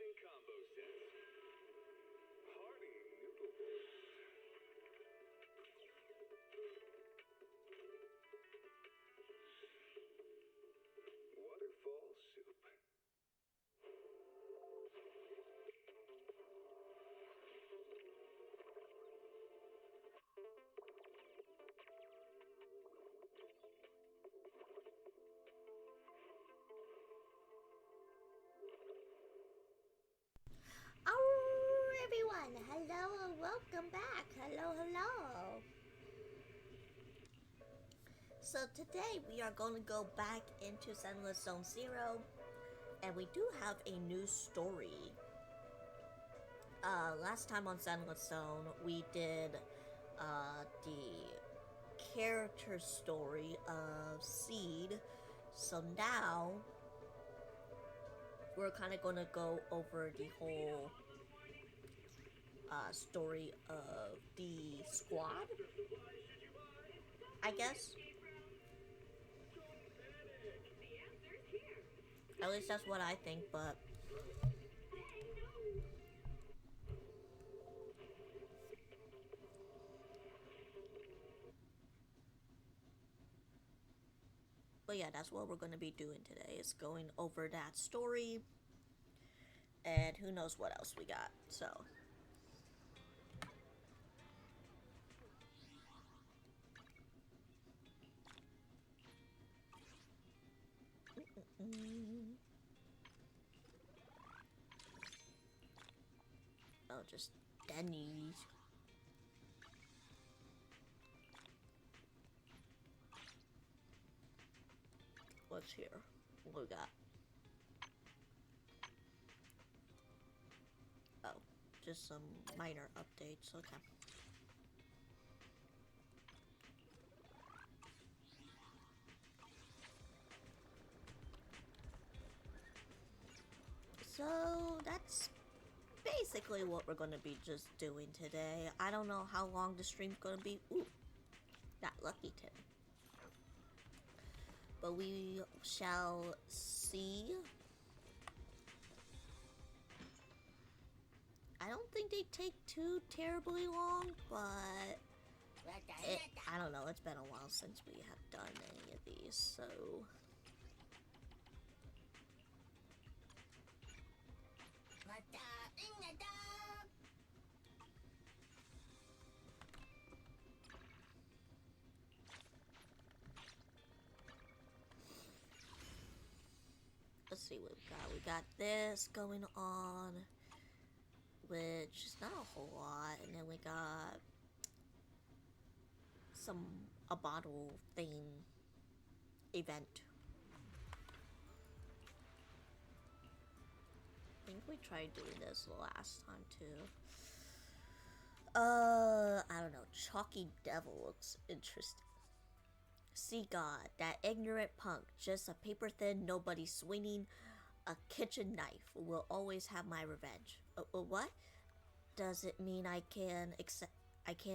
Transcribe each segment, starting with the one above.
Insane combo sets. Hearty noodle bowls. Waterfall soup. Oh, everyone! Hello and welcome back. Hello. So today we are going to go back into Zenless Zone Zero, and we do have a new story. Last time on Zenless Zone we did the character story of Seed. So now we're kind of going to go over the whole story of the squad, I guess. At least that's what I think, but yeah, that's what we're going to be doing today, is going over that story, and who knows what else we got. So oh, just Denny's. What's here? What we got? Oh, just some minor updates. Okay. So that's basically what we're gonna be just doing today. I don't know how long the stream's gonna be. Ooh, got lucky today. But we shall see. I don't think they take too terribly long, but I don't know. It's been a while since we have done any of these, so let's see what we got. We got this going on, which is not a whole lot, and then we got a bottle theme event. I think we tried doing this last time too. I don't know. Chalky Devil looks interesting. Sea God, that ignorant punk, just a paper thin nobody swinging a kitchen knife, will always have my revenge. What? Does it mean I can't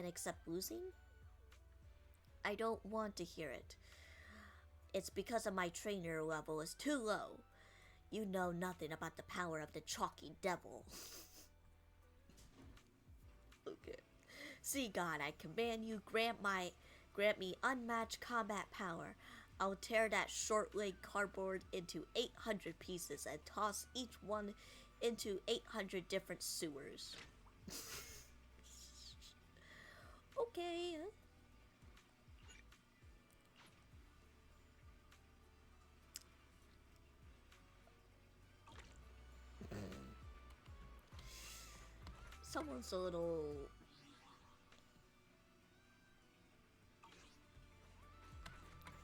accept losing? I don't want to hear it. It's because of my trainer level is too low. You know nothing about the power of the Chalky Devil. Okay. See God, I command you, grant me unmatched combat power. I'll tear that short-legged cardboard into 800 pieces and toss each one into 800 different sewers. Okay. Someone's a little...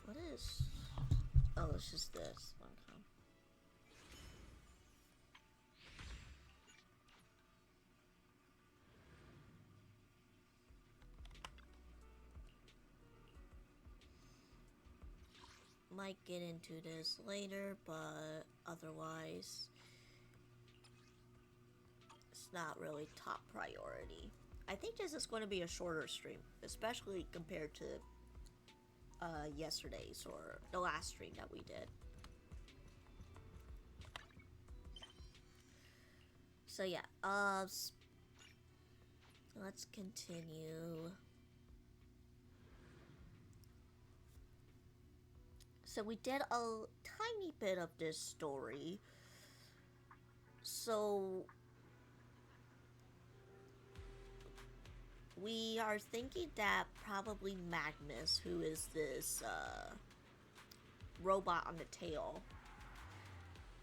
What is... Oh, it's just this. Okay. Might get into this later, but otherwise it's not really top priority. I think this is going to be a shorter stream, especially compared to yesterday's or the last stream that we did. So yeah, let's continue. So we did a tiny bit of this story. So we are thinking that probably Magnus, who is this robot on the tail,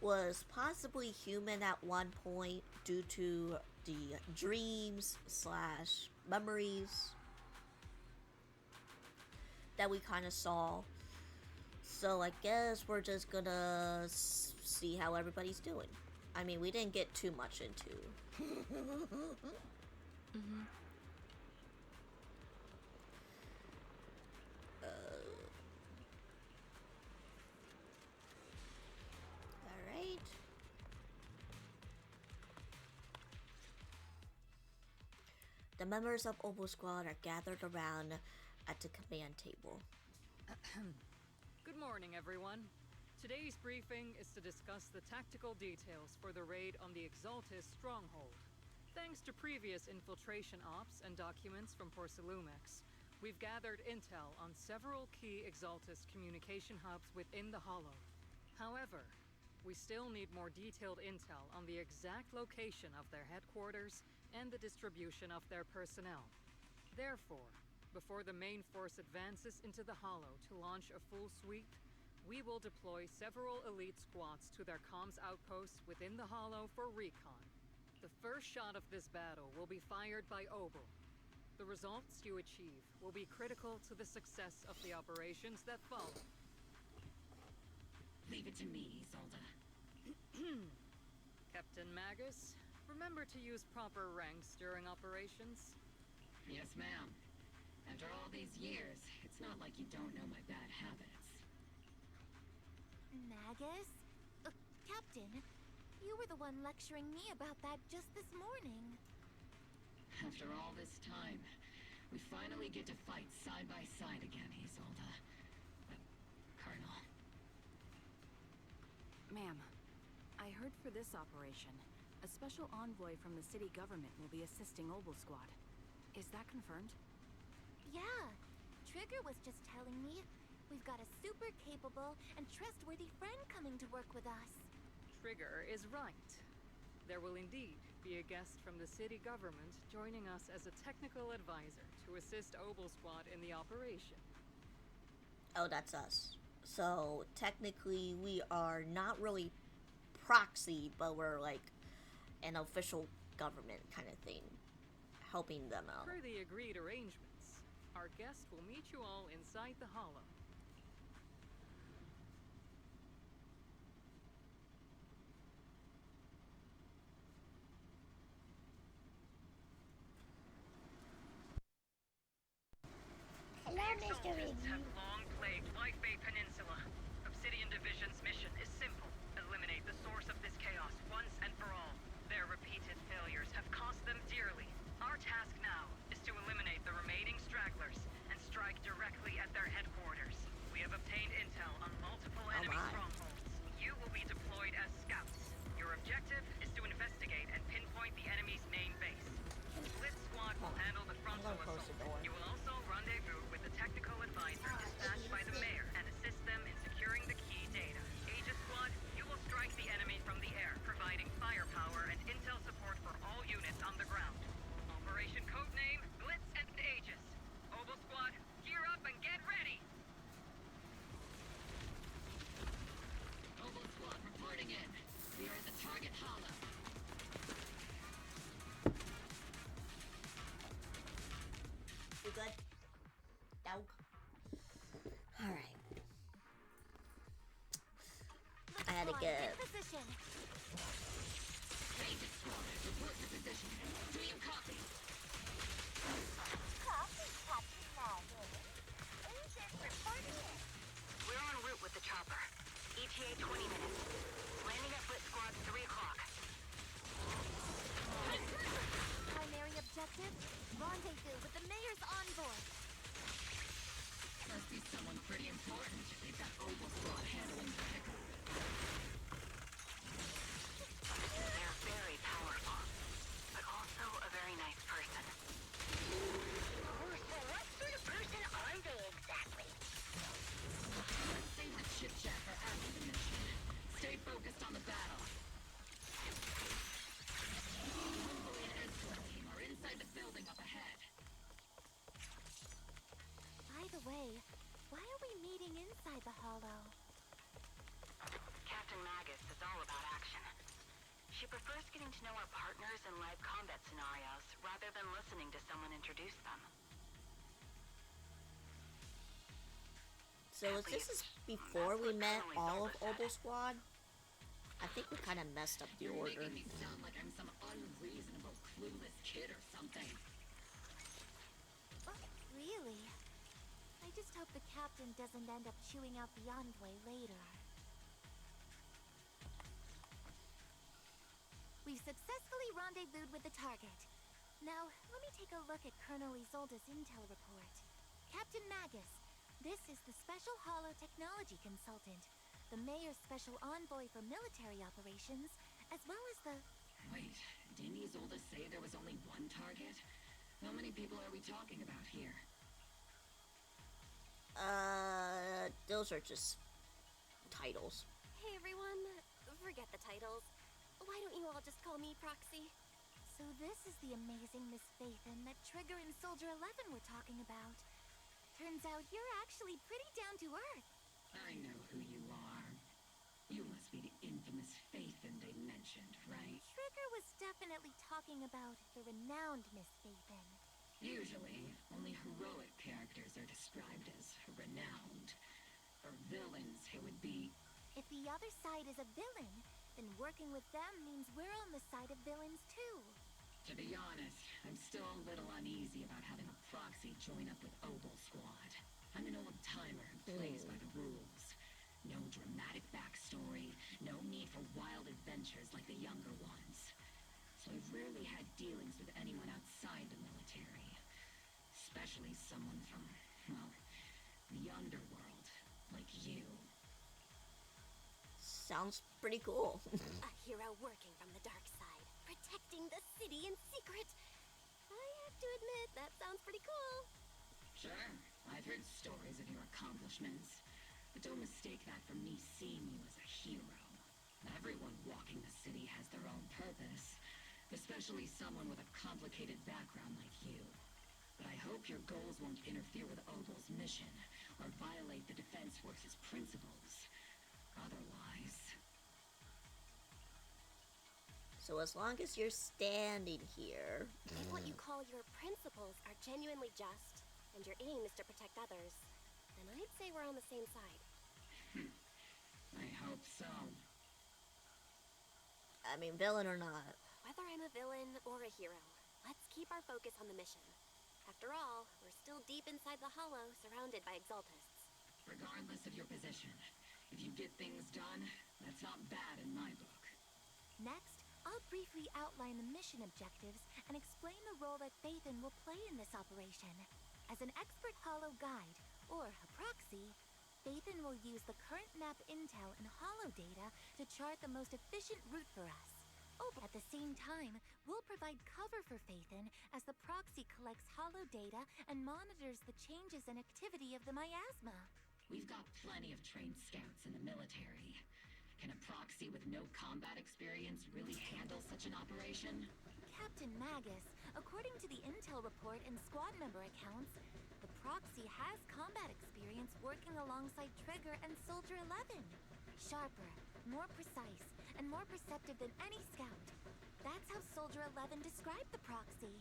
was possibly human at one point due to the dreams slash memories that we kind of saw. So I guess we're just gonna see how everybody's doing. I mean, we didn't get too much into. Alright. The members of Obo Squad are gathered around at the command table. Good morning, everyone. Today's briefing is to discuss the tactical details for the raid on the Exaltis stronghold. Thanks to previous infiltration ops and documents from Porcelumex, we've gathered intel on several key Exaltis communication hubs within the Hollow. However, we still need more detailed intel on the exact location of their headquarters and the distribution of their personnel. Therefore, before the main force advances into the Hollow to launch a full sweep, we will deploy several elite squads to their comms outposts within the Hollow for recon. The first shot of this battle will be fired by Obel. The results you achieve will be critical to the success of the operations that follow. Leave it to me, Isolde. Captain Magus, remember to use proper ranks during operations. Yes, ma'am. After all these years, it's not like you don't know my bad habits. Magus? Captain, you were the one lecturing me about that just this morning. After all this time, we finally get to fight side by side again, Isolde. Colonel. Ma'am, I heard for this operation, a special envoy from the city government will be assisting Obel Squad. Is that confirmed? Yeah, Trigger was just telling me we've got a super capable and trustworthy friend coming to work with us. Trigger is right. There will indeed be a guest from the city government joining us as a technical advisor to assist Obel Squad in the operation. Oh, that's us. So technically we are not really proxy, but we're like an official government kind of thing, helping them out. Per the agreed arrangements, our guest will meet you all inside the Hollow. Hello, Mr. Exaltists have long plagued White Bay Peninsula. Obsidian Division's mission is simple. Eliminate the source of this chaos once and for all. Their repeated failures have cost them dearly. Our task now is to eliminate the remaining stragglers and strike directly at their headquarters. We have obtained intel on multiple enemy strongholds. You will be deployed as scouts. Your objective is to investigate and pinpoint the enemy's main base. Blitz Squad will handle the frontal close assault. the door. You will also rendezvous with the technical advisor dispatched by the mayor and assist them in securing the key data. Aegis Squad, you will strike the enemy from the air, providing firepower and intel support for all units on the ground. Operation codename Blitz and Aegis. Obel Squad, gear up and get ready! Obel Squad reporting in. We are in the target hollow. You good? Dog. Alright. I had to get. In position. Aegis Squad, report to position. Do you copy? Copy, Captain Magus. Aegis reporting in. We're en route with the chopper. ETA 20 minutes. Landing at Blitz Squad 3 o'clock. Primary objective, rendezvous with the mayor's envoy. Must be someone pretty important. They've got Obel Squad handling the pickle. They're very powerful. inside the Hollow? Captain Magus is all about action. She prefers getting to know our partners in live combat scenarios rather than listening to someone introduce them. So this is before we met all of Obel Squad? I think we kind of messed up the You're order. making me sound like I'm some unreasonable, clueless kid or something. Oh, really? I just hope the captain doesn't end up chewing out the envoy later. We've successfully rendezvoused with the target. Now, let me take a look at Colonel Isolda's intel report. Captain Magus, this is the Special Hollow Technology Consultant, the Mayor's Special Envoy for Military Operations, as well as the... Wait, didn't Isolda say there was only one target? How many people are we talking about here? Those are just titles. Hey everyone, forget the titles. Why don't you all just call me Proxy? So this is the amazing Miss Phaethon that Trigger and Soldier 11 were talking about. Turns out you're actually pretty down to earth. I know who you are. You must be the infamous Phaethon they mentioned, right? Trigger was definitely talking about the renowned Miss Phaethon. Usually, only heroic characters are described as renowned. For villains, it would be... If the other side is a villain, then working with them means we're on the side of villains too. To be honest, I'm still a little uneasy about having a proxy join up with Obel Squad. I'm an old-timer who plays by the rules. No dramatic backstory, no need for wild adventures like the younger ones. So I've rarely had dealings with anyone outside the military. Especially someone from, well, the underworld, like you. Sounds pretty cool. A hero working from the dark side, protecting the city in secret. I have to admit, that sounds pretty cool. Sure, I've heard stories of your accomplishments. But don't mistake that for me seeing you as a hero. Everyone walking the city has their own purpose. Especially someone with a complicated background like you. But I hope your goals won't interfere with Obel's mission, or violate the Defense Force's principles. Otherwise... So as long as you're standing here... If what you call your principles are genuinely just, and your aim is to protect others, then I'd say we're on the same side. I hope so. I mean, villain or not. Whether I'm a villain or a hero, let's keep our focus on the mission. After all, we're still deep inside the Hollow, surrounded by Exaltists. Regardless of your position, if you get things done, that's not bad in my book. Next, I'll briefly outline the mission objectives and explain the role that Phaethon will play in this operation. As an expert Hollow guide, or a proxy, Phaethon will use the current map intel and Hollow data to chart the most efficient route for us. Oh, at the same time, we'll provide cover for Phaethon as the proxy collects Hollow data and monitors the changes and activity of the miasma. We've got plenty of trained scouts in the military. Can a proxy with no combat experience really handle such an operation? Captain Magus, according to the intel report and squad member accounts, the proxy has combat experience working alongside Trigger and Soldier 11. Sharper, more precise, and more perceptive than any scout. That's how Soldier 11 described the proxy.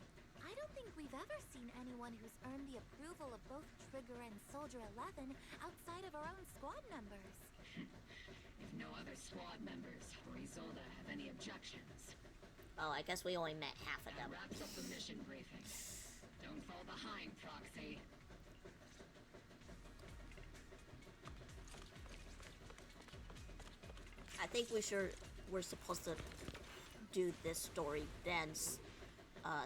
I don't think we've ever seen anyone who's earned the approval of both Trigger and Soldier 11 outside of our own squad members. If no other squad members or Isolda have any objections. Oh, I guess we only met half of That them. wraps up the mission briefing. Don't fall behind, Proxy. I think we're supposed to do this story then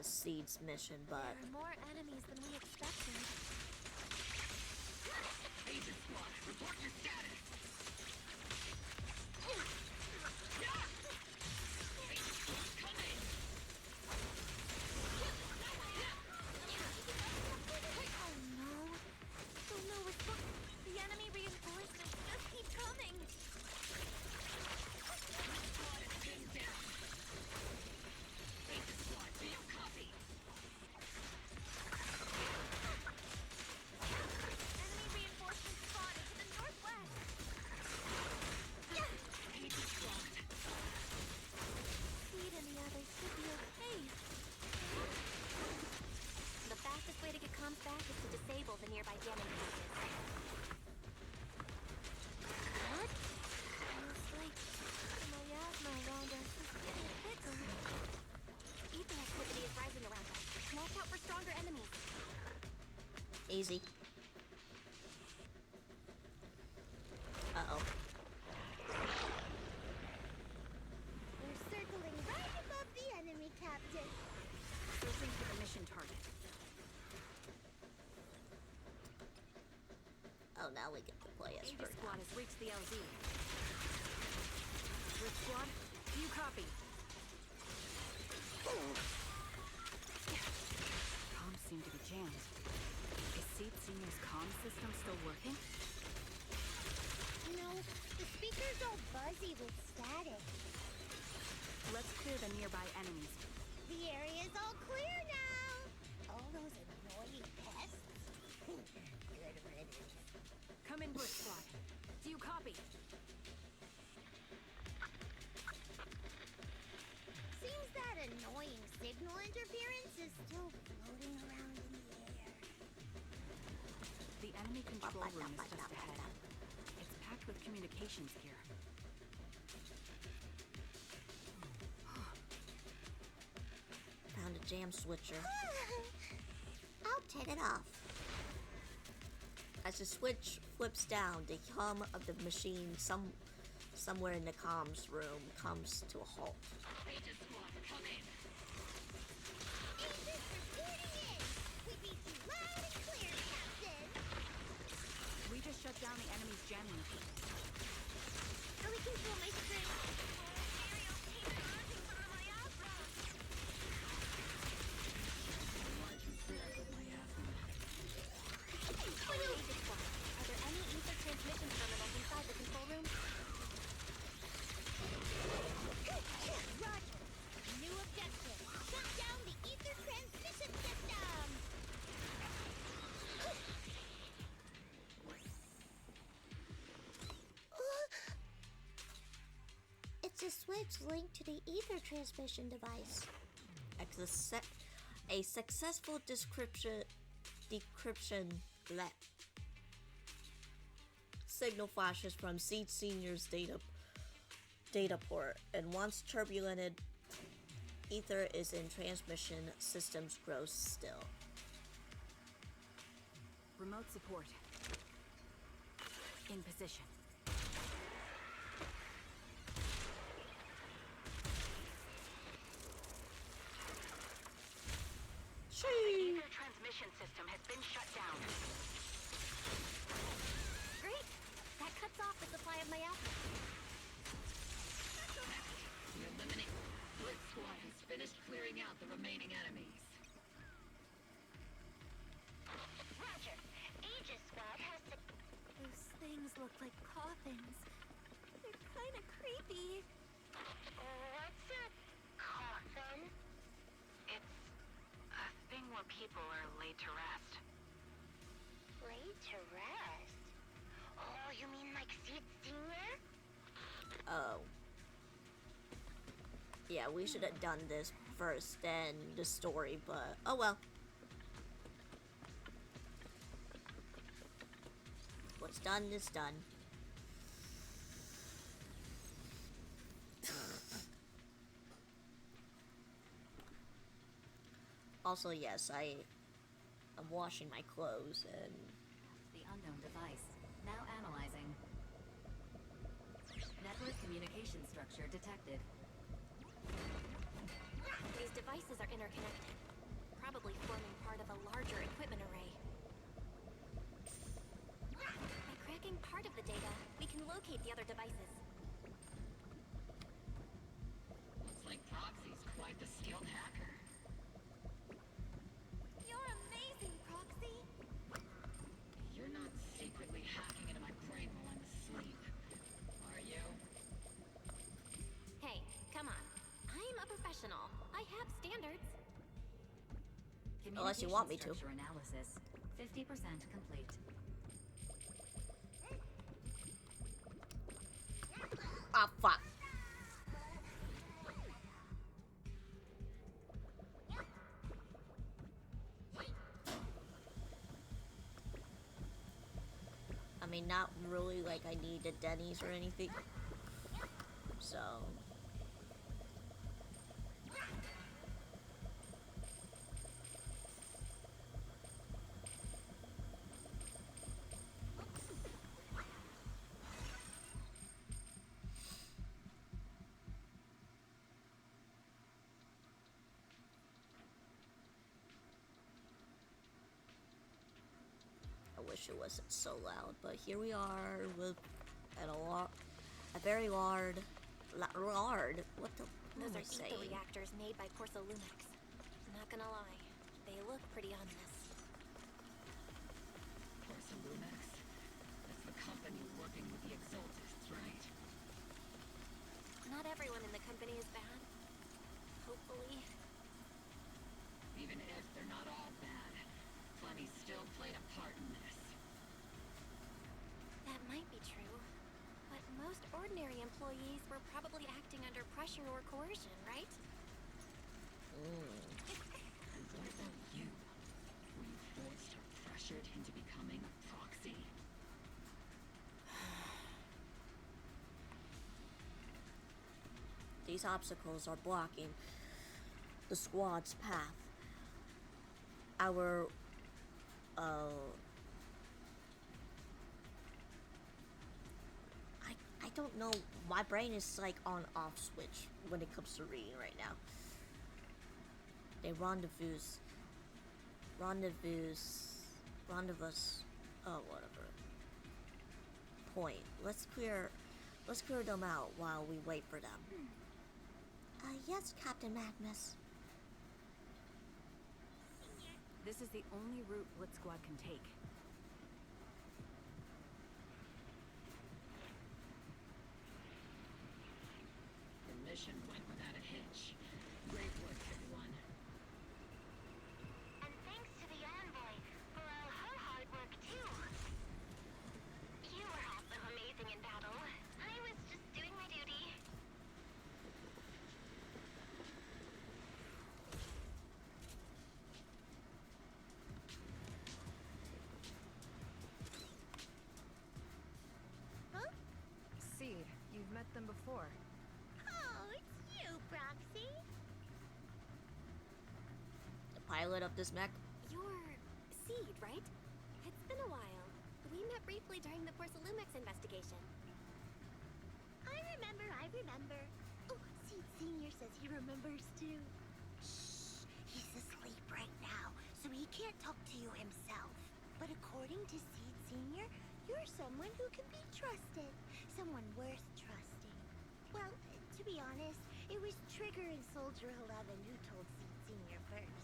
Seed's mission, but There are more enemies than we expected. Agent Squad, report your status! Oh no! Oh no, the enemy reinforcements just keep coming! Squad is pinned down! Agent Squad, do you copy? Enemy reinforcements spotted to the northwest! stronger enemies. Easy. Uh-oh. We're circling right above the enemy, Captain. Searching for the mission target. Oh, now we get to play as Aegis Fergal. Squad has reached the LZ. Rift Squad, do you copy? Comms seem to be jammed. Is Seed Senior's comm system still working? No, the speaker's all buzzy with static. Let's clear the nearby enemies. The area's all clear now. All those annoying pests. Good riddance. Come in, Bush Squad. Do you copy? Seems that annoying signal interference is still floating around in the air. The enemy control room is just ahead. It's packed with communications gear. Found a jam switcher. I'll turn it off. As the switch flips down, the hum of the machine somewhere in the comms room comes to a halt. Aegis Squad, come in. Aegis reporting in. We beat you loud and clear, Captain. We just shut down the enemy's jamming machine. Ellie control my screen. Aegis Squad, are there any ether transmission terminals inside the control room? Roger. New objective. Shut down the ether transmission system. It's a switch linked to the ether transmission device. A successful decryption let signal flashes from Seed Senior's data port, and once turbulent ether is in transmission, systems grow still. Remote support. In position. The ether transmission system has been shut down. Great! That cuts off the supply of my apple. The eliminate Blitz Squad has finished clearing out the remaining enemies. Roger. Aegis Squad has to... Those things look like coffins. They're kind of creepy. What's a coffin? It's a thing where people are laid to rest. Laid to rest? Oh, you mean like Seed Senior? Oh. Yeah, we should have done this first, then the story, but oh well. What's done is done. Also, yes, I'm washing my clothes and The unknown device. Now analyzing. Network communication structure detected. These devices are interconnected, probably forming part of a larger equipment array. By cracking part of the data, we can locate the other devices. Looks like Proxy's quite the skilled hacker. You're amazing, Proxy! You're not secretly hacking into my brain while I'm asleep, are you? Hey, come on. I'm a professional. I have standards. Unless you want me to. Structure analysis 50% complete. ah, fuck. I mean, not really like I need a Denny's or anything. So. wish it wasn't so loud, but here we are with a very large, what the, Those what am I are ether saying? reactors made by Porcelumix. Not gonna lie, they look pretty ominous. Porcelumix? That's the company working with the Exaltists, right? Not everyone in the company is bad. Hopefully. Even if they're not all bad, Funny still played a part in this. That might be true. But most ordinary employees were probably acting under pressure or coercion, right? And what about you? Were you forced or pressured into becoming a proxy? These obstacles are blocking the squad's path. Our I don't know. My brain is like on off switch when it comes to reading right now. They rendezvous. Oh, whatever. Point. Let's clear them out while we wait for them. Yes, Captain Magnus. This is the only route Blitz Squad can take. The mission went without a hitch. Great work, everyone. And thanks to the envoy for all her hard work too. You were also amazing in battle. I was just doing my duty. Huh? Seed, you've met them before. Oh, it's you, Proxy. The pilot of this mech. You're Seed, right? It's been a while. We met briefly during the Porcelumix investigation. I remember. Oh, Seed Senior says he remembers too. Shh, he's asleep right now, so he can't talk to you himself. But according to Seed Senior, you're someone who can be trusted. Someone worth trusting. Well, to be honest, it was Trigger and Soldier 11 who told Seed Senior first.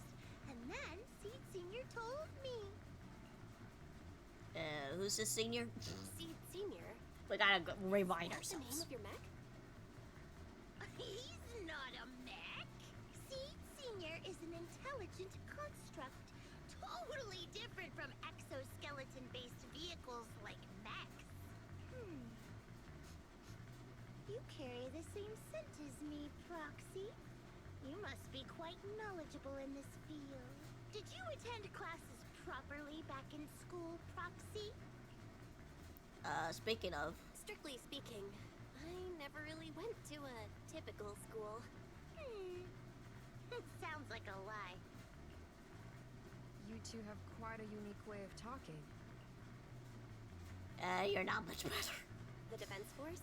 And then Seed Senior told me. Who's this senior? Seed Senior? We gotta remind What's the name ourselves. of your mech? He's not a mech. Seed Senior is an intelligent construct, totally different from exoskeleton-based vehicles like mechs. You carry the same scent as me, Proxy. You must be quite knowledgeable in this field. Did you attend classes properly back in school, Proxy? Speaking of, Strictly speaking, I never really went to a typical school. Sounds like a lie. You two have quite a unique way of talking. you're not much better. The Defense Force,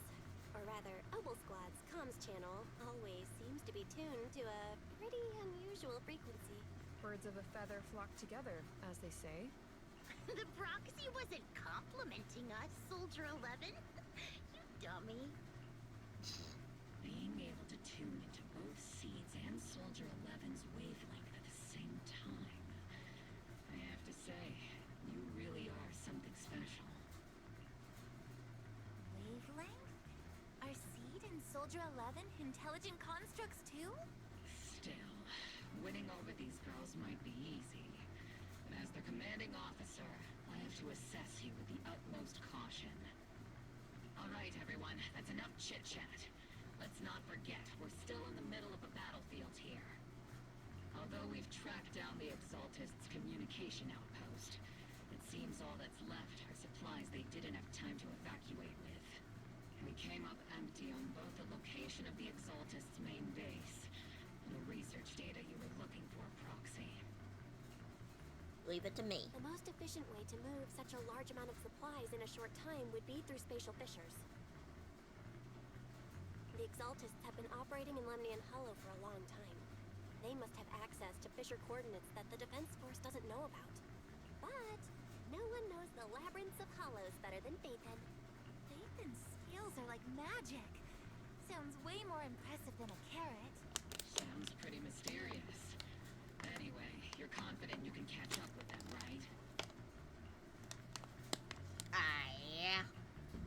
or rather, Obel Squad's comms channel, always seems to be tuned to a pretty unusual frequency. Birds of a feather flock together, as they say. The Proxy wasn't complimenting us, Soldier 11. You dummy. Being able to tune into both Seeds and Soldier 11's wavelength at the same time. I have to say, you really are something special. Wavelength? Are Seed and Soldier 11 intelligent constructs too? Still, winning over these girls might be easy. But as their commanding officer, I have to assess you with the utmost caution. Alright, everyone, that's enough chit-chat. Let's not forget, we're still in the middle of a battlefield here. Although we've tracked down the Exaltists' communication outpost, it seems all that's left are supplies they didn't have time to evacuate with. We came up empty on both the location of the Exaltists' main base and the research data you were looking for, Proxy. Leave it to me. The most efficient way to move such a large amount of supplies in a short time would be through spatial fissures. The Exaltists have been operating in Lemnian Hollow for a long time. They must have access to fissure coordinates that the Defense Force doesn't know about. But no one one knows the labyrinths of hollows better than Phaethon. Phaethon's skills are like magic. Sounds way more impressive than a carrot. Sounds pretty mysterious. Anyway, you're confident you can catch up with them, right? Yeah.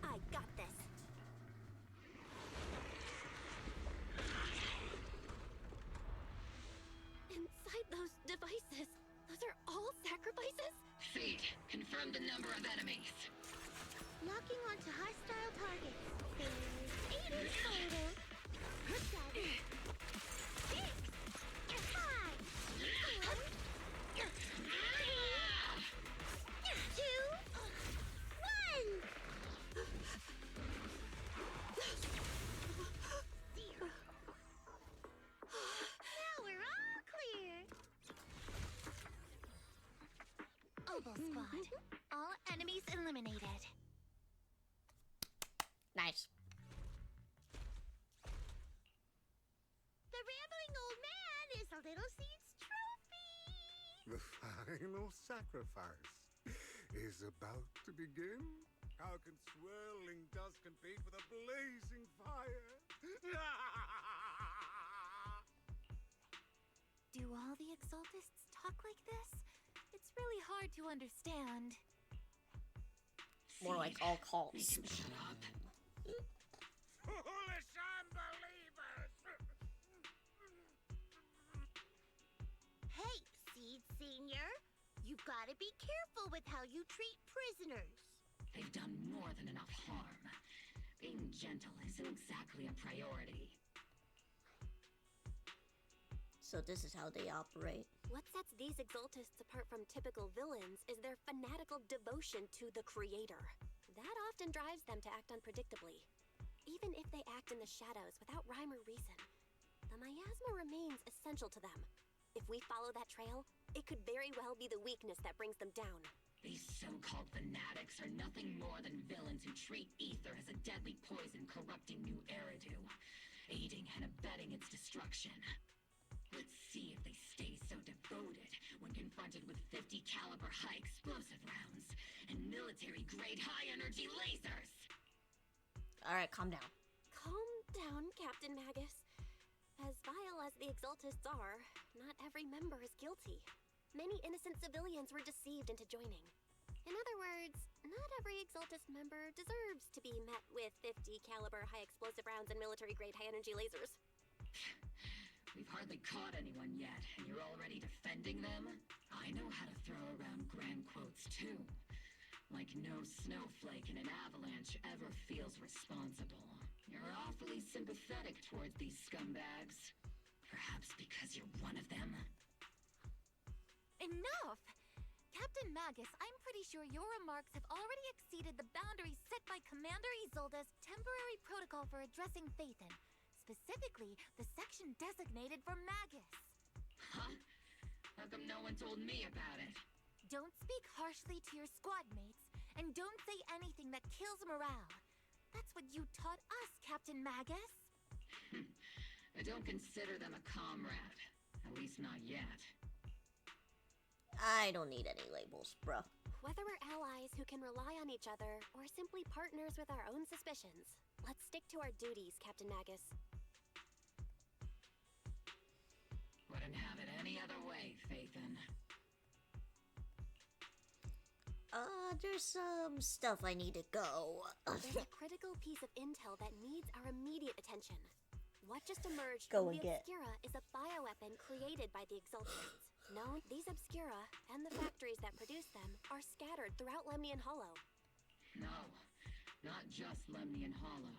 I got this. Inside those devices, those are all sacrifices? Seed, confirm the number of enemies. Locking onto hostile targets. There's 8 in total. 7, 6, 5, 4, 3, 2, 1. 0. Now we're all clear. Obel Squad. All enemies eliminated. Nice. The rambling old man is a little seed's trophy. The final sacrifice is about to begin. How can swirling dust compete with a blazing fire? Do all the Exaltists talk like this? It's really hard to understand. More like all cults. Make him shut up. Foolish unbelievers! Hey, Seed Senior. You've got to be careful with how you treat prisoners. They've done more than enough harm. Being gentle isn't exactly a priority. So this is how they operate. What sets these Exaltists apart from typical villains is their fanatical devotion to the Creator. That often drives them to act unpredictably. Even if they act in the shadows without rhyme or reason, the miasma remains essential to them. If we follow that trail, it could very well be the weakness that brings them down. These so-called fanatics are nothing more than villains who treat ether as a deadly poison corrupting New Eridu, aiding and abetting its destruction. Let's see if they stay so devoted when confronted with 50 caliber high explosive rounds and military-grade high-energy lasers! Alright, calm down. Calm down, Captain Magus. As vile as the Exaltists are, not every member is guilty. Many innocent civilians were deceived into joining. In other words, not every Exaltist member deserves to be met with 50 caliber high explosive rounds and military-grade high-energy lasers. We've hardly caught anyone yet, and you're already defending them? I know how to throw around grand quotes, too. Like no snowflake in an avalanche ever feels responsible. You're awfully sympathetic towards these scumbags. Perhaps because you're one of them? Enough! Captain Magus, I'm pretty sure your remarks have already exceeded the boundaries set by Commander Isolda's temporary protocol for addressing Phaethon. Specifically, the section designated for Magus. Huh? How come no one told me about it? Don't speak harshly to your squad mates, and don't say anything that kills morale. That's what you taught us, Captain Magus. I don't consider them a comrade. At least not yet. I don't need any labels, bro. Whether we're allies who can rely on each other, or simply partners with our own suspicions, let's stick to our duties, Captain Magus. Wouldn't have it any other way, Phaethon. There's some stuff I need to go. There's a critical piece of intel that needs our immediate attention. What just emerged Go from and the get. Obscura is a bioweapon created by the Exaltists. No, these Obscura, and the factories that produce them, are scattered throughout Lemnian Hollow. No, not just Lemnian Hollow.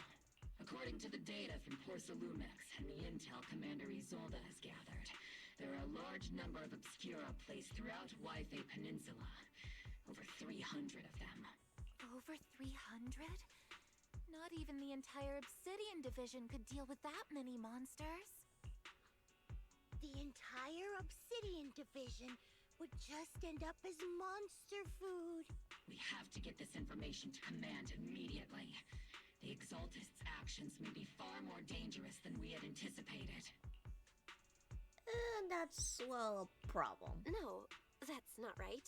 According to the data from Porcelumex and the intel Commander Isolda has gathered, there are a large number of Obscura placed throughout Waifei Peninsula. Over 300 of them. Over 300? Not even the entire Obsidian Division could deal with that many monsters. The entire Obsidian Division would just end up as monster food. We have to get this information to Command immediately. The Exaltists' actions may be far more dangerous than we had anticipated. And that's, well, a problem. No, that's not right.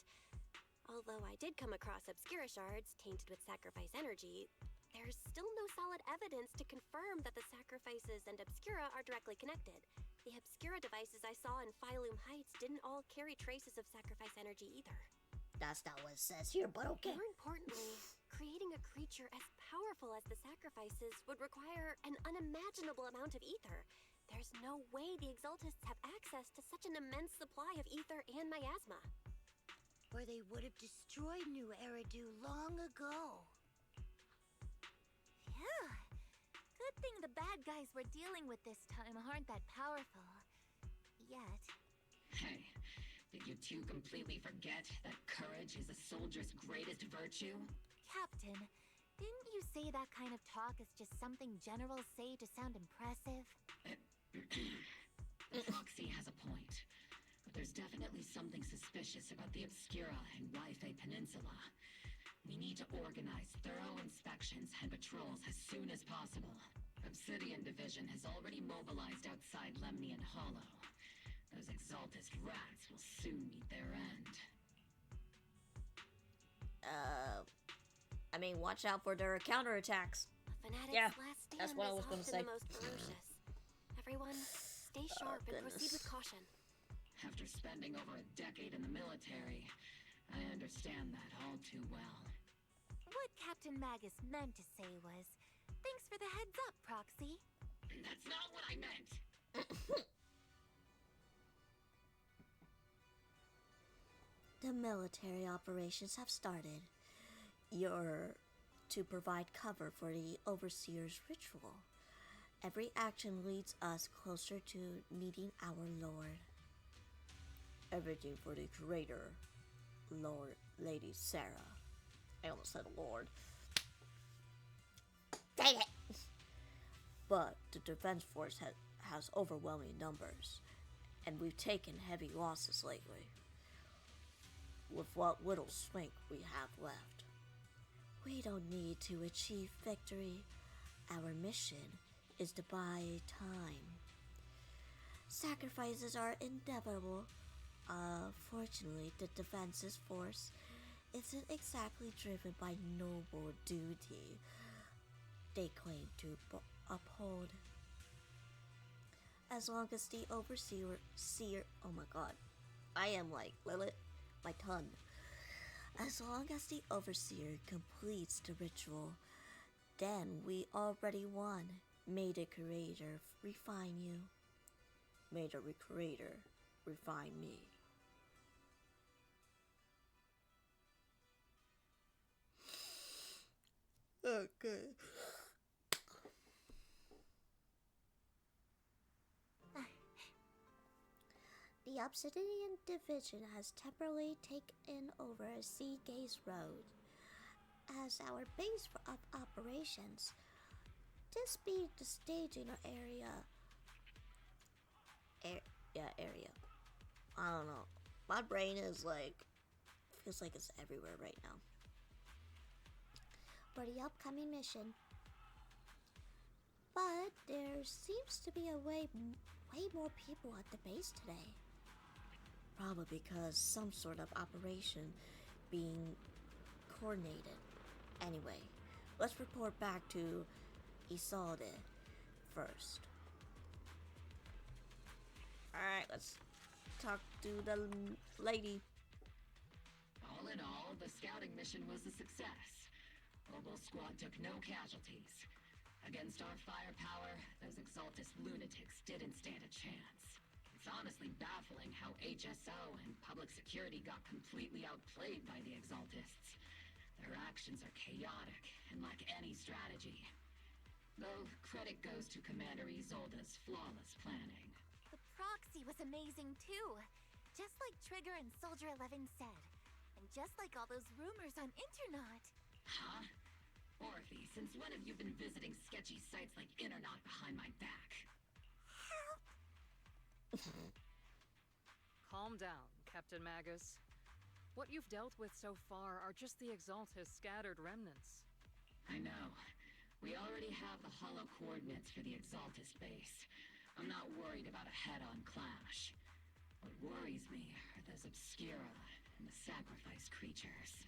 Although I did come across Obscura shards tainted with sacrifice energy, there's still no solid evidence to confirm that the sacrifices and Obscura are directly connected. The Obscura devices I saw in Phylum Heights didn't all carry traces of sacrifice energy either. That's not what it says here, but okay. More importantly, creating a creature as powerful as the sacrifices would require an unimaginable amount of ether. There's no way the Exaltists have access to such an immense supply of ether and miasma. Or they would have destroyed New Eridu long ago. Phew. Good thing the bad guys we're dealing with this time aren't that powerful. Yet. Hey, did you two completely forget that courage is a soldier's greatest virtue? Captain, didn't you say that kind of talk is just something generals say to sound impressive? The Proxy has a point. But there's definitely something suspicious about the Obscura and Waifei Peninsula. We need to organize thorough inspections and patrols as soon as possible. Obsidian Division has already mobilized outside Lemnian Hollow. Those Exaltist rats will soon meet their end. I mean, watch out for their counterattacks. Fanatics' Yeah, last stand that's what I was is gonna often say. the most ferocious. Everyone, stay sharp and proceed with caution. After spending over a decade in the military, I understand that all too well. What Captain Magus meant to say was, thanks for the heads up, Proxy. That's not what I meant! The military operations have started. You're to provide cover for the Overseer's ritual. Every action leads us closer to meeting our Lord. Everything for the Creator, Lord, Lady Sarah. I almost said Lord. Dang it! But the defense force has overwhelming numbers, and we've taken heavy losses lately. With what little strength we have left, we don't need to achieve victory. Our mission is to buy time. Sacrifices are inevitable. Fortunately, the defenses force isn't exactly driven by noble duty they claim to uphold. As long as the Overseer, oh my god, I am like Lilith, my tongue. As long as the Overseer completes the ritual, then we already won. May the Creator refine you. May the Creator refine me. Okay. The Obsidian Division has temporarily taken over Sea Gaze Road as our base of operations. This being the staging area. Area. I don't know. My brain is like, feels like it's everywhere right now. For the upcoming mission. But there seems to be way more people at the base today. Probably because some sort of operation being coordinated. Anyway, let's report back to Isolde first. Alright, let's talk to the lady. All in all, the scouting mission was a success. Obel Squad took no casualties. Against our firepower, those Exaltist lunatics didn't stand a chance. It's honestly baffling how HSO and public security got completely outplayed by the Exaltists. Their actions are chaotic and lack any strategy. Though credit goes to Commander Isolde's flawless planning. The Proxy was amazing too. Just like Trigger and Soldier 11 said. And just like all those rumors on Internaut. Huh? Orphe, since when have you been visiting sketchy sites like Internaut behind my back? Calm down, Captain Magus. What you've dealt with so far are just the Exaltist scattered remnants. I know. We already have the hollow coordinates for the Exaltist base. I'm not worried about a head-on clash. What worries me are those Obscura and the sacrifice creatures.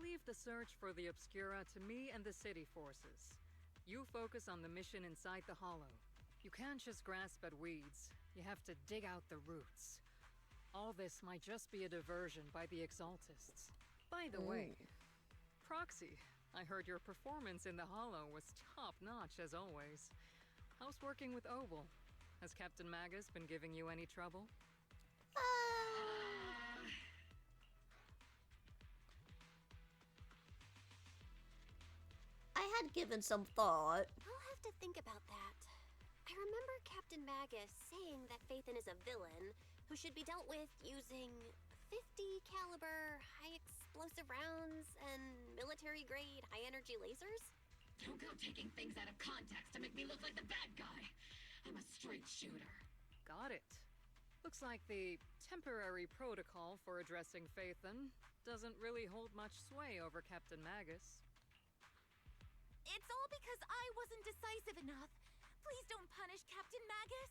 Leave the search for the Obscura to me and the city forces. You focus on the mission inside the Hollow. You can't just grasp at weeds. You have to dig out the roots. All this might just be a diversion by the Exaltists. By the way, Proxy, I heard your performance in the Hollow was top-notch as always. How's working with Obel? Has Captain Magus been giving you any trouble? I had given some thought. I'll have to think about that. I remember Captain Magus saying that Phaethon is a villain who should be dealt with using 50 caliber high explosive rounds and military grade high energy lasers. Don't go taking things out of context to make me look like the bad guy. I'm a straight shooter. Got it. Looks like the temporary protocol for addressing Phaethon doesn't really hold much sway over Captain Magus. It's all because I wasn't decisive enough. Please don't punish Captain Magus.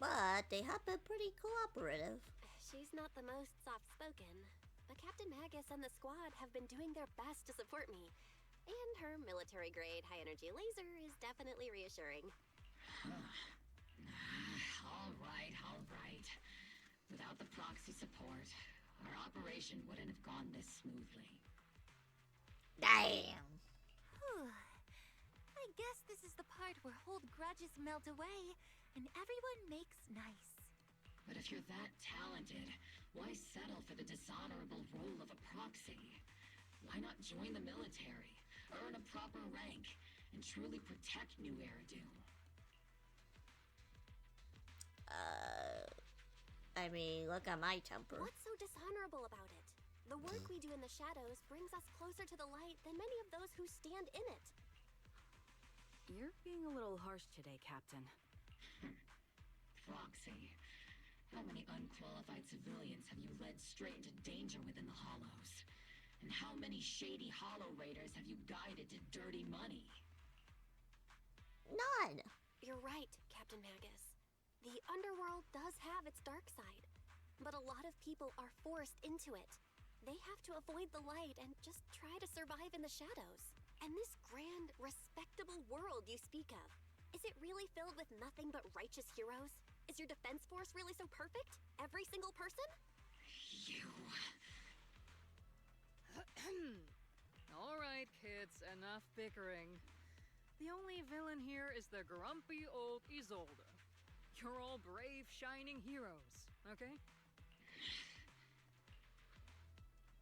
But they have been pretty cooperative. She's not the most soft-spoken, but Captain Magus and the squad have been doing their best to support me. And her military-grade high-energy laser is definitely reassuring. All right, all right. Without the proxy support, our operation wouldn't have gone this smoothly. Damn. I guess this is the part where old grudges melt away and everyone makes nice. But if you're that talented, why settle for the dishonorable role of a proxy? Why not join the military, earn a proper rank, and truly protect New Eridu? I mean, look at my temper. What's so dishonorable about it? The work we do in the shadows brings us closer to the light than many of those who stand in it. You're being a little harsh today, Captain. Proxy, how many unqualified civilians have you led straight into danger within the Hollows? And how many shady Hollow Raiders have you guided to dirty money? None. You're right, Captain Magus. The underworld does have its dark side, but a lot of people are forced into it. They have to avoid the light and just try to survive in the shadows. And this grand, respectable world you speak of, is it really filled with nothing but righteous heroes? Is your defense force really so perfect? Every single person? You... All right, kids, enough bickering. The only villain here is the grumpy old Isolde. You're all brave, shining heroes, okay?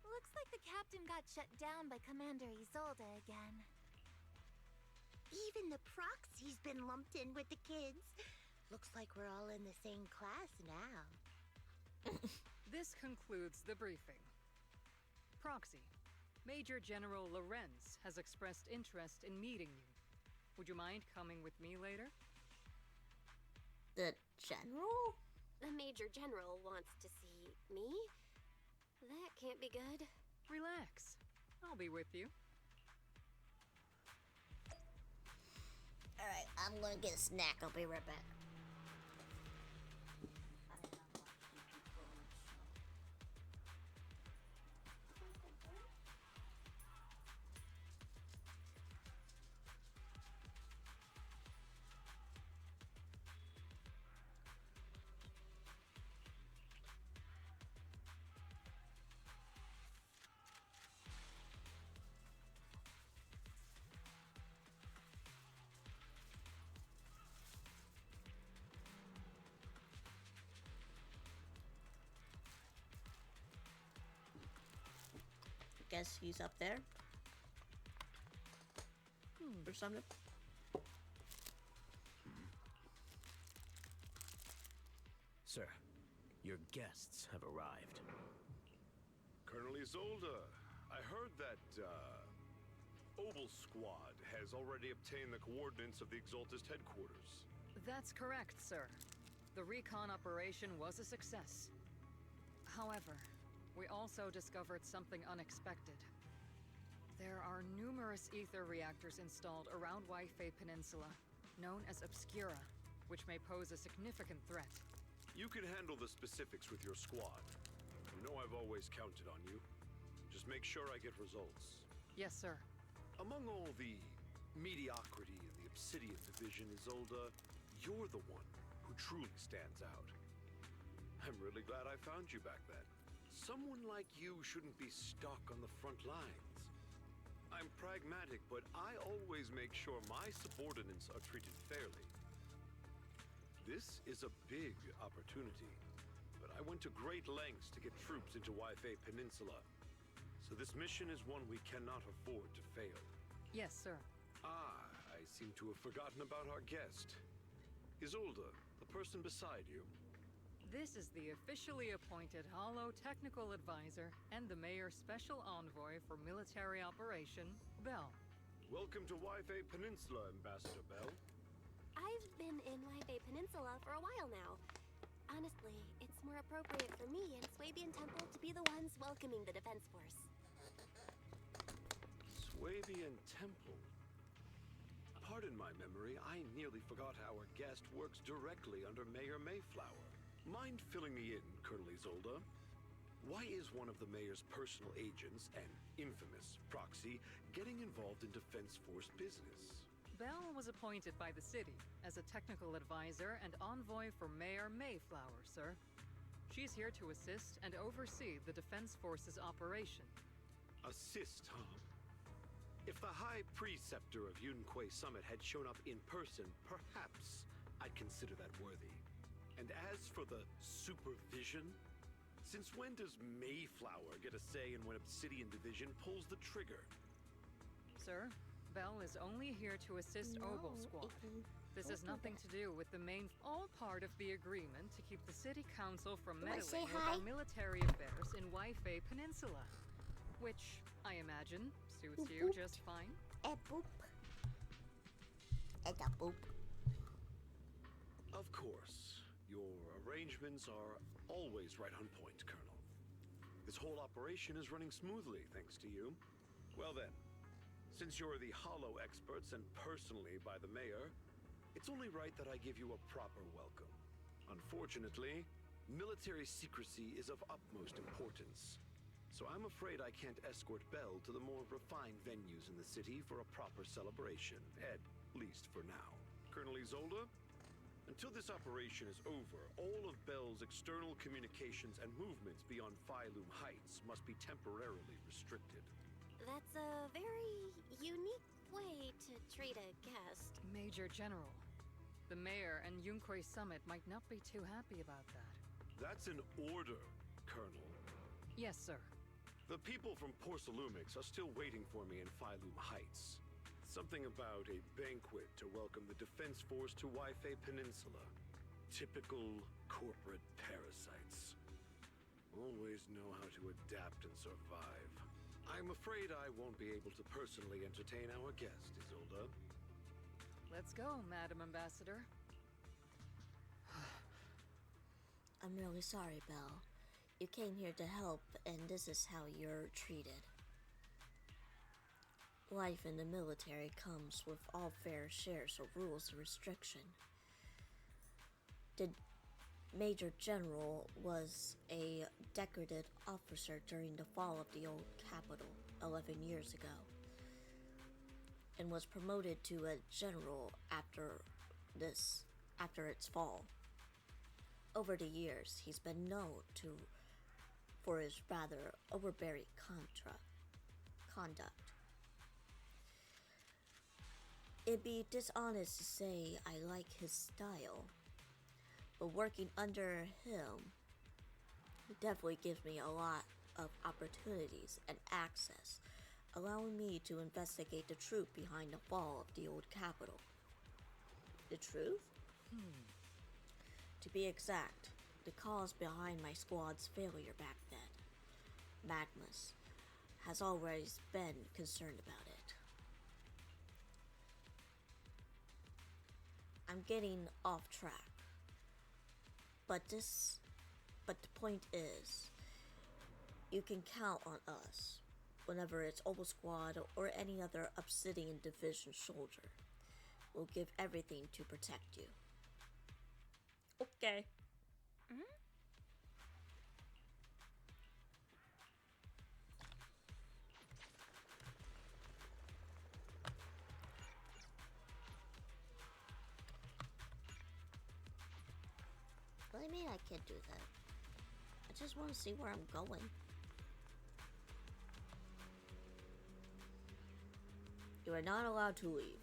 Looks like the captain got shut down by Commander Isolde again. Even the proxy's been lumped in with the kids. Looks like we're all in the same class now. This concludes the briefing. Proxy, Major General Lorenz has expressed interest in meeting you. Would you mind coming with me later? The general? The Major General wants to see me? That can't be good. Relax. I'll be with you. Alright, I'm gonna get a snack. I'll be right back. Guess he's up there. Or something. Sir, your guests have arrived. Colonel Isolde, I heard that, Obel Squad has already obtained the coordinates of the Exaltist headquarters. That's correct, sir. The recon operation was a success. However, we also discovered something unexpected. There are numerous ether reactors installed around Waifei Peninsula, known as Obscura, which may pose a significant threat. You can handle the specifics with your squad. You know I've always counted on you. Just make sure I get results. Yes, sir. Among all the mediocrity in the Obsidian Division, Isolde, you're the one who truly stands out. I'm really glad I found you back then. Someone like you shouldn't be stuck on the front lines. I'm pragmatic, but I always make sure my subordinates are treated fairly. This is a big opportunity, but I went to great lengths to get troops into Waifei Peninsula. So this mission is one we cannot afford to fail. Yes, sir. Ah, I seem to have forgotten about our guest. Isolde, the person beside you. This is the officially appointed Hollow Technical Advisor and the Mayor's Special Envoy for Military Operation, Bell. Welcome to Waifei Peninsula, Ambassador Bell. I've been in Waifei Peninsula for a while now. Honestly, it's more appropriate for me and Swabian Temple to be the ones welcoming the Defense Force. Swabian Temple? Pardon my memory, I nearly forgot our guest works directly under Mayor Mayflower. Mind filling me in, Colonel Isolde? Why is one of the mayor's personal agents, an infamous proxy, getting involved in Defense Force business? Bell was appointed by the city as a technical advisor and envoy for Mayor Mayflower, sir. She's here to assist and oversee the Defense Force's operation. Assist, huh? If the High Preceptor of Yunquay Summit had shown up in person, perhaps I'd consider that worthy. And as for the supervision, since when does Mayflower get a say in when Obsidian Division pulls the trigger? Sir, Bell is only here to assist Obel Squad. This has nothing to do with the main... All part of the agreement to keep the City Council from meddling with our military affairs in Waifei Peninsula. Which, I imagine, suits you just fine. Boop. And a boop. Of course. Your arrangements are always right on point, Colonel. This whole operation is running smoothly, thanks to you. Well then, since you're the Hollow experts and personally by the Mayor, it's only right that I give you a proper welcome. Unfortunately, military secrecy is of utmost importance. So I'm afraid I can't escort Bell to the more refined venues in the city for a proper celebration, at least for now. Colonel Isolde, until this operation is over, all of Bell's external communications and movements beyond Phylum Heights must be temporarily restricted. That's a very unique way to treat a guest. Major General, the Mayor and Yunquay Summit might not be too happy about that. That's an order, Colonel. Yes, sir. The people from Porcelumix are still waiting for me in Phylum Heights. Something about a banquet to welcome the Defense Force to Waifei Peninsula. Typical corporate parasites. Always know how to adapt and survive. I'm afraid I won't be able to personally entertain our guest, Isolde. Let's go, Madam Ambassador. I'm really sorry, Belle. You came here to help, and this is how you're treated. Life in the military comes with all fair shares of rules and restriction. The Major General was a decorated officer during the fall of the old capital 11 years ago, and was promoted to a general after its fall. Over the years, he's been known for his rather overbearing conduct. It'd be dishonest to say I like his style, but working under him definitely gives me a lot of opportunities and access, allowing me to investigate the truth behind the fall of the old capital. The truth? To be exact, the cause behind my squad's failure back then. Magnus has always been concerned about it. I'm getting off track. But the point is, you can count on us whenever it's Obel Squad or any other Obsidian Division soldier. We'll give everything to protect you. Okay. What do you mean I can't do that? I just want to see where I'm going. You are not allowed to leave.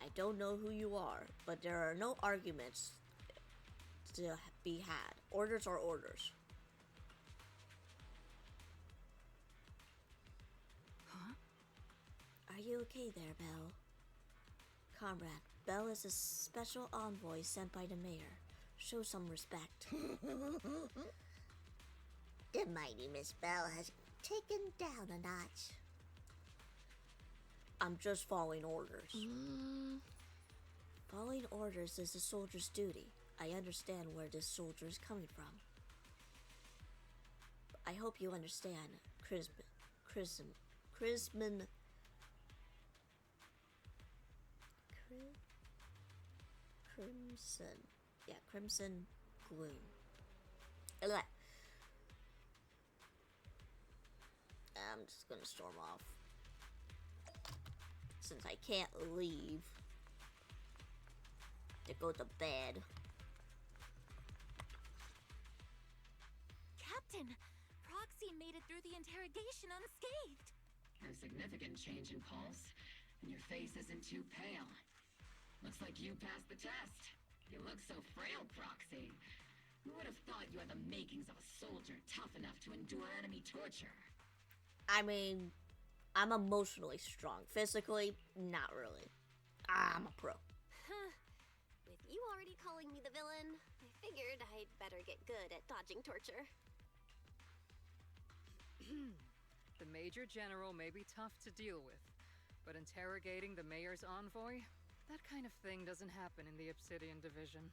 I don't know who you are, but there are no arguments to be had. Orders are orders. Huh? Are you okay there, Belle? Comrade, Belle is a special envoy sent by the mayor. Show some respect. The mighty Miss Belle has taken down a notch. I'm just following orders. Following orders is a soldier's duty. I understand where this soldier is coming from. I hope you understand, Crimson Gloom. I'm just gonna storm off. Since I can't leave to go to bed. Captain, Proxy made it through the interrogation unscathed. No significant change in pulse, and your face isn't too pale. Looks like you passed the test. You look so frail, Proxy. Who would have thought you had the makings of a soldier tough enough to endure enemy torture? I mean, I'm emotionally strong. Physically, not really. I'm a pro. With you already calling me the villain, I figured I'd better get good at dodging torture. The Major General may be tough to deal with, but interrogating the Mayor's envoy? That kind of thing doesn't happen in the Obsidian Division.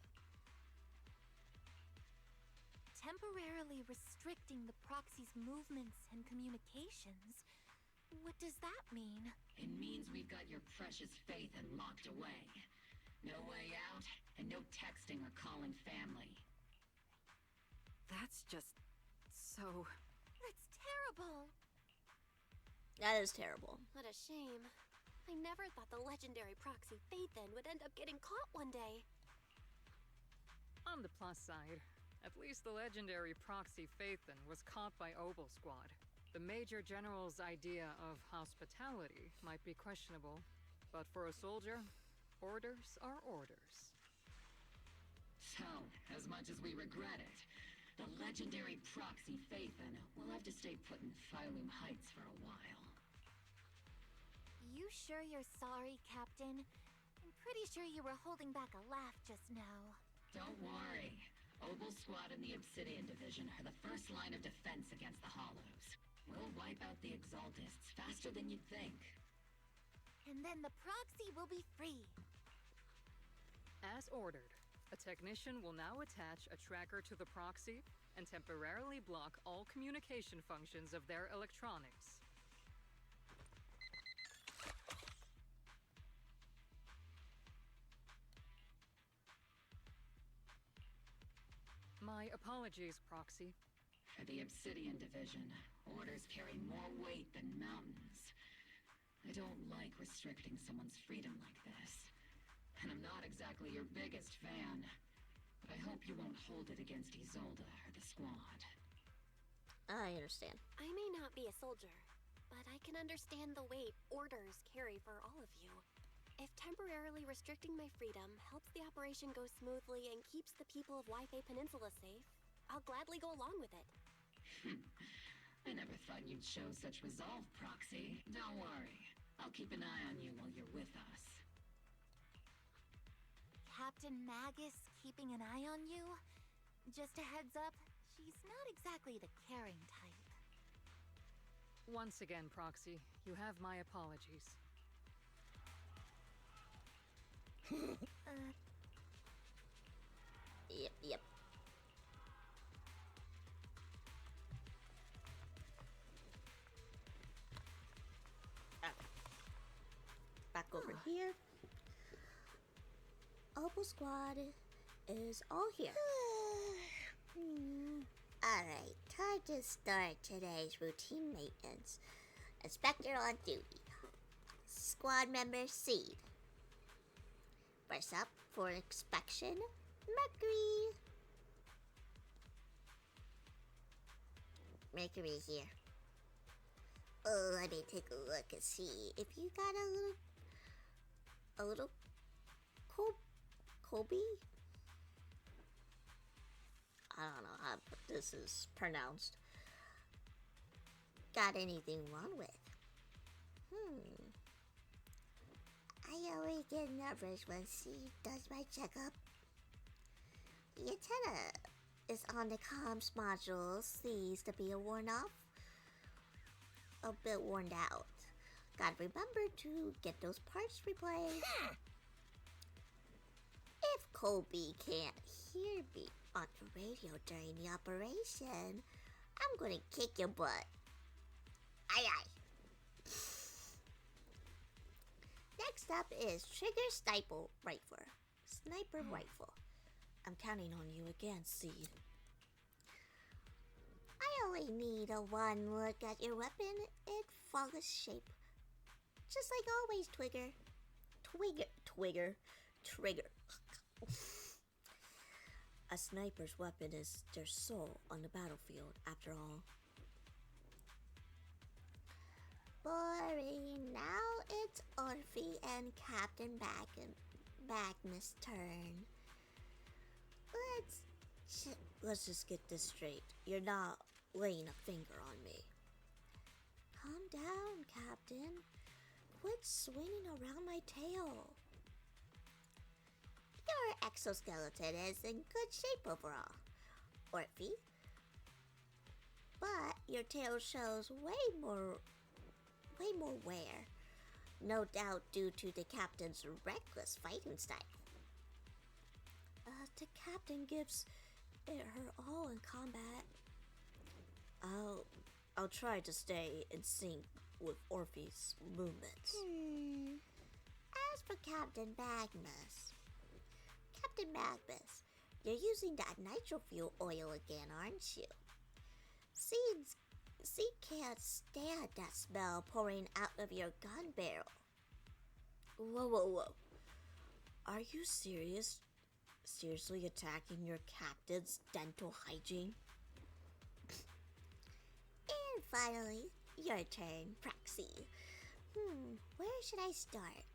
Temporarily restricting the Proxy's movements and communications. What does that mean? It means we've got your precious Phaethon locked away. No way out, and no texting or calling family. That's just so... That's terrible. That is terrible. What a shame. I never thought the legendary Proxy Phaethon would end up getting caught one day. On the plus side, at least the legendary Proxy Phaethon was caught by Obel Squad. The Major General's idea of hospitality might be questionable, but for a soldier, orders are orders. So, as much as we regret it, the legendary Proxy Phaethon will have to stay put in Phylum Heights for a while. You sure you're sorry, Captain? I'm pretty sure you were holding back a laugh just now. Don't worry. Obel Squad and the Obsidian Division are the first line of defense against the Hollows. We'll wipe out the Exaltists faster than you'd think. And then the Proxy will be free. As ordered, a technician will now attach a tracker to the Proxy and temporarily block all communication functions of their electronics. My apologies, Proxy. For the Obsidian Division, orders carry more weight than mountains. I don't like restricting someone's freedom like this. And I'm not exactly your biggest fan. But I hope you won't hold it against Isolde or the squad. I understand. I may not be a soldier, but I can understand the weight orders carry for all of you. If temporarily restricting my freedom helps the operation go smoothly and keeps the people of Waifei Peninsula safe, I'll gladly go along with it. I never thought you'd show such resolve, Proxy. Don't worry. I'll keep an eye on you while you're with us. Captain Magus keeping an eye on you? Just a heads up, she's not exactly the caring type. Once again, Proxy, you have my apologies. Yep. Back over here. Obel Squad is all here. Alright, time to start today's routine maintenance. Inspector on duty. Squad member Seed. First up, for inspection. Mercury. Mercury here. Oh, let me take a look and see if you got a little Colby? I don't know how this is pronounced. Got anything wrong with? I always get nervous when she does my checkup. The antenna is on the comms module, seems to be a bit worn out. Gotta remember to get those parts replaced. If Colby can't hear me on the radio during the operation, I'm gonna kick your butt. Aye aye. Next up is Trigger Sniper Rifle. I'm counting on you again, Seed. I only need a one look at your weapon in flawless shape. Just like always, Trigger. A sniper's weapon is their soul on the battlefield, after all. Boring. Now it's Orphe and Captain Magnus' turn. Let's just get this straight. You're not laying a finger on me. Calm down, Captain. Quit swinging around my tail. Your exoskeleton is in good shape overall, Orphe. But your tail shows way more wear. No doubt due to the captain's reckless fighting style. The captain gives it her all in combat. I'll try to stay in sync with Orphe's movements. As for Captain Magnus, you're using that nitro fuel oil again, aren't you? Seed can't stand that smell pouring out of your gun barrel. Whoa. Are you serious? Seriously attacking your captain's dental hygiene? And finally, your turn, Proxy. Where should I start?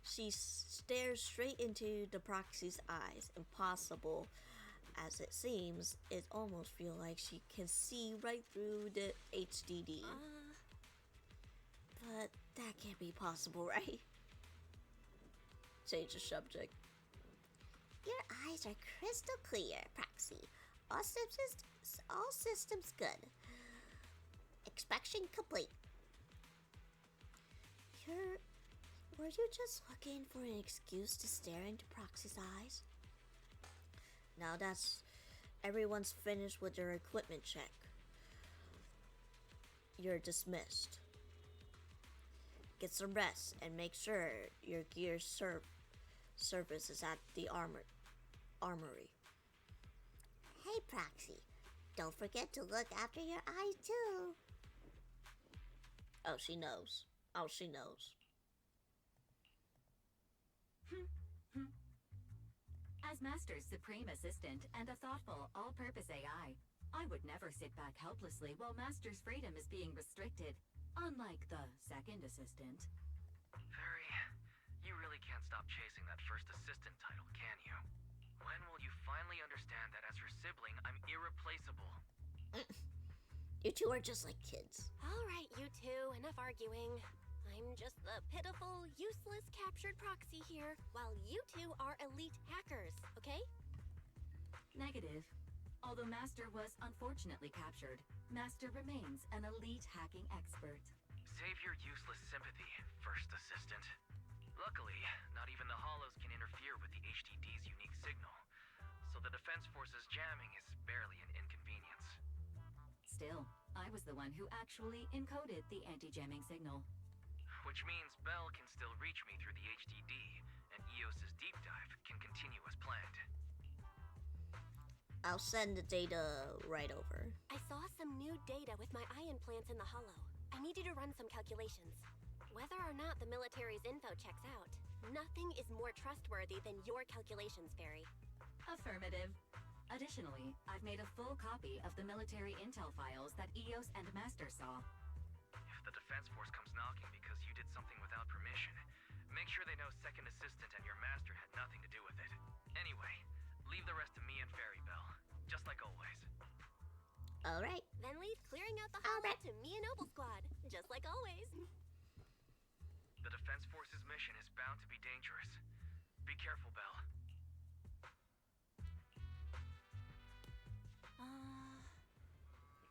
She stares straight into the Proxy's eyes. Impossible as it seems, it almost feels like she can see right through the HDD. But that can't be possible, right? Change the subject. Your eyes are crystal clear, Proxy. All systems good. Inspection complete. Were you just looking for an excuse to stare into Proxy's eyes? Now everyone's finished with their equipment check. You're dismissed. Get some rest and make sure your gear service is at the armory. Hey, Proxy. Don't forget to look after your eyes, too. Oh, she knows. As Master's supreme assistant and a thoughtful, all-purpose AI, I would never sit back helplessly while Master's freedom is being restricted, unlike the second assistant. You really can't stop chasing that first assistant title, can you? When will you finally understand that as her sibling, I'm irreplaceable? You two are just like kids. All right, you two, enough arguing. I'm just the pitiful, useless captured Proxy here, while you two are elite hackers, okay? Negative. Although Master was unfortunately captured, Master remains an elite hacking expert. Save your useless sympathy, first assistant. Luckily, not even the Hollows can interfere with the HDD's unique signal, so the Defense Force's jamming is barely an inconvenience. Still, I was the one who actually encoded the anti-jamming signal. Which means Bell can still reach me through the HDD, and EOS's deep dive can continue as planned. I'll send the data right over. I saw some new data with my eye implants in the Hollow. I need you to run some calculations. Whether or not the military's info checks out, Nothing is more trustworthy than your calculations, Fairy. Affirmative. Additionally, I've made a full copy of the military intel files that Eos and Master saw. If the Defense Force comes knocking because you did something without permission, make sure they know Second Assistant and your master had nothing to do with it. Anyway, leave the rest to me and Fairy Bell, just like always. Alright. Then leave clearing out the holo to me and Opal Squad, just like always. The Defense Force's mission is bound to be dangerous. Be careful, Bell.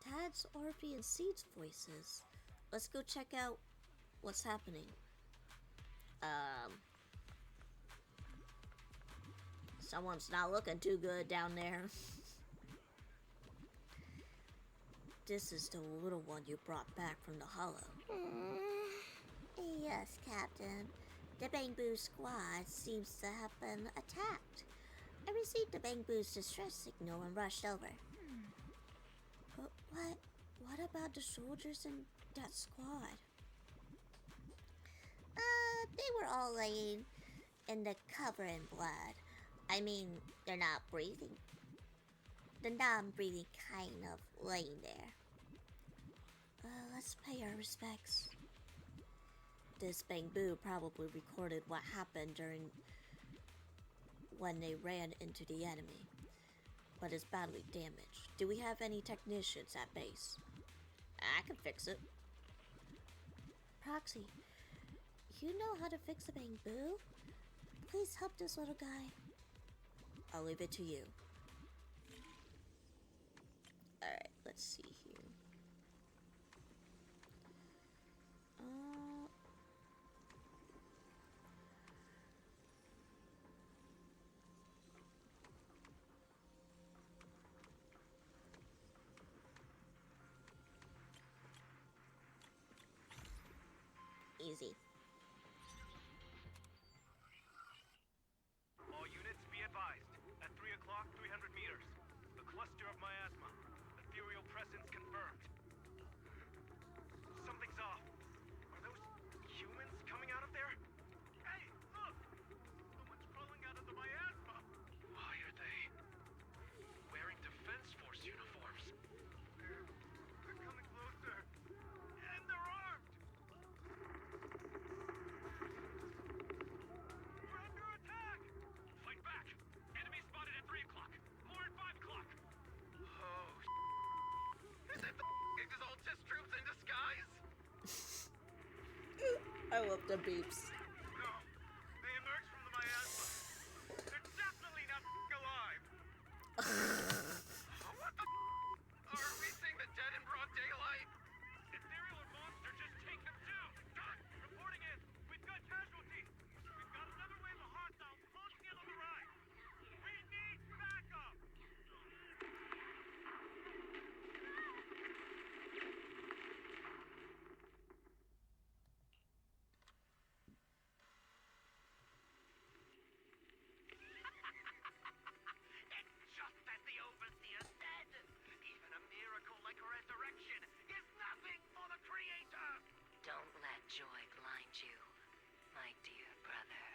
Tad's, Orphe, and Seed's voices. Let's go check out what's happening. Someone's not looking too good down there. This is the little one you brought back from the Hollow. Yes, Captain. The Bangboo squad seems to have been attacked. I received the Bangboo's distress signal and rushed over. But what about the soldiers in that squad? They were all laying in the cover in blood. I mean, they're not breathing. The non-breathing kind of laying there. Let's pay our respects. This Bangboo probably recorded what happened during when they ran into the enemy, but is badly damaged. Do we have any technicians at base? I can fix it. Proxy, you know how to fix a Bangboo? Please help this little guy. I'll leave it to you. Alright, let's see here. Easy. All units be advised. At 3 o'clock, 300 meters. The cluster of miasma. Ethereal presence confirmed. Something's off. Are those humans coming out of there? Hey, look! Someone's crawling out of the miasma. Why are they wearing Defense Force uniforms? They're coming closer. And they're armed! We're under attack! Fight back! Enemy spotted at 3 o'clock. More at 5 o'clock. Oh, is it the Exaltis troops in disguise? I love the beeps. No, they emerged from the miasma. They're definitely not alive. What the Are we seeing the dead in broad daylight? Ethereal or monster, just take them down. Reporting in. We've got casualties. We've got another wave of hostiles closing in on the right. We need backup. It's just as the Overseer said. Even a miracle like resurrection is nothing for the Creator. Don't let joy blind you, my dear brother.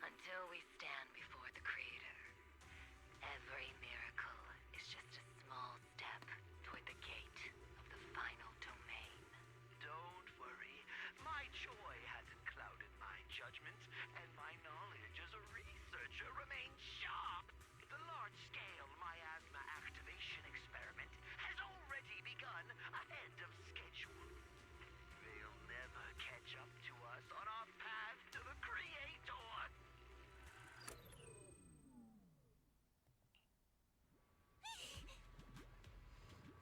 Until we stand before the Creator, every miracle is just a small step toward the gate of the final domain. Don't worry. My joy hasn't clouded my judgment, and my knowledge as a researcher remains sharp. The large-scale miasma activation experiment has already begun ahead of schedule. They'll never catch up to us on our path to the Creator.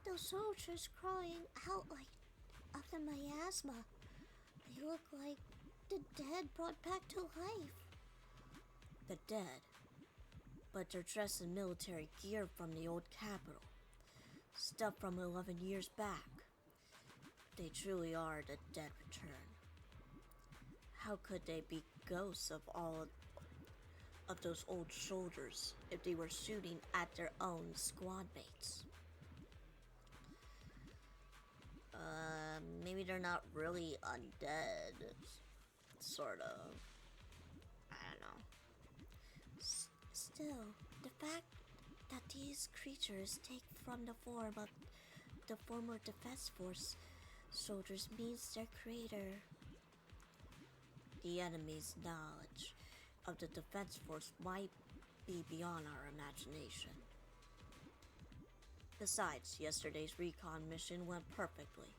Those soldiers crawling out like of the miasma. They look like the dead brought back to life. The dead. But they're dressed in military gear from the old capital. Stuff from 11 years back. They truly are the dead return. How could they be ghosts of all of those old soldiers if they were shooting at their own squad mates? Maybe they're not really undead. Sort of. Still, the fact that these creatures take from the form of the former Defense Force soldiers means their creator. The enemy's knowledge of the Defense Force might be beyond our imagination. Besides, yesterday's recon mission went perfectly.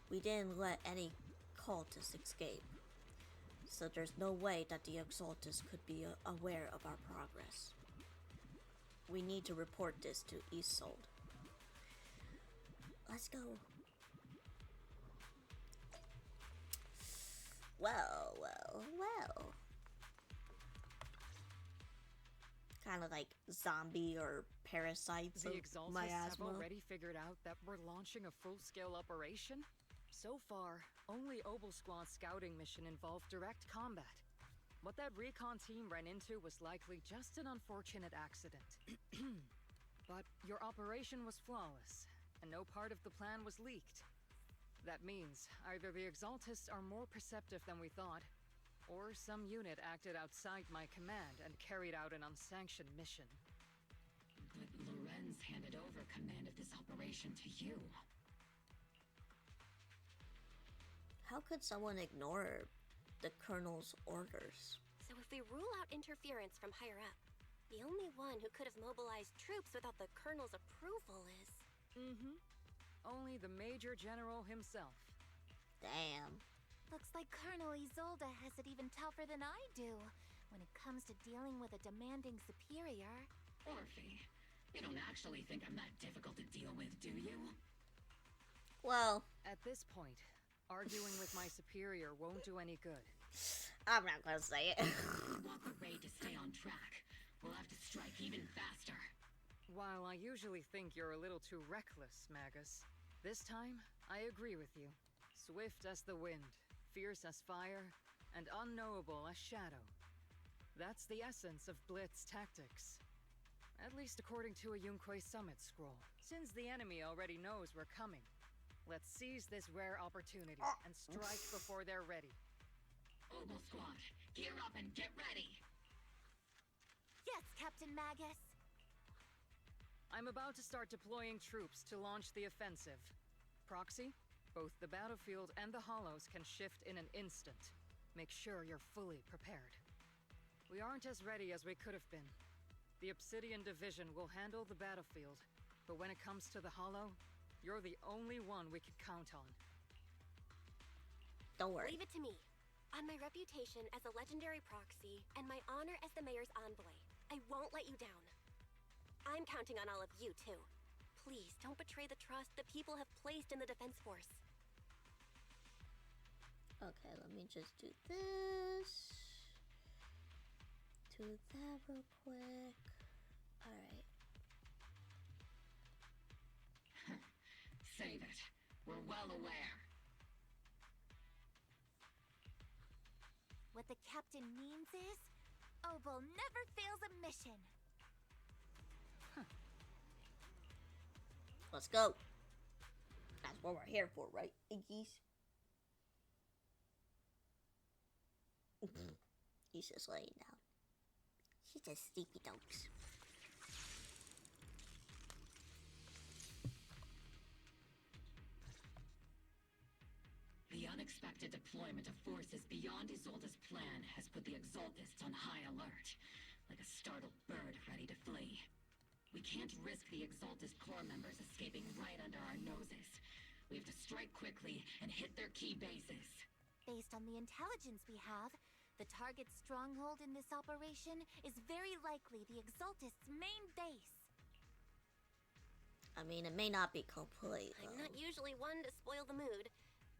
We didn't let any cultists escape, so there's no way that the Exaltus could be aware of our progress. We need to report this to Isolde. Let's go. Well. Kind of like zombie or parasites The of Exaltus miasma. have already figured out that we're launching a full-scale operation? So far, only Obel Squad's scouting mission involved direct combat. What that recon team ran into was likely just an unfortunate accident. But your operation was flawless, and no part of the plan was leaked. That means either the Exaltists are more perceptive than we thought, or some unit acted outside my command and carried out an unsanctioned mission. But Lorenz handed over command of this operation to you. How could someone ignore the Colonel's orders? So if we rule out interference from higher up, the only one who could have mobilized troops without the Colonel's approval is... Only the Major General himself. Damn. Looks like Colonel Isolde has it even tougher than I do when it comes to dealing with a demanding superior. Orphe, you don't actually think I'm that difficult to deal with, do you? Well, at this point, arguing with my superior won't do any good. I'm not gonna say it. If we want the raid to stay on track, we'll have to strike even faster. While I usually think you're a little too reckless, Magus, this time I agree with you. Swift as the wind, fierce as fire, and unknowable as shadow. That's the essence of Blitz tactics. At least according to a Yunque Summit scroll. Since the enemy already knows we're coming, let's seize this rare opportunity and strike before they're ready. Obel Squad, gear up and get ready! Yes, Captain Magus. I'm about to start deploying troops to launch the offensive. Proxy, both the battlefield and the hollows can shift in an instant. Make sure you're fully prepared. We aren't as ready as we could have been. The Obsidian Division will handle the battlefield, but when it comes to the hollow, you're the only one we can count on. Don't worry. Leave it to me. On my reputation as a legendary proxy, and my honor as the mayor's envoy, I won't let you down. I'm counting on all of you, too. Please, don't betray the trust the people have placed in the Defense Force. Okay, let me just do this. Do that real quick. Alright. Save it. We're well aware. What the captain means is, Obel never fails a mission. Let's go. That's what we're here for, right, Iggies? He's just laying down. She's just sleepy dogs. The unexpected deployment of forces beyond Isolde's plan has put the Exaltists on high alert, like a startled bird ready to flee. We can't risk the Exaltist core members escaping right under our noses. We have to strike quickly and hit their key bases. Based on the intelligence we have, the target's stronghold in this operation is very likely the Exaltist's main base. I mean, it may not be complete, though. I'm not usually one to spoil the mood,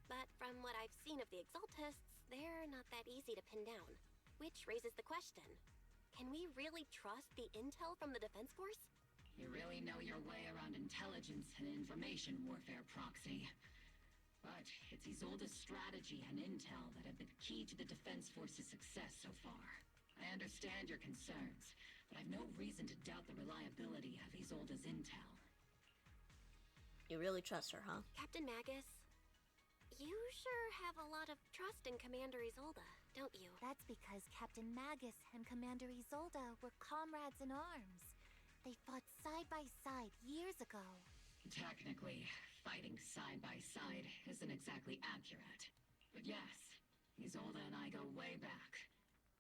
but from what I've seen of the Exaltists, they're not that easy to pin down. Which raises the question, can we really trust the intel from the Defense Force? You really know your way around intelligence and information warfare, Proxy. But it's Isolde's strategy and intel that have been key to the Defense Force's success so far. I understand your concerns, but I've no reason to doubt the reliability of Isolde's intel. You really trust her, huh? Captain Magus, you sure have a lot of trust in Commander Isolde. don't you? That's because Captain Magus and Commander Isolde were comrades in arms. They fought side by side years ago. Technically, fighting side by side isn't exactly accurate. But yes, Isolde and I go way back.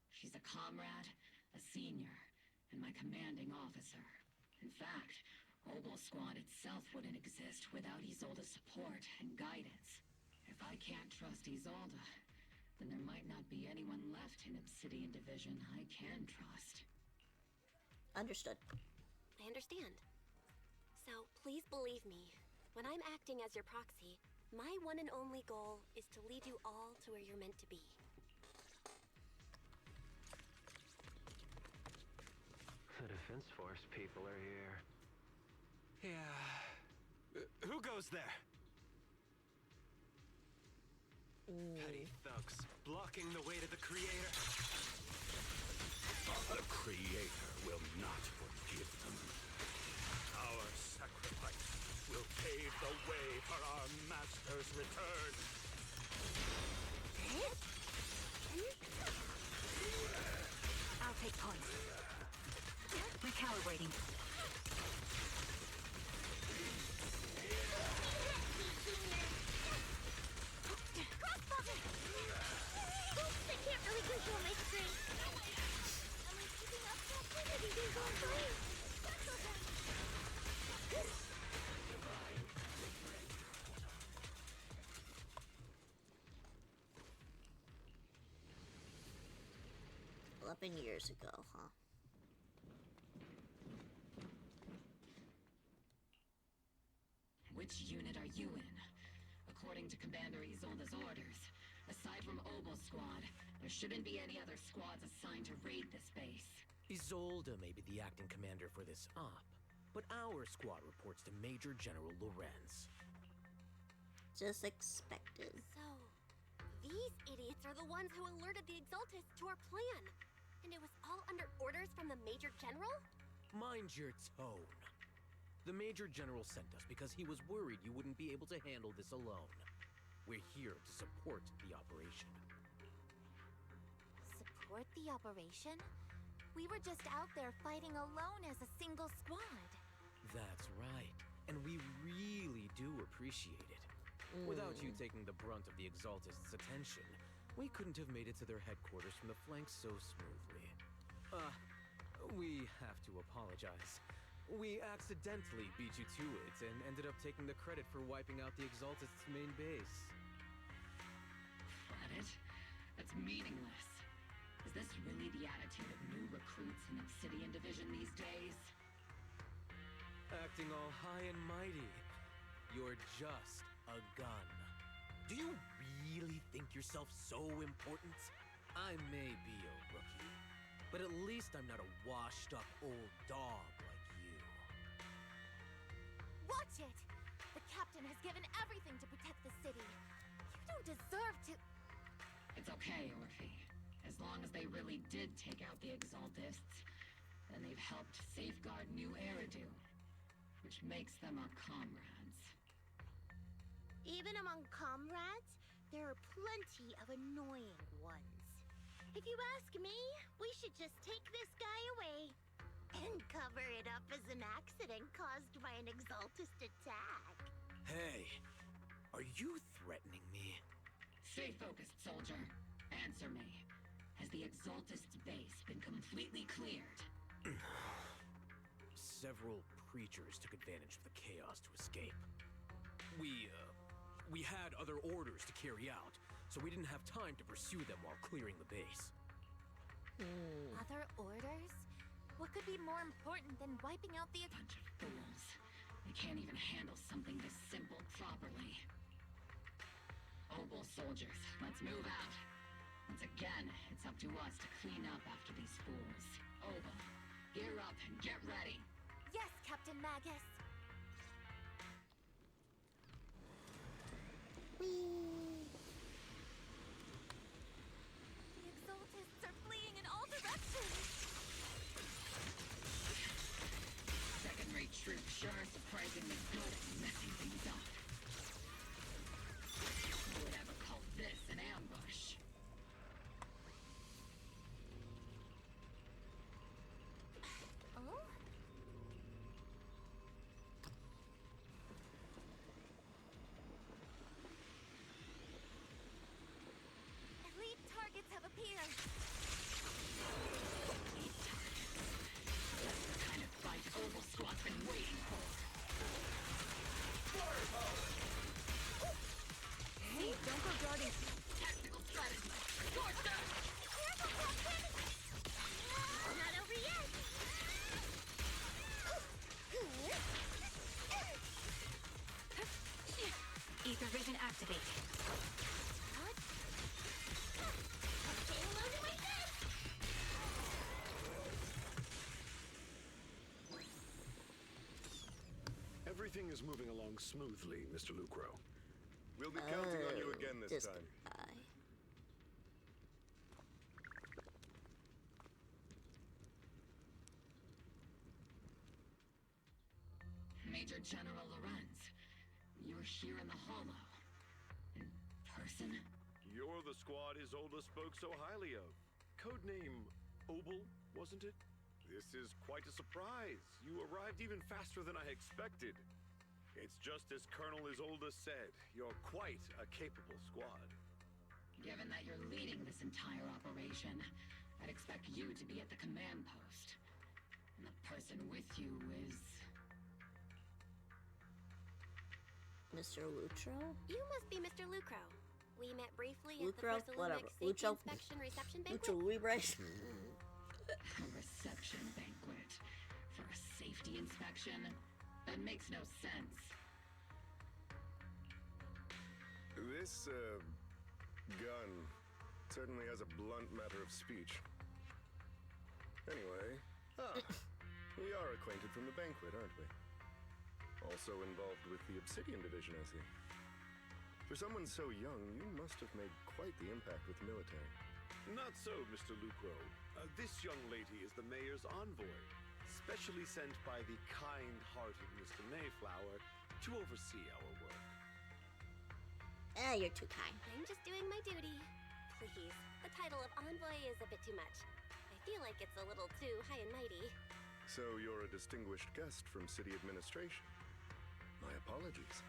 She's a comrade, a senior, and my commanding officer. In fact, Obel Squad itself wouldn't exist without Isolde's support and guidance. If I can't trust Isolde, then there might not be anyone left in Obsidian Division I can trust. Understood. I understand. So, please believe me. When I'm acting as your proxy, my one and only goal is to lead you all to where you're meant to be. The Defense Force people are here. Yeah. Who goes there? Petty thugs blocking the way to the Creator. The Creator will not forgive them. Our sacrifice will pave the way for our master's return. I'll take point. Recalibrating. Oops, I can't really control my strength. Am I keeping up that way? Everything's on fire. Years ago, huh? Which unit are you in? According to Commander Isolde's orders, aside from Obel Squad, there shouldn't be any other squads assigned to raid this base. Isolde may be the acting commander for this op, but our squad reports to Major General Lorenz. Just expected. So, these idiots are the ones who alerted the Exaltists to our plan. And it was all under orders from the Major General? Mind your tone. The Major General sent us because he was worried you wouldn't be able to handle this alone. We're here to support the operation. Support the operation? We were just out there fighting alone as a single squad. That's right. And we really do appreciate it. Without you taking the brunt of the Exaltists' attention, we couldn't have made it to their headquarters from the flanks so smoothly. We have to apologize. We accidentally beat you to it and ended up taking the credit for wiping out the Exaltists' main base. Credit? That's meaningless. Is this really the attitude of new recruits in Obsidian Division these days? Acting all high and mighty. You're just a gun. Do you really think yourself so important? I may be a rookie, but at least I'm not a washed-up old dog like you. Watch it! The captain has given everything to protect the city. You don't deserve to... It's okay, Orphe. As long as they really did take out the Exaltists, then they've helped safeguard New Eridu, which makes them our comrades. Even among comrades, there are plenty of annoying ones. If you ask me, we should just take this guy away and cover it up as an accident caused by an Exaltist attack. Hey, are you threatening me? Stay focused, soldier. Answer me. Has the Exaltist's base been completely cleared? Several preachers took advantage of the chaos to escape. We had other orders to carry out, so we didn't have time to pursue them while clearing the base. Other orders? What could be more important than wiping out the... Bunch of fools. They can't even handle something this simple properly. Obel soldiers, let's move out. Once again, it's up to us to clean up after these fools. Obel, gear up and get ready. Yes, Captain Magus. The Exaltists are fleeing in all directions. Second-rate troops sure are surprisingly good at messing things up. Who would ever call this an ambush? activate. What? Okay, loading my fist! Everything is moving along smoothly, Mr. Lucro. We'll be counting on you again this time. Major General Lorenz, you're here in the Hollow. In person? You're the squad Isolde spoke so highly of. Codename Obel, wasn't it? This is quite a surprise. You arrived even faster than I expected. It's just as Colonel Isolde said. You're quite a capable squad. Given that you're leading this entire operation, I'd expect you to be at the command post. And the person with you is... Mr. Lutro? You must be Mr. Lucro. We met briefly at Lucro? the Whatever. Porcellumex Safety Lucho? Inspection Reception Banquet. Lucho Libre? A reception banquet for a safety inspection? That makes no sense. This, gun certainly has a blunt matter of speech. Anyway, we are acquainted from the banquet, aren't we? Also involved with the Obsidian Division, I see. For someone so young, you must have made quite the impact with the military. Not so, Mr. Lucro. This young lady is the mayor's envoy, specially sent by the kind-hearted Mr. Mayflower to oversee our work. You're too kind. I'm just doing my duty. Please, the title of envoy is a bit too much. I feel like it's a little too high and mighty. So you're a distinguished guest from city administration. My apologies.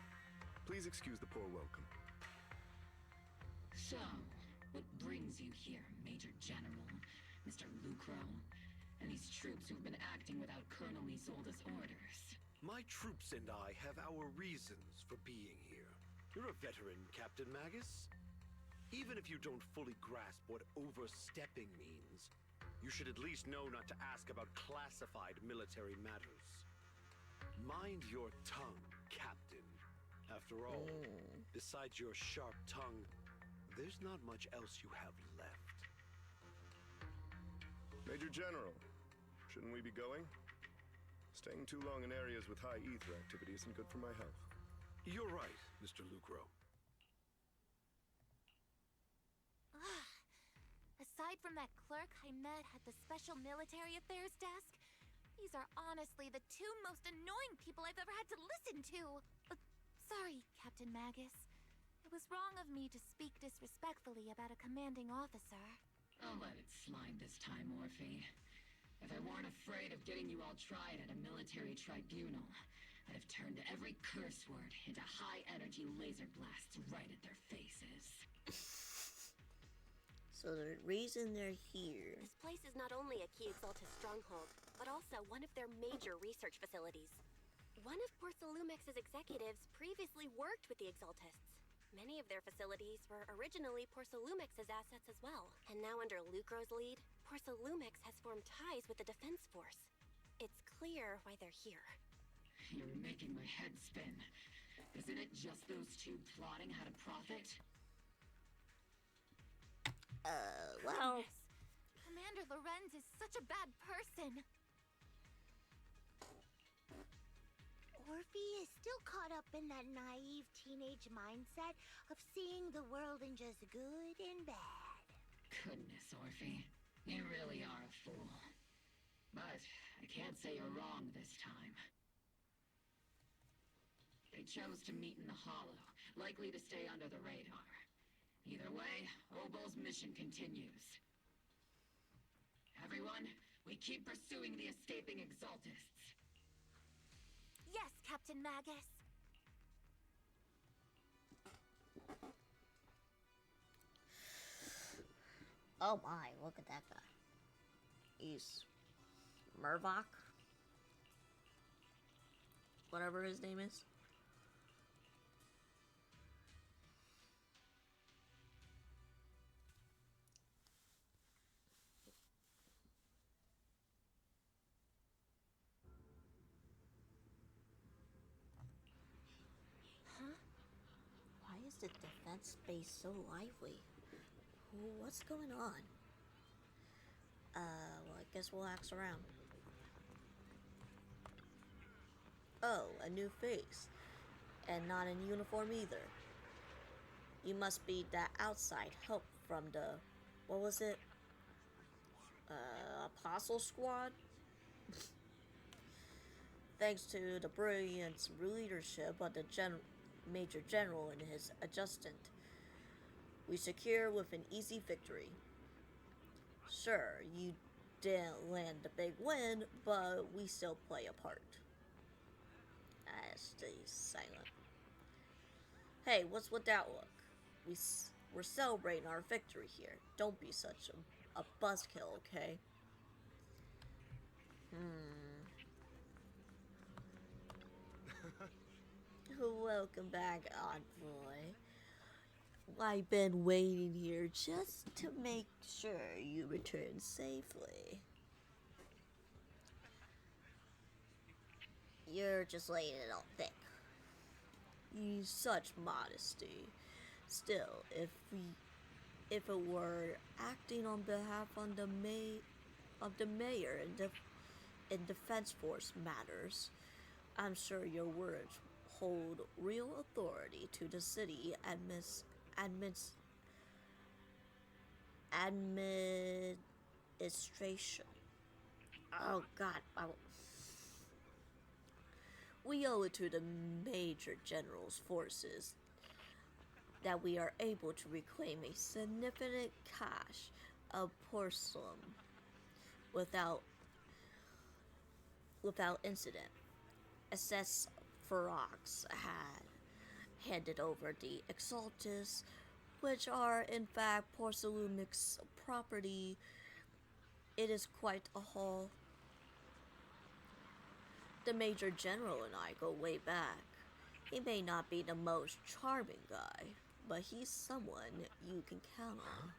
Please excuse the poor welcome. So, what brings you here, Major General, Mr. Lucro, and these troops who've been acting without Colonel Isolde's orders? My troops and I have our reasons for being here. You're a veteran, Captain Magus. Even if you don't fully grasp what overstepping means, you should at least know not to ask about classified military matters. Mind your tongue, Captain. After all, besides your sharp tongue, there's not much else you have left. Major General, shouldn't we be going? Staying too long in areas with high ether activity isn't good for my health. You're right, Mr. Lucro. Aside from that clerk I met at the Special Military Affairs desk, these are honestly the two most annoying people I've ever had to listen to. Sorry, Captain Magus. It was wrong of me to speak disrespectfully about a commanding officer. I'll let it slide this time, Orphe. If I weren't afraid of getting you all tried at a military tribunal, I'd have turned every curse word into high-energy laser blasts right at their faces. So the reason they're here... This place is not only a key Exaltus stronghold, but also one of their major research facilities. One of Porcellumex's executives previously worked with the Exaltists. Many of their facilities were originally Porcellumex's assets as well. And now under Lucro's lead, Porcellumex has formed ties with the Defense Force. It's clear why they're here. You're making my head spin. Isn't it just those two plotting how to profit? Well... Commander Lorenz is such a bad person. Orphe is still caught up in that naive teenage mindset of seeing the world in just good and bad. Goodness, Orphe. You really are a fool. But I can't say you're wrong this time. They chose to meet in the Hollow, likely to stay under the radar. Either way, Obel's mission continues. Everyone, we keep pursuing the escaping Exaltists. Yes, Captain Magus. Oh my, look at that guy. He's Mervok? Whatever his name is. the defense base so lively? What's going on? Well, I guess we'll ask around. Oh, a new face. And not in uniform either. You must be that outside help from the, what was it? Apostle Squad? Thanks to the brilliant leadership of the Major General and his adjutant, we secure with an easy victory. Sure, you didn't land the big win, but we still play a part. Stay silent. Hey, what's with that look? We're celebrating our victory here. Don't be such a buzzkill, okay? Welcome back, Envoy. I've been waiting here just to make sure you return safely. You're just laying it on thick. You such modesty. Still, if it were acting on behalf of the mayor in defense force matters, I'm sure your words hold real authority to the city administration. Oh God, we owe it to the Major General's forces that we are able to reclaim a significant cache of porcelain without incident. SS Ferox had handed over the Exaltus, which are in fact Porcelumic's property. It is quite a haul. The Major General and I go way back. He may not be the most charming guy, but he's someone you can count on.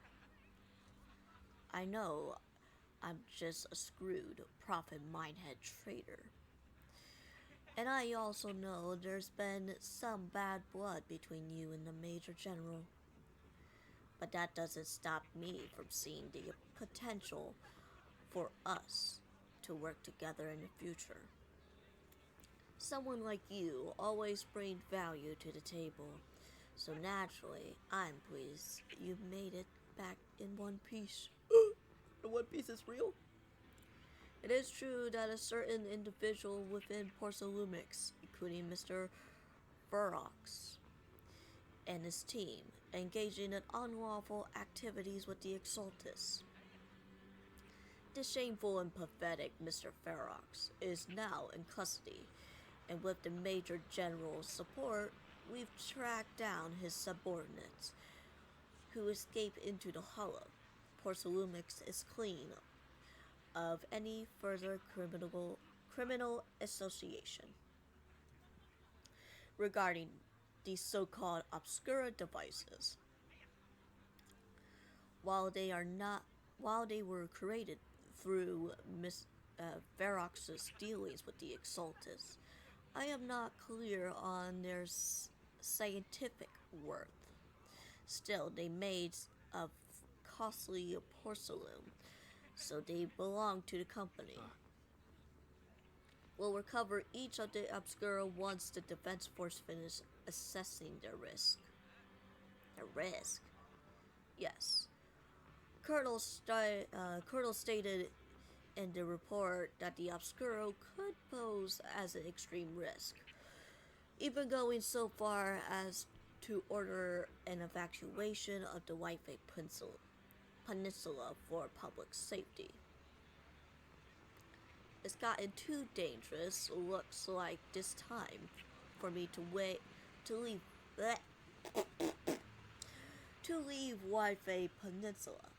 I know I'm just a screwed profit mindhead trader. And I also know there's been some bad blood between you and the Major General. But that doesn't stop me from seeing the potential for us to work together in the future. Someone like you always brings value to the table, so naturally, I'm pleased you made it back in one piece. The One Piece is real? It is true that a certain individual within Porcelumix, including Mr. Ferox and his team, engaging in unlawful activities with the Exaltus. The shameful and pathetic Mr. Ferox is now in custody, and with the Major General's support, we've tracked down his subordinates, who escaped into the Hollow. Porcelumix is clean of any further criminal association. Regarding these so-called Obscura devices, while they were created through Ferox's dealings with the Exaltus, I am not clear on their scientific worth. Still, they made of costly porcelain, so they belong to the company. We'll recover each of the Obscura once the defense force finishes assessing their risk. The risk? Yes. Colonel stated in the report that the Obscura could pose as an extreme risk, even going so far as to order an evacuation of the Whitefang Peninsula for public safety. It's gotten too dangerous, looks like this time, for me to leave Whitefang Peninsula.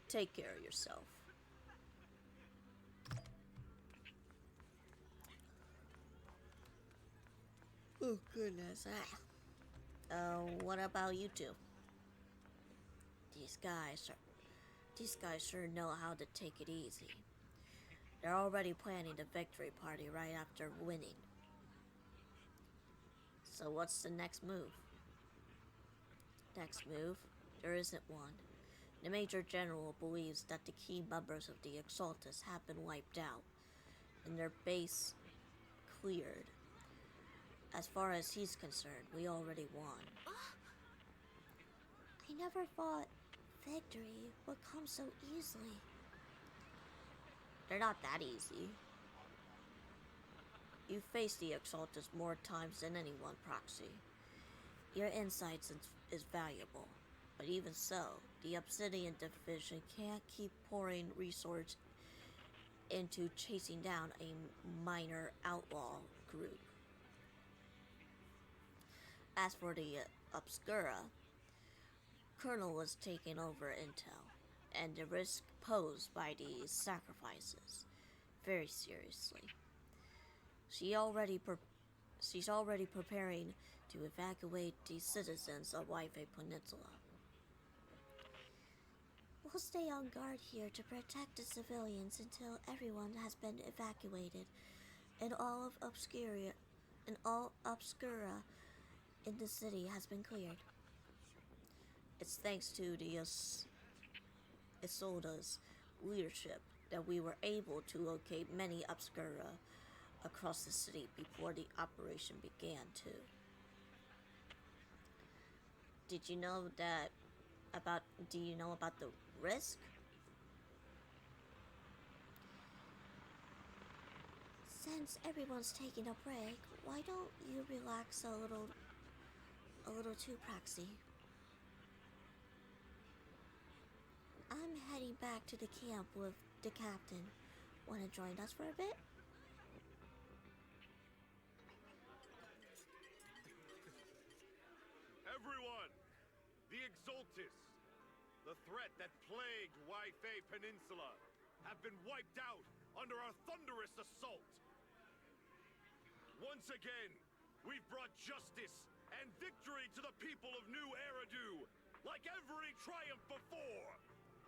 Take care of yourself. Oh goodness. What about you two? These guys sure know how to take it easy. They're already planning the victory party right after winning. So what's the next move? Next move? There isn't one. The Major General believes that the key members of the Exaltus have been wiped out, and their base cleared. As far as he's concerned, we already won. I never thought victory would come so easily. They're not that easy. You've faced the Exaltus more times than anyone, Proxy. Your insights is valuable, but even so, the Obsidian Division can't keep pouring resources into chasing down a minor outlaw group. As for the Obscura, Colonel was taking over intel, and the risk posed by these sacrifices very seriously. She's already preparing to evacuate the citizens of Waifei Peninsula. We'll stay on guard here to protect the civilians until everyone has been evacuated and all Obscura in the city has been cleared. It's thanks to the Isolda's leadership that we were able to locate many Obscura across the city before the operation began, too. Do you know about the risk? Since everyone's taking a break, why don't you relax a little too, Proxy? I'm heading back to the camp with the captain. Wanna join us for a bit? Everyone! The Exaltus, the threat that plagued Waifei Peninsula, have been wiped out under our thunderous assault. Once again, we've brought justice and victory to the people of New Eridu, like every triumph before.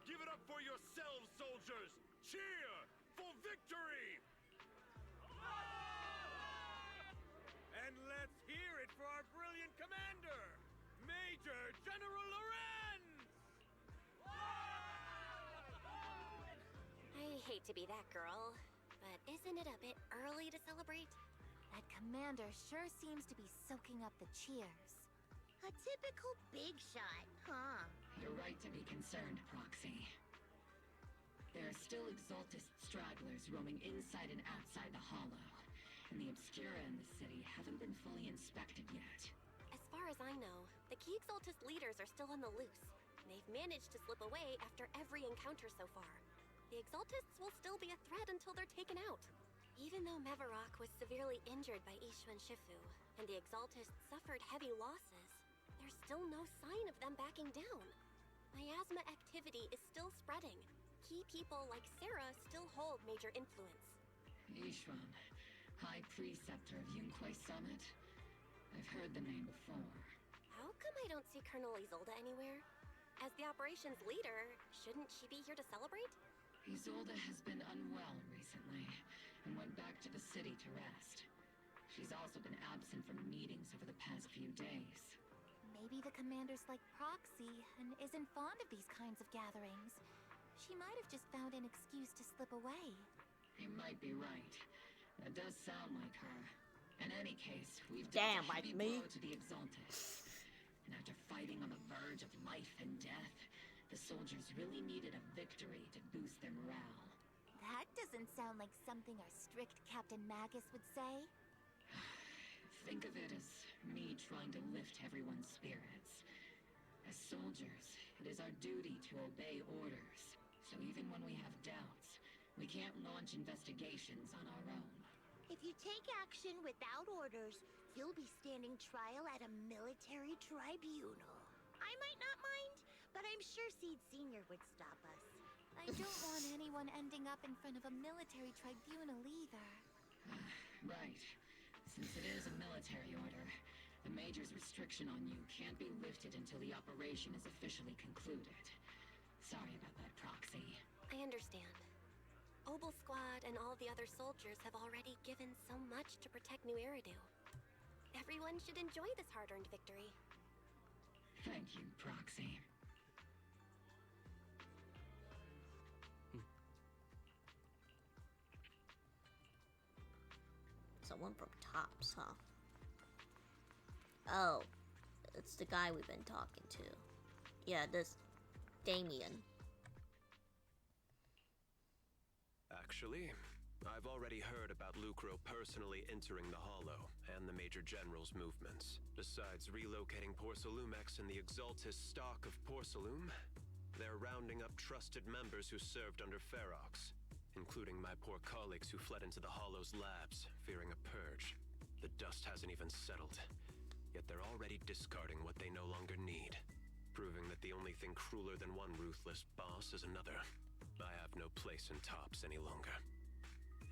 Give it up for yourselves, soldiers! Cheer for victory! And let's hear it for our brilliant commander, Major General Lorenz! I hate to be that girl, but isn't it a bit early to celebrate? That commander sure seems to be soaking up the cheers. A typical big shot, huh? You're right to be concerned, Proxy. There are still Exaltist stragglers roaming inside and outside the Hollow, and the Obscura in the city haven't been fully inspected yet. As far as I know, the key Exaltist leaders are still on the loose. They've managed to slip away after every encounter so far. The Exaltists will still be a threat until they're taken out. Even though Mevarok was severely injured by Ishu and Shifu, and the Exaltists suffered heavy losses, there's still no sign of them backing down. Miasma activity is still spreading. Key people like Sarah still hold major influence. Ishwan, High Preceptor of Yunquai Summit? I've heard the name before. How come I don't see Colonel Isolde anywhere? As the operations leader, shouldn't she be here to celebrate? Isolde has been unwell recently, and went back to the city to rest. She's also been absent from meetings over the past few days. Maybe the commander's like Proxy and isn't fond of these kinds of gatherings. She might have just found an excuse to slip away. You might be right. That does sound like her. In any case, we've Damn, dealt a like heavy me. blow to the Exaltus. And after fighting on the verge of life and death, the soldiers really needed a victory to boost their morale. That doesn't sound like something our strict Captain Magus would say. Think of it as me trying to lift everyone's spirits. As soldiers, it is our duty to obey orders. So even when we have doubts, we can't launch investigations on our own. If you take action without orders, you'll be standing trial at a military tribunal. I might not mind, but I'm sure Seed Senior would stop us. I don't want anyone ending up in front of a military tribunal either. Right. Since it is a military order, the Major's restriction on you can't be lifted until the operation is officially concluded. Sorry about that, Proxy. I understand. Obel Squad and all the other soldiers have already given so much to protect New Eridu. Everyone should enjoy this hard-earned victory. Thank you, Proxy. Someone from Tops, huh? Oh, it's the guy we've been talking to. Yeah, this Damien. Actually, I've already heard about Lucro personally entering the Hollow and the Major General's movements. Besides relocating Porcelumex and the Exaltis stock of Porcelume, they're rounding up trusted members who served under Ferox, including my poor colleagues who fled into the Hollow's labs, fearing a purge. The dust hasn't even settled, yet they're already discarding what they no longer need, proving that the only thing crueler than one ruthless boss is another. I have no place in Tops any longer.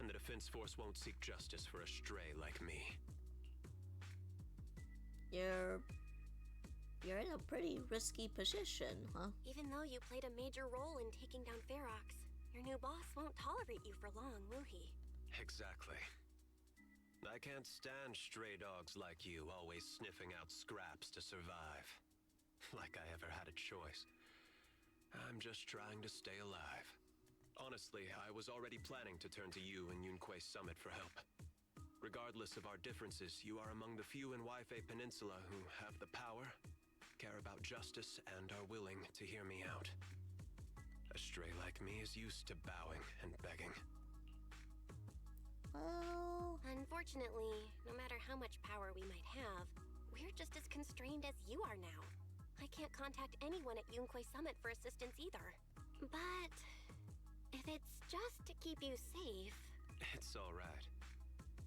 And the Defense Force won't seek justice for a stray like me. You're in a pretty risky position, huh? Even though you played a major role in taking down Ferox, your new boss won't tolerate you for long, will he? Exactly. I can't stand stray dogs like you always sniffing out scraps to survive. Like I ever had a choice. I'm just trying to stay alive. Honestly, I was already planning to turn to you and Yunque Summit for help. Regardless of our differences, you are among the few in Waifei Peninsula who have the power, care about justice, and are willing to hear me out. A stray like me is used to bowing and begging. Well... Unfortunately, no matter how much power we might have, we're just as constrained as you are now. I can't contact anyone at Yunque Summit for assistance either. But if it's just to keep you safe... It's alright.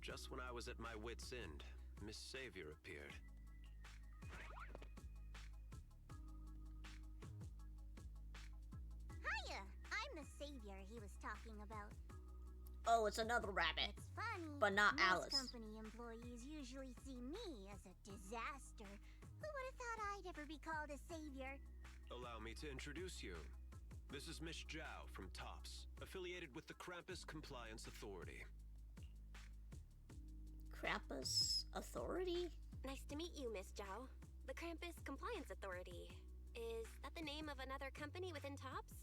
Just when I was at my wit's end, Miss Savior appeared. Hiya! I'm the savior he was talking about. Oh, it's another rabbit. It's funny, but not most Alice. company employees usually see me as a disaster. Who would have thought I'd ever be called a savior? Allow me to introduce you. This is Miss Zhao from Tops, affiliated with the Krampus Compliance Authority. Krampus Authority? Nice to meet you, Miss Zhao. The Krampus Compliance Authority. Is that the name of another company within Tops?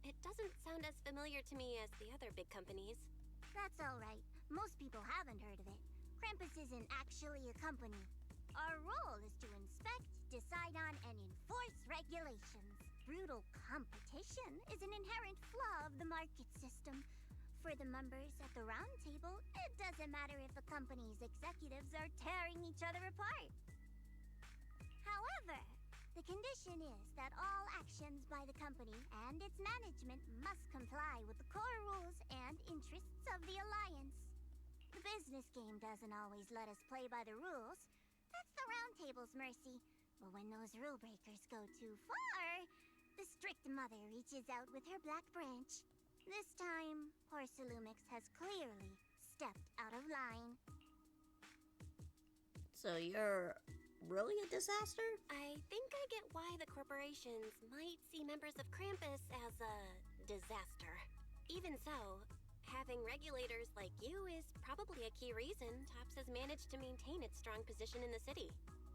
It doesn't sound as familiar to me as the other big companies. That's alright. Most people haven't heard of it. Krampus isn't actually a company. Our role is to inspect, decide on, and enforce regulations. Brutal competition is an inherent flaw of the market system. For the members at the round table, it doesn't matter if a company's executives are tearing each other apart. However, the condition is that all actions by the company and its management must comply with the core rules and interests of the Alliance. The business game doesn't always let us play by the rules. That's the round table's mercy. But when those rule breakers go too far, the strict mother reaches out with her black branch. This time, Porcelumix has clearly stepped out of line. So you're really a disaster? I think I get why the corporations might see members of Krampus as a disaster. Even so, having regulators like you is probably a key reason Tops has managed to maintain its strong position in the city.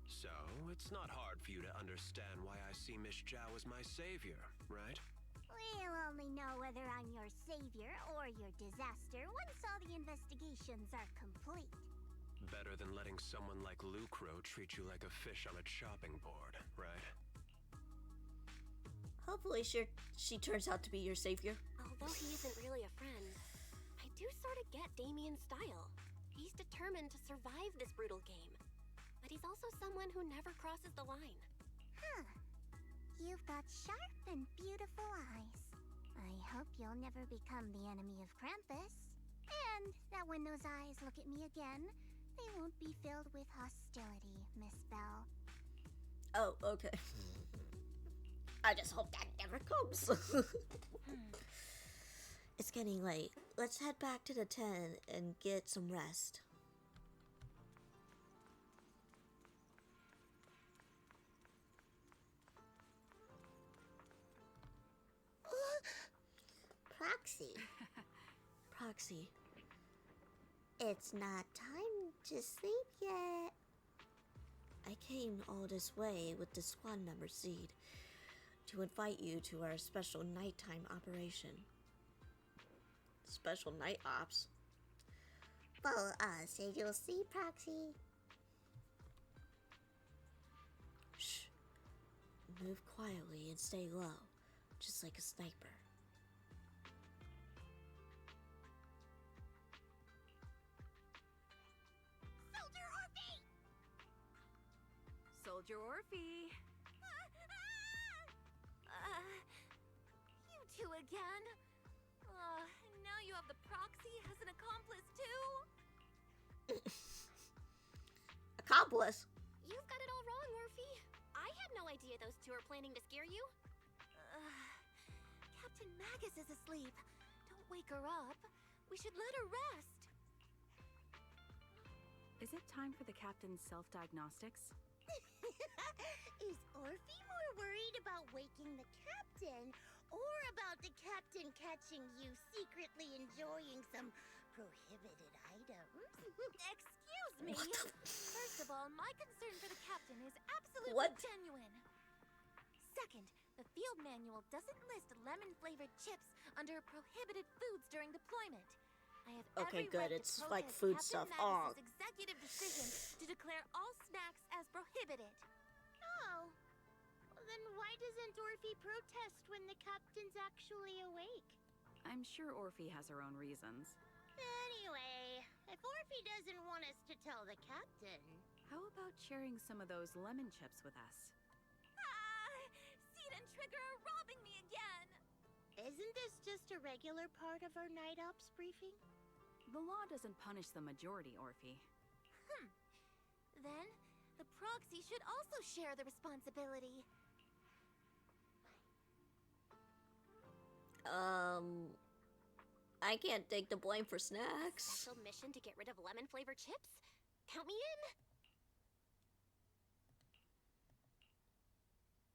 So, it's not hard for you to understand why I see Miss Zhao as my savior, right? We'll only know whether I'm your savior or your disaster once all the investigations are complete. Better than letting someone like Lucro treat you like a fish on a chopping board, right? Hopefully she turns out to be your savior. Although he isn't really a friend, I do sort of get Damien's style. He's determined to survive this brutal game. But he's also someone who never crosses the line. Huh. You've got sharp and beautiful eyes. I hope you'll never become the enemy of Krampus. And that when those eyes look at me again, they won't be filled with hostility, Miss Bell. Oh, okay. I just hope that never comes. It's getting late. Let's head back to the 10 and get some rest. Proxy. Proxy. It's not time to sleep yet. I came all this way with the squad member Seed to invite you to our special nighttime operation. Special night ops? Follow us and you'll see, Proxy. Shh. Move quietly and stay low, just like a sniper. Soldier Orphe! Soldier Orphe! You two again? Now you have the Proxy as an accomplice too? Accomplice? You've got it all wrong, Orphe. I had no idea those two were planning to scare you. Captain Magus is asleep. Don't wake her up. We should let her rest. Is it time for the captain's self-diagnostics? Is Orphe more worried about waking the captain or about the captain catching you secretly enjoying some prohibited items? Excuse me. First of all, my concern for the captain is absolutely genuine. Second, the field manual doesn't list lemon-flavored chips under prohibited foods during deployment. I have Okay, every good. right It's to like protest food Captain stuff. Magus's executive decision to declare all snacks as prohibited. Oh. Well, then why doesn't Orphe protest when the captain's actually awake? I'm sure Orphe has her own reasons. Anyway, if Orphe doesn't want us to tell the captain... How about sharing some of those lemon chips with us? Seed and Trigger are robbing me again! Isn't this just a regular part of our night ops briefing? The law doesn't punish the majority, Orphe. Then, the Proxy should also share the responsibility. I can't take the blame for snacks. Special mission to get rid of lemon-flavored chips? Count me in.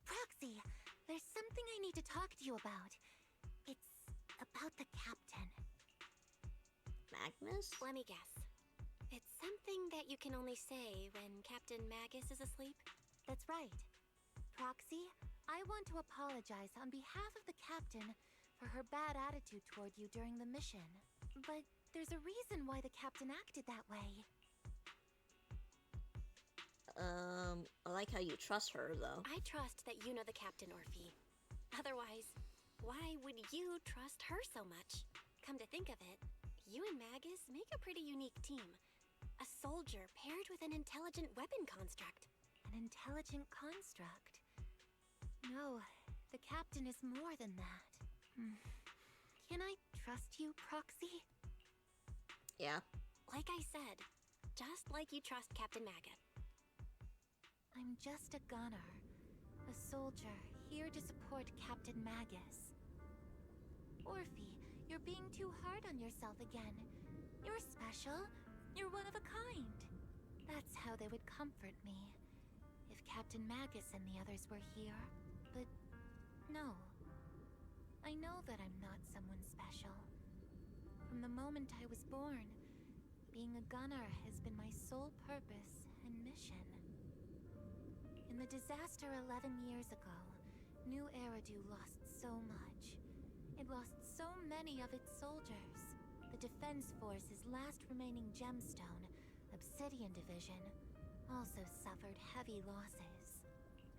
Proxy, there's something I need to talk to you about. It's about the captain. Magnus? Let me guess. It's something that you can only say when Captain Magus is asleep? That's right. Proxy, I want to apologize on behalf of the captain for her bad attitude toward you during the mission. But there's a reason why the captain acted that way. I like how you trust her, though. I trust that you know the captain, Orphe. Otherwise, why would you trust her so much? Come to think of it, you and Magus make a pretty unique team. A soldier paired with an intelligent weapon construct. An intelligent construct? No, the captain is more than that. Can I trust you, Proxy? Yeah. Like I said, just like you trust Captain Magus. I'm just a gunner. A soldier, here to support Captain Magus. Orphe, you're being too hard on yourself again. You're special. You're one of a kind. That's how they would comfort me. If Captain Magus and the others were here. But no. I know that I'm not someone special. From the moment I was born, being a gunner has been my sole purpose and mission. In the disaster 11 years ago, New Eridu lost so much. It lost so many of its soldiers. The Defense Force's last remaining gemstone, Obsidian Division, also suffered heavy losses.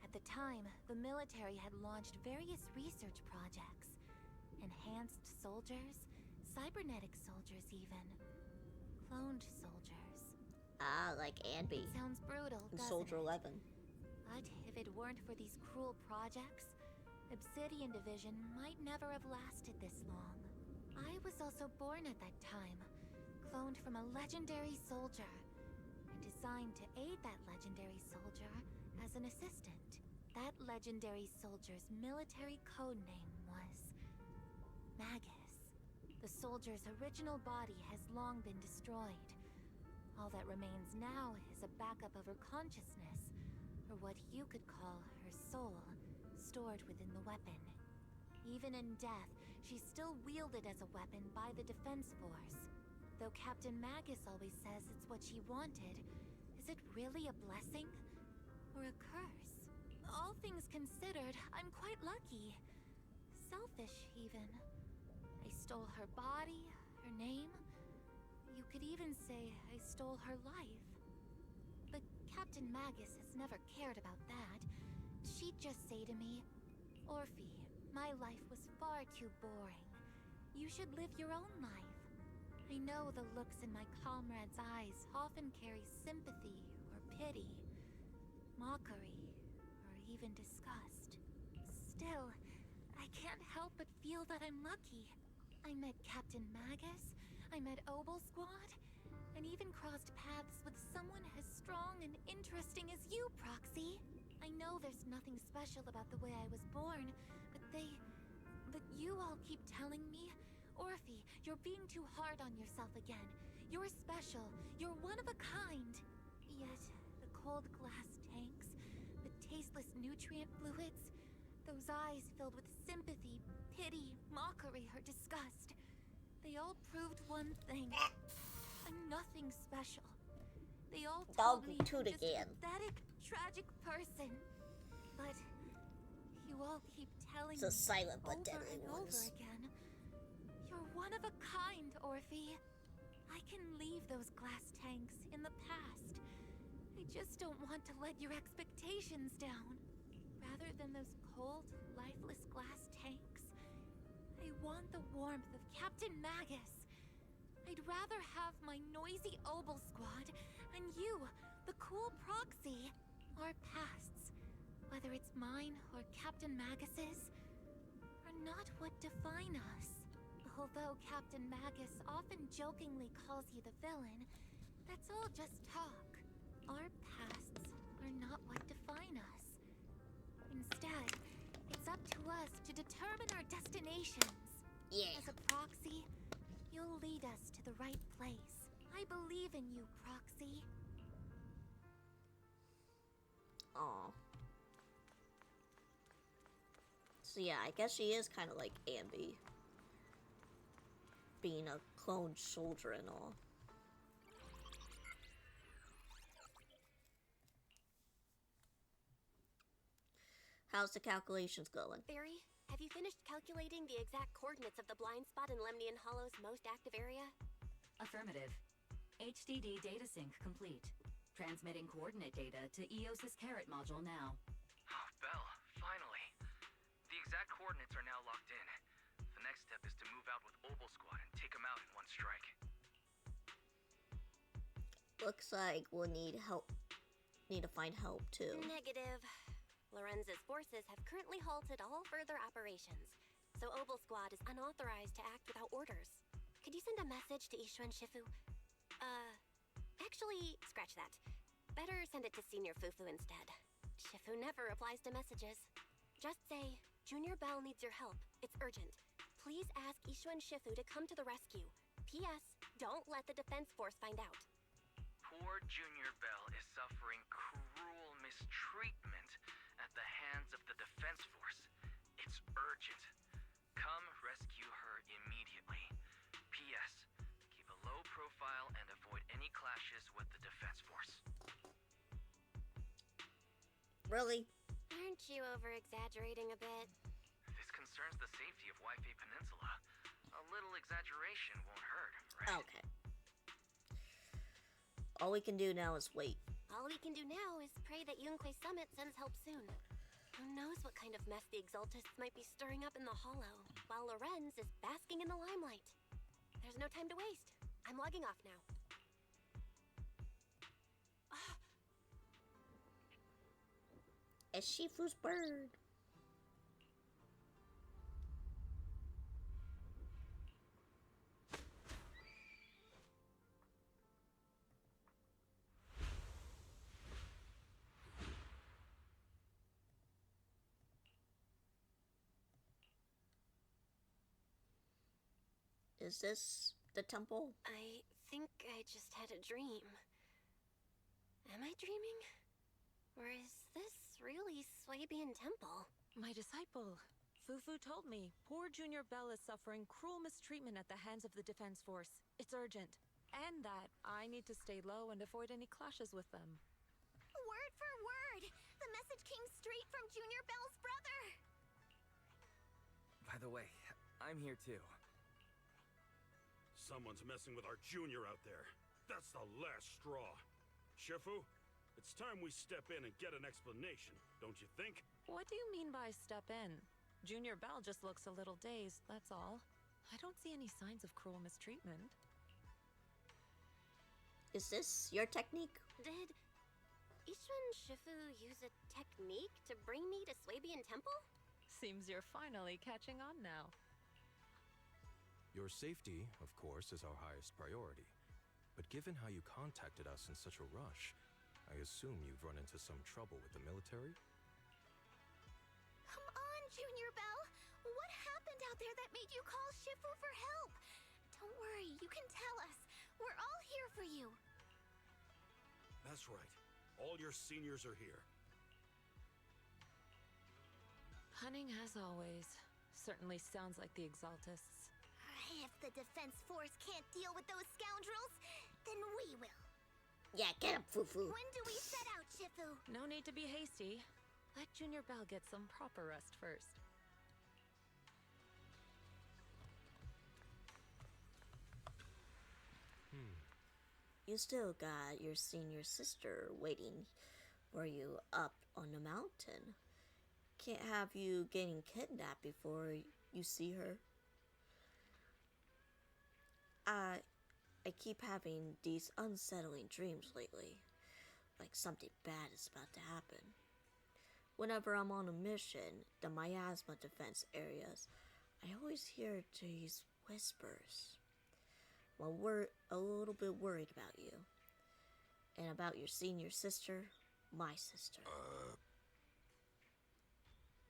At the time, the military had launched various research projects. Enhanced soldiers, cybernetic soldiers even. Cloned soldiers. Ah, like Anby. Sounds brutal, in doesn't Soldier it? 11. But if it weren't for these cruel projects, Obsidian Division might never have lasted this long. I was also born at that time, cloned from a legendary soldier, and designed to aid that legendary soldier as an assistant. That legendary soldier's military code name was Magus. The soldier's original body has long been destroyed. All that remains now is a backup of her consciousness, or what you could call her soul, stored within the weapon. Even in death, she's still wielded as a weapon by the Defense Force. Though Captain Magus always says it's what she wanted, is it really a blessing? or a curse. All things considered, I'm quite lucky. Selfish, even. I stole her body, her name. You could even say I stole her life. But Captain Magus has never cared about that. She'd just say to me, Orphe, my life was far too boring. You should live your own life. I know the looks in my comrades' eyes often carry sympathy or pity, mockery, or even disgust. Still, I can't help but feel that I'm lucky. I met Captain Magus, I met Obel Squad, and even crossed paths with someone as strong and interesting as you, Proxy. I know there's nothing special about the way I was born, but you all keep telling me, Orphe, you're being too hard on yourself again. You're special, you're one of a kind. Yet, the cold glass tanks, the tasteless nutrient fluids, those eyes filled with sympathy, pity, mockery, or disgust, they all proved one thing. I'm nothing special. They all told me I'm just a pathetic, tragic person. But you all keep telling me silent but over deadly and ones. over again. You're one of a kind, Orphe. I can leave those glass tanks in the past. I just don't want to let your expectations down. Rather than those cold, lifeless glass tanks, I want the warmth of Captain Magus. I'd rather have my noisy Obel Squad and you, the cool Proxy. Our pasts, whether it's mine or Captain Magus's, are not what define us. Although Captain Magus often jokingly calls you the villain, that's all just talk. Our pasts are not what define us. Instead, it's up to us to determine our destinations. Yeah. As a Proxy, you'll lead us to the right place. I believe in you, Proxy. Aw. So yeah, I guess she is kind of like Ambi. Being a clone soldier and all. How's the calculations going? Barry, have you finished calculating the exact coordinates of the blind spot in Lemnian Hollow's most active area? Affirmative. HDD data sync complete. Transmitting coordinate data to EOS's Carrot module now. Oh, Belle, finally. The exact coordinates are now locked in. The next step is to move out with Obel Squad and take them out in one strike. Looks like we'll need help. Need to find help too. Negative. Lorenz's forces have currently halted all further operations, so Obel Squad is unauthorized to act without orders. Could you send a message to Ishu and Shifu? Actually, scratch that. Better send it to Senior Fufu instead. Shifu never replies to messages. Just say, Junior Belle needs your help. It's urgent. Please ask Ishu and Shifu to come to the rescue. P.S. Don't let the defense force find out. Poor Junior Belle is suffering cruel mistreatment at the hands of the defense force. It's urgent. Come rescue her immediately. P.S. Keep a low profile and avoid any clashes with the defense force. Really? Aren't you over-exaggerating a bit? This concerns the safety of Waifei Peninsula. A little exaggeration won't hurt, right? Okay. All we can do now is wait. All we can do now is pray that Yunque Summit sends help soon. Who knows what kind of mess the Exaltists might be stirring up in the Hollow, while Lorenz is basking in the limelight. There's no time to waste. I'm logging off now. It's Shifu's bird. Is this the temple? I think I just had a dream. Am I dreaming? Or is this really Swabian Temple? My disciple, Fufu told me poor Junior Belle is suffering cruel mistreatment at the hands of the defense force. It's urgent. And that I need to stay low and avoid any clashes with them. Word for word! The message came straight from Junior Bell's brother! By the way, I'm here too. Someone's messing with our junior out there. That's the last straw. Shifu, it's time we step in and get an explanation, don't you think? What do you mean by step in? Junior Bell just looks a little dazed, that's all. I don't see any signs of cruel mistreatment. Is this your technique? Did Ishun Shifu use a technique to bring me to Swabian Temple? Seems you're finally catching on now. Your safety, of course, is our highest priority. But given how you contacted us in such a rush, I assume you've run into some trouble with the military? Come on, Junior Bell! What happened out there that made you call Shifu for help? Don't worry, you can tell us. We're all here for you. That's right. All your seniors are here. Punning as always. Certainly sounds like the Exaltists. If the Defense Force can't deal with those scoundrels, then we will. Yeah, get him, Fufu. When do we set out, Shifu? No need to be hasty. Let Junior Bell get some proper rest first. You still got your senior sister waiting for you up on the mountain. Can't have you getting kidnapped before you see her. I keep having these unsettling dreams lately, like something bad is about to happen. Whenever I'm on a mission, the miasma defense areas, I always hear these whispers. Well, we're a little bit worried about you. And about your senior sister, my sister.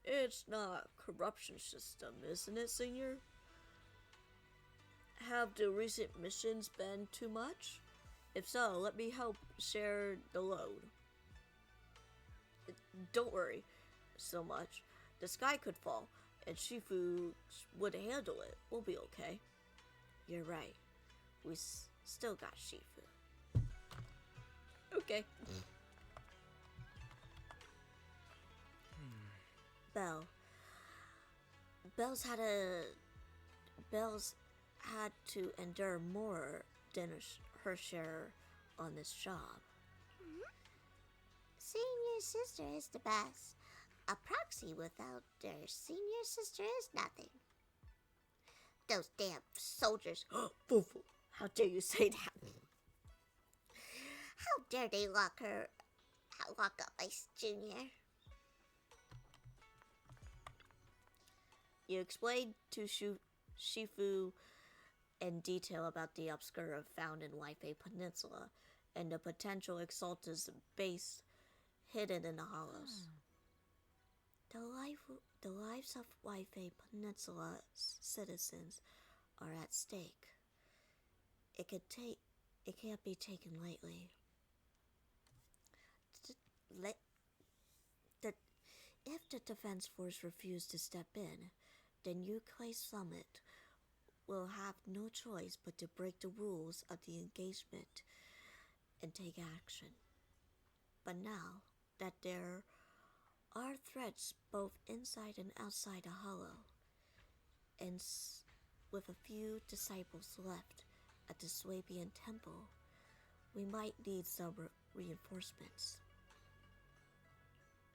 It's not a corruption system, isn't it, senior? Have the recent missions been too much? If so, let me help share the load. Don't worry so much. The sky could fall, and Shifu would handle it. We'll be okay. You're right. We still got Shifu. Okay. Belle's had to endure more than her share on this job. Senior sister is the best. A proxy without their senior sister is nothing. Those damn soldiers. Fufu, how dare you say that? How dare they lock up my junior? You explained to Shifu in detail about the Obscura found in Waifei Peninsula and the potential Exaltus base hidden in the hollows. The lives of Waifei Peninsula citizens are at stake. It can't be taken lightly. If the Defense Force refuse to step in, then Yunkai Summit will have no choice but to break the rules of the engagement and take action. But now that there are threats both inside and outside the hollow, and with a few disciples left at the Swabian Temple, we might need some reinforcements.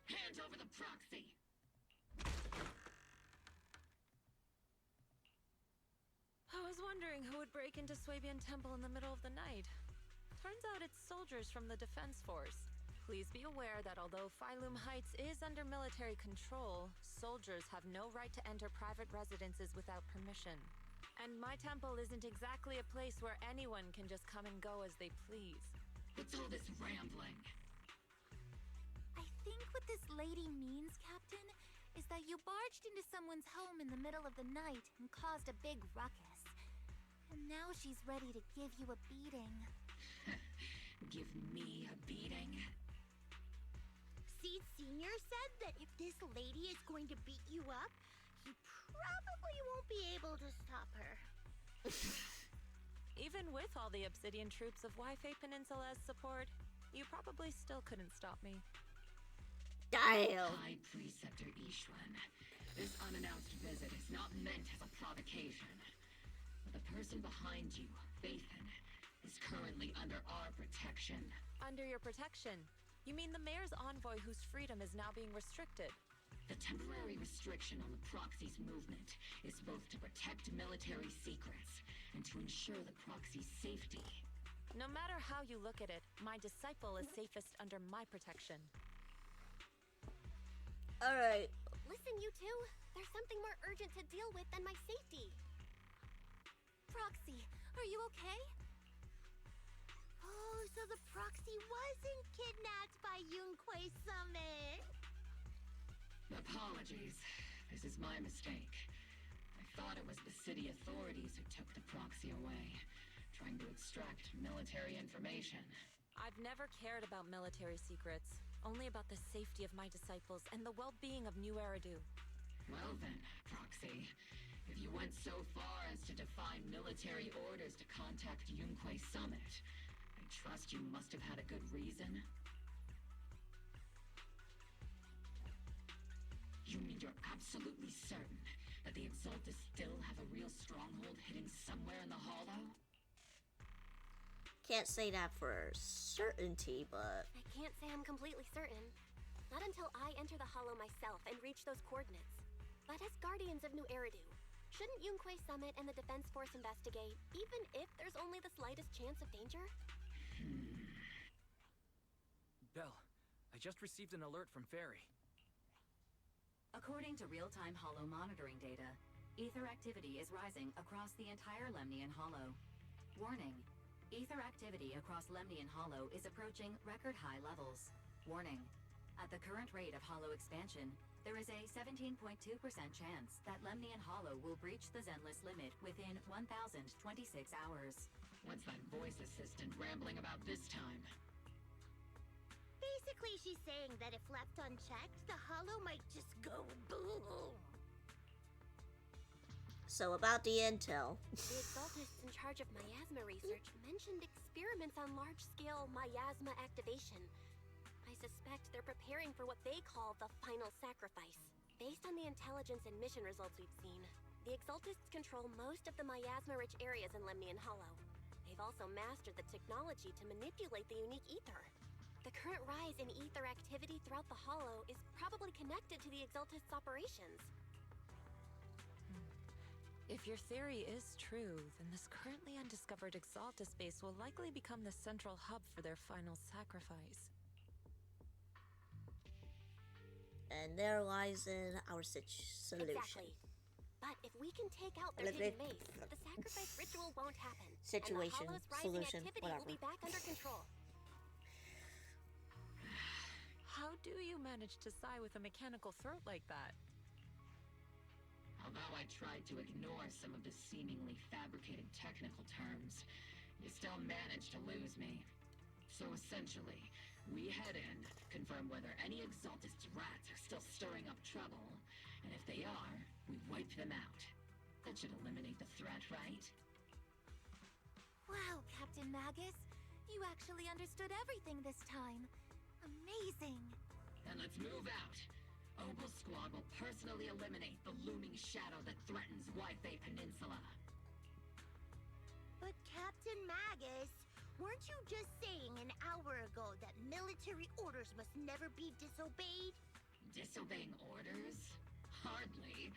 Hand over the proxy! I was wondering who would break into Swabian Temple in the middle of the night. Turns out it's soldiers from the Defense Force. Please be aware that although Phylum Heights is under military control, soldiers have no right to enter private residences without permission. And my temple isn't exactly a place where anyone can just come and go as they please. What's all this rambling? I think what this lady means, Captain, is that you barged into someone's home in the middle of the night and caused a big ruckus. And now she's ready to give you a beating. Give me a beating? Seed Senior said that if this lady is going to beat you up, he probably won't be able to stop her. Even with all the Obsidian troops of Waifei Peninsula as support, you probably still couldn't stop me. Damn! High Preceptor Ishwan, this unannounced visit is not meant as a provocation. But the person behind you, Phaethon, is currently under our protection. Under your protection? You mean the mayor's envoy whose freedom is now being restricted? The temporary restriction on the proxy's movement is both to protect military secrets and to ensure the proxy's safety. No matter how you look at it, my disciple is safest under my protection. Alright. Listen, you two. There's something more urgent to deal with than my safety. Proxy, are you okay? Oh, so the Proxy wasn't kidnapped by Yunquei Summit. Apologies. This is my mistake. I thought it was the city authorities who took the proxy away, trying to extract military information. I've never cared about military secrets, only about the safety of my disciples and the well-being of New Eridu. Well then, Proxy, if you went so far as to defy military orders to contact Yunquei Summit, I trust you must have had a good reason. You mean you're absolutely certain that the Exaltus still have a real stronghold hidden somewhere in the Hollow? Can't say that for certainty, but... I can't say I'm completely certain. Not until I enter the Hollow myself and reach those coordinates. But as Guardians of New Eridu, shouldn't Yunquei Summit and the Defense Force investigate, even if there's only the slightest chance of danger? Belle, I just received an alert from Fairy. According to real-time Hollow monitoring data, ether activity is rising across the entire Lemnian Hollow. Warning: ether activity across Lemnian Hollow is approaching record-high levels. Warning: at the current rate of Hollow expansion, there is a 17.2% chance that Lemnian Hollow will breach the Zenless limit within 1,026 hours. What's that voice assistant rambling about this time? Basically, she's saying that if left unchecked, the Hollow might just go boom. So about the intel. The Exaltists in charge of miasma research mentioned experiments on large-scale miasma activation. I suspect they're preparing for what they call the final sacrifice. Based on the intelligence and mission results we've seen, the Exaltists control most of the miasma-rich areas in Lemnian Hollow. They've also mastered the technology to manipulate the unique ether. The current rise in ether activity throughout the Hollow is probably connected to the Exaltists' operations. If your theory is true, then this currently undiscovered Exaltus base will likely become the central hub for their final sacrifice. And there lies in our solution. Exactly. But if we can take out their hidden base, the sacrifice ritual won't happen. Situation, and the Hollow's rising solution, activity whatever. will be back under control. How do you manage to sigh with a mechanical throat like that? Although I tried to ignore some of the seemingly fabricated technical terms, you still managed to lose me. So essentially, we head in, confirm whether any Exaltist rats are still stirring up trouble, and if they are, we wipe them out. That should eliminate the threat, right? Wow, Captain Magus. You actually understood everything this time. Amazing. Then let's move out. Obel Squad will personally eliminate the looming shadow that threatens Wi-Fi Peninsula. But Captain Magus, weren't you just saying an hour ago that military orders must never be disobeyed? Disobeying orders? Hardly.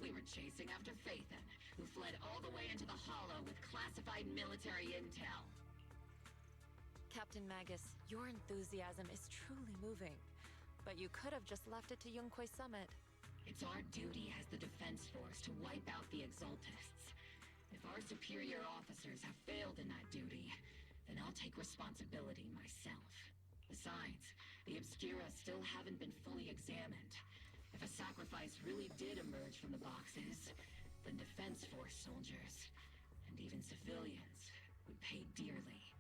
We were chasing after Phaethon, who fled all the way into the Hollow with classified military intel. Captain Magus, your enthusiasm is truly moving. But you could have just left it to Yunquei Summit. It's our duty as the Defense Force to wipe out the Exaltists. If our superior officers have failed in that duty, then I'll take responsibility myself. Besides, the Obscura still haven't been fully examined. If a sacrifice really did emerge from the boxes, then Defense Force soldiers, and even civilians, would pay dearly.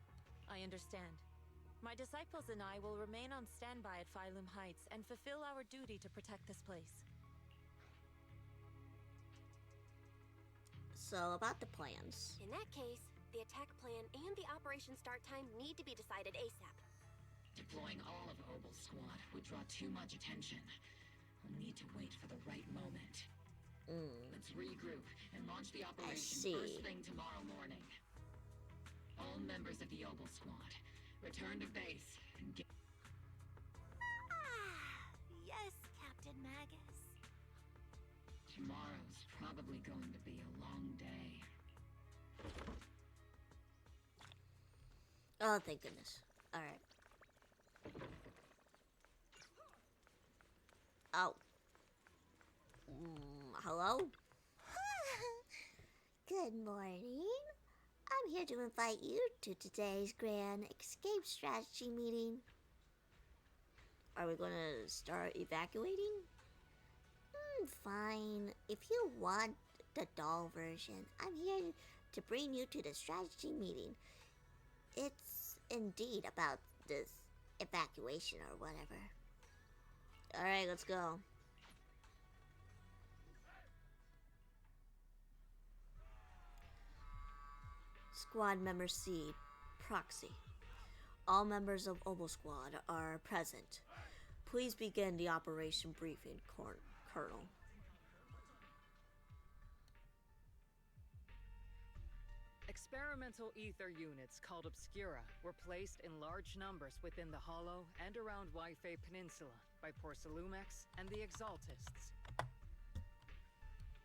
I understand. My disciples and I will remain on standby at Phylum Heights and fulfill our duty to protect this place. So about the plans. In that case, the attack plan and the operation start time need to be decided ASAP. Killing all of Obel's squad would draw too much attention. We'll need to wait for the right moment. Let's regroup and launch the operation first thing tomorrow morning. All members of the Obel squad, return to base and get... Yes, Captain Magus. Tomorrow's probably going to be a long day. Oh, thank goodness. Alright. Oh. Hello? Good morning. I'm here to invite you to today's grand escape strategy meeting. Are we gonna start evacuating? Fine. If you want the doll version, I'm here to bring you to the strategy meeting. It's indeed about this evacuation or whatever. Alright, let's go. Squad Member Seed, Proxy. All members of Obel Squad are present. Please begin the operation briefing, Colonel. Experimental ether units called Obscura were placed in large numbers within the Hollow and around Waifei Peninsula by Porcelumex and the Exaltists.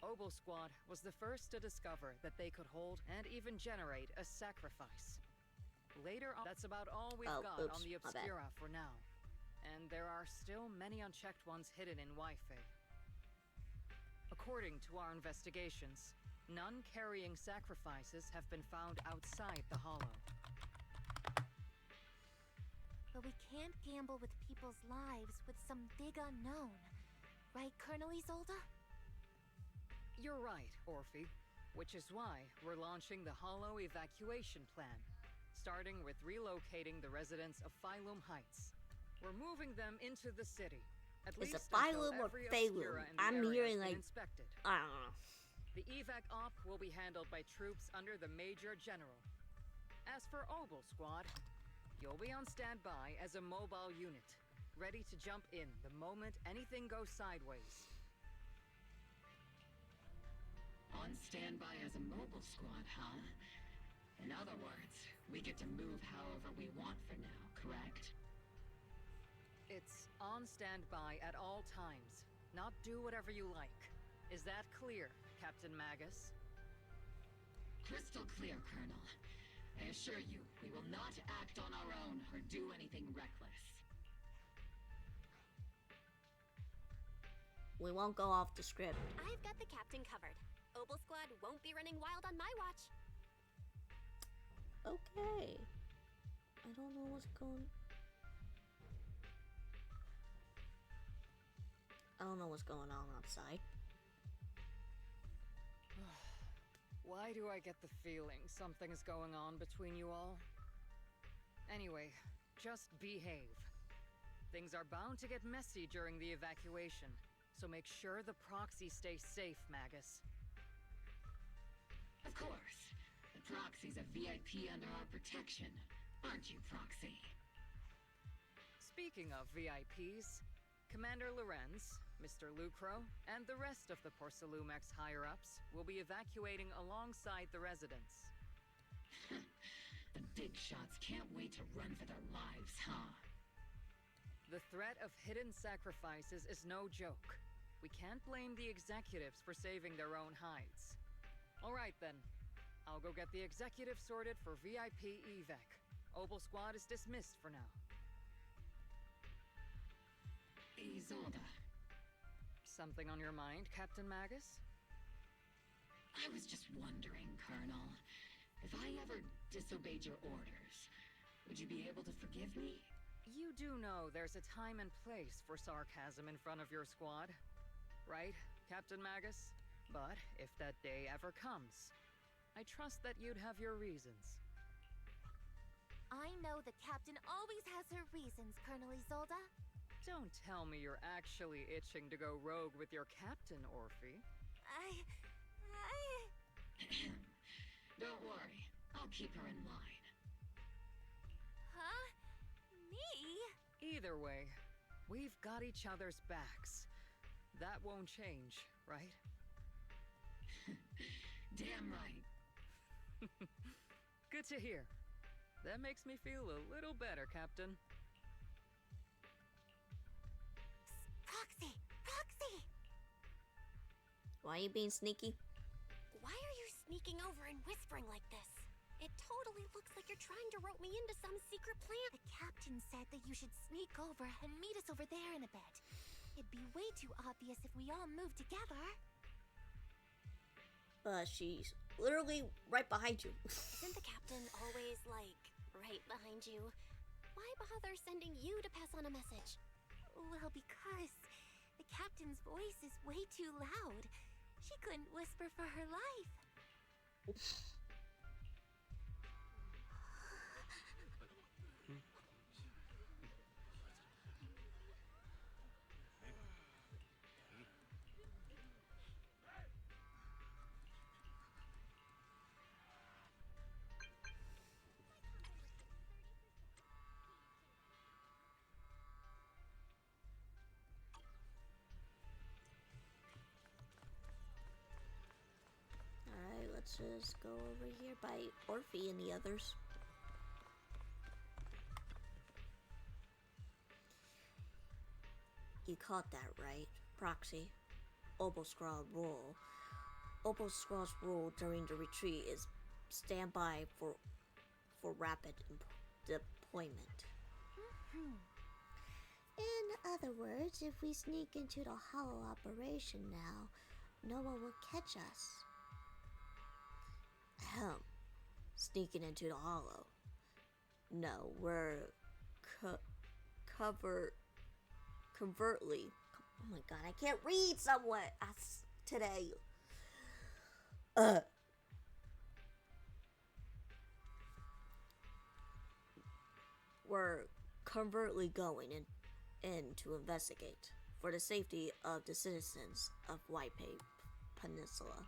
Obel Squad was the first to discover that they could hold and even generate a sacrifice. Later on, that's about all we've got on the Obscura for now. And there are still many unchecked ones hidden in Waifei. According to our investigations, none carrying sacrifices have been found outside the Hollow. But we can't gamble with people's lives with some big unknown. Right, Colonel Isolde? You're right, Orphe. Which is why we're launching the Hollow evacuation plan, starting with relocating the residents of Phylum Heights. We're moving them into the city. At Is least it Phylum or Phalum? I'm hearing like inspected. I don't know. The evac op will be handled by troops under the Major General. As for Obel Squad, you'll be on standby as a mobile unit, ready to jump in the moment anything goes sideways. On standby as a mobile squad, huh? In other words, we get to move however we want for now, correct? It's on standby at all times, not do whatever you like. Is that clear, Captain Magus? Crystal clear, Colonel. I assure you, we will not act on our own or do anything reckless. We won't go off the script. I've got the captain covered. Obel Squad won't be running wild on my watch. Okay. I don't know what's going... I don't know what's going on outside. Why do I get the feeling something's going on between you all? Anyway, just behave. Things are bound to get messy during the evacuation, so make sure the proxy stays safe, Magus. Of course. The Proxy's a VIP under our protection, aren't you, Proxy? Speaking of VIPs, Commander Lorenz, Mr. Lucro, and the rest of the Porcelumex higher-ups will be evacuating alongside the residents. The big shots can't wait to run for their lives, huh? The threat of hidden sacrifices is no joke. We can't blame the executives for saving their own hides. All right, then. I'll go get the executive sorted for VIP evac. Obel Squad is dismissed for now. Isolde. Something on your mind, Captain Magus? I was just wondering, Colonel. If I ever disobeyed your orders, would you be able to forgive me? You do know there's a time and place for sarcasm in front of your squad, right, Captain Magus? But if that day ever comes, I trust that you'd have your reasons. I know the captain always has her reasons, Colonel Isolde. Don't tell me you're actually itching to go rogue with your captain, Orphe. Don't worry, I'll keep her in line. Huh? Me? Either way, we've got each other's backs. That won't change, right? Damn right. Good to hear. That makes me feel a little better, Captain. Proxy! Proxy! Why are you being sneaky? Why are you sneaking over and whispering like this? It totally looks like you're trying to rope me into some secret plan. The captain said that you should sneak over and meet us over there in a bit. It'd be way too obvious if we all moved together. She's literally right behind you. Isn't the captain always, like, right behind you? Why bother sending you to pass on a message? Well, because the captain's voice is way too loud. She couldn't whisper for her life. Alright, let's just go over here by Orphe and the others. You caught that right, Proxy. Oboskral rule. Oboskral's rule during the retreat is stand by for rapid deployment. In other words, if we sneak into the hollow operation now, no one will catch us. Ahem. Sneaking into the hollow. No, we're covertly. Oh my god, I can't read somewhat today. We're covertly going in to investigate for the safety of the citizens of White Peninsula.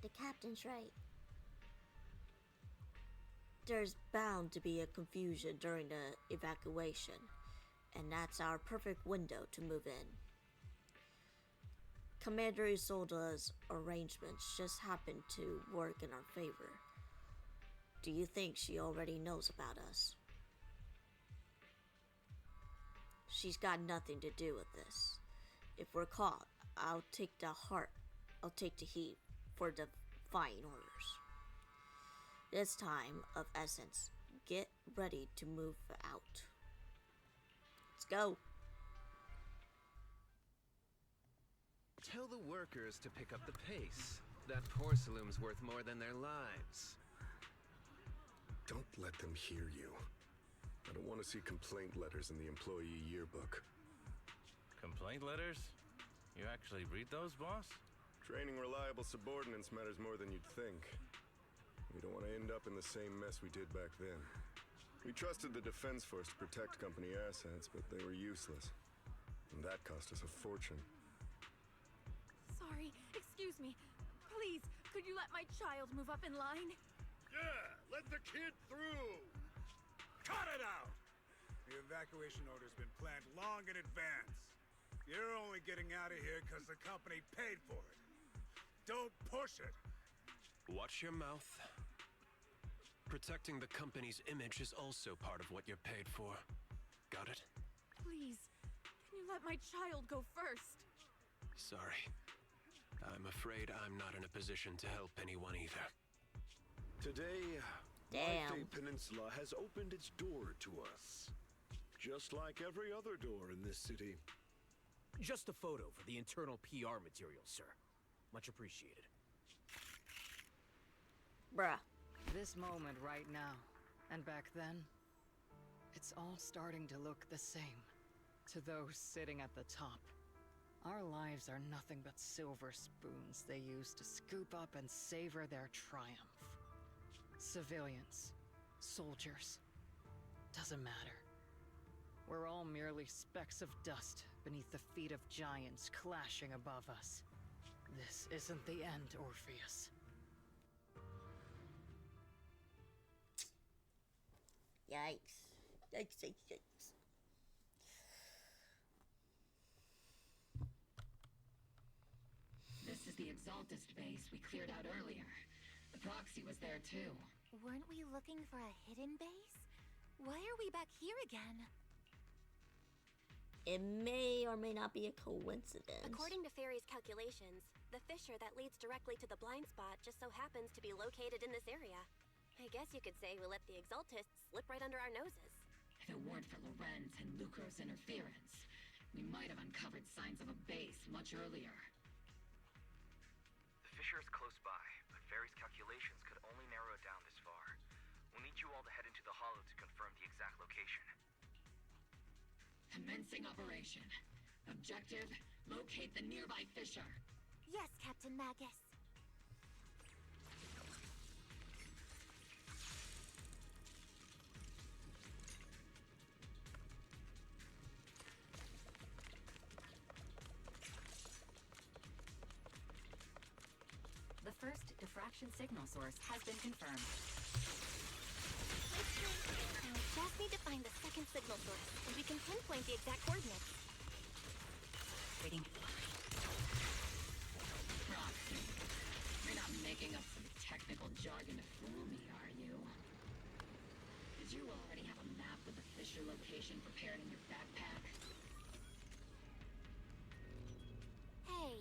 The captain's right. There's bound to be a confusion during the evacuation, and that's our perfect window to move in. Commander Isolda's arrangements just happen to work in our favor. Do you think she already knows about us? She's got nothing to do with this. If we're caught, I'll take the heat for defying orders. It's time of essence. Get ready to move out. Let's go. Tell the workers to pick up the pace. That porcelain's worth more than their lives. Don't let them hear you. I don't want to see complaint letters in the employee yearbook. Complaint letters? You actually read those, boss? Training reliable subordinates matters more than you'd think. We don't want to end up in the same mess we did back then. We trusted the Defense Force to protect company assets, but they were useless. And that cost us a fortune. Sorry, excuse me. Please, could you let my child move up in line? Yeah, let the kid through! Cut it out! The evacuation order's been planned long in advance. You're only getting out of here because the company paid for it. Don't push it! Watch your mouth. Protecting the company's image is also part of what you're paid for. Got it? Please, can you let my child go first? Sorry. I'm afraid I'm not in a position to help anyone either. Today, Damn. White Peninsula has opened its door to us. Just like every other door in this city. Just a photo for the internal PR material, sir. Much appreciated. Bruh. This moment right now, and back then, it's all starting to look the same to those sitting at the top. Our lives are nothing but silver spoons they use to scoop up and savor their triumph. Civilians, soldiers, doesn't matter. We're all merely specks of dust beneath the feet of giants clashing above us. This isn't the end, Orpheus. Yikes. Yikes, yikes, yikes. This is the Exaltist base we cleared out earlier. The proxy was there too. Weren't we looking for a hidden base? Why are we back here again? It may or may not be a coincidence. According to Fairy's calculations, the fissure that leads directly to the blind spot just so happens to be located in this area. I guess you could say we let the Exaltists slip right under our noses. If it weren't for Lorenz and Lucro's interference, we might have uncovered signs of a base much earlier. The fissure is close by, but Fairy's calculations could only narrow it down this far. We'll need you all to head into the hollow to confirm the exact location. Commencing operation. Objective, locate the nearby fissure. Yes, Captain Magus. The first diffraction signal source has been confirmed. Now we just need to find the second signal source, and we can pinpoint the exact coordinates. Waiting. Proxy. You're not making up some technical jargon to fool me, are you? Did you already have a map with the fissure location prepared in your backpack? Hey,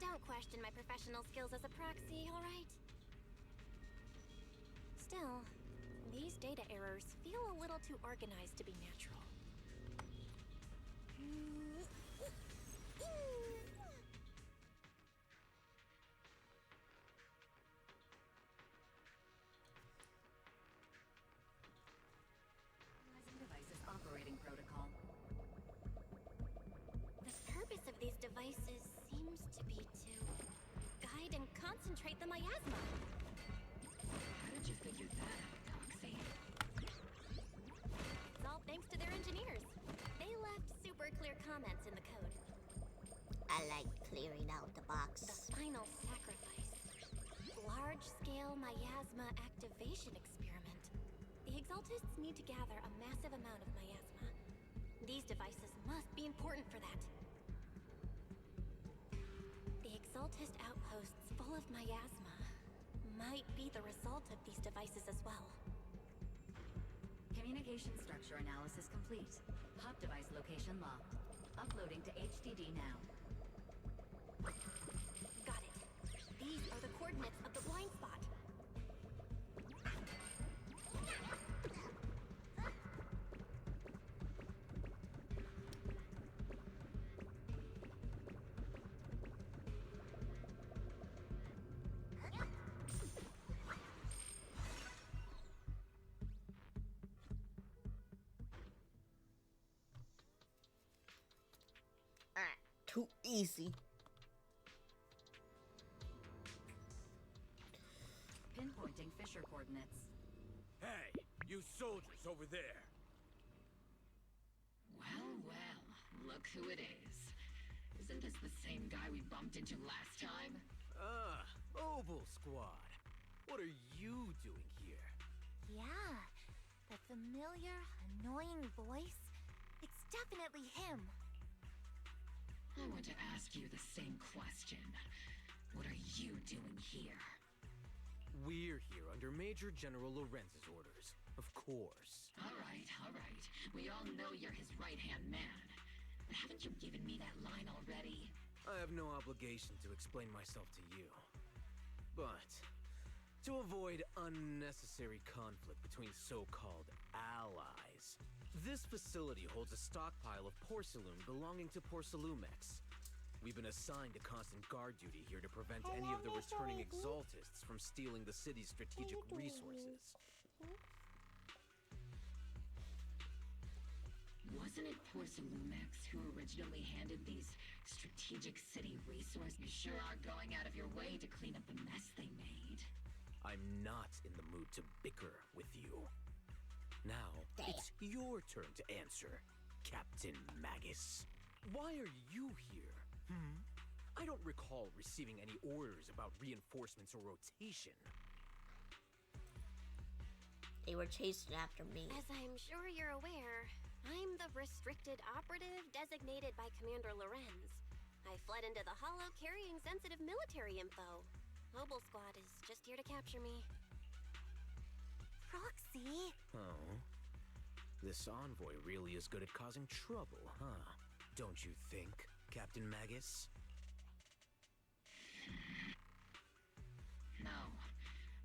don't question my professional skills as a proxy, alright? Still, these data errors feel a little too organized to be natural. Devices operating protocol. The purpose of these devices seems to be to guide and concentrate the miasma. How did you figure that out, Proxy? It's all thanks to their engineers. They left super clear comments in the code. I like clearing out the box. The final sacrifice. Large-scale miasma activation experiment. The Exaltists need to gather a massive amount of miasma. These devices must be important for that. The Exaltist outposts full of miasma might be the result of these devices as well. Communication structure analysis complete. Hub device location locked. Uploading to HDD now. Got it. These are the coordinates of the blind spot. Too easy. Pinpointing fissure coordinates. Hey, you soldiers over there. Well, well, look who it is. Isn't this the same guy we bumped into last time? Ah, Obel Squad. What are you doing here? Yeah, that familiar, annoying voice. It's definitely him. I want to ask you the same question. What are you doing here? We're here under Major General Lorenz's orders. Of course. All right. We all know you're his right-hand man. But haven't you given me that line already? I have no obligation to explain myself to you. But to avoid unnecessary conflict between so-called allies, this facility holds a stockpile of porcelain belonging to Porcelumex. We've been assigned to constant guard duty here to prevent any of the returning Exaltists from stealing the city's strategic resources. Wasn't it Porcelumex who originally handed these strategic city resources? You sure are going out of your way to clean up the mess they made. I'm not in the mood to bicker with you. Now, it's your turn to answer, Captain Magus. Why are you here? I don't recall receiving any orders about reinforcements or rotation. They were chasing after me. As I'm sure you're aware, I'm the restricted operative designated by Commander Lorenz. I fled into the Hollow carrying sensitive military info. Mobile Squad is just here to capture me. Proxy? Oh. This envoy really is good at causing trouble, huh? Don't you think, Captain Magus? No.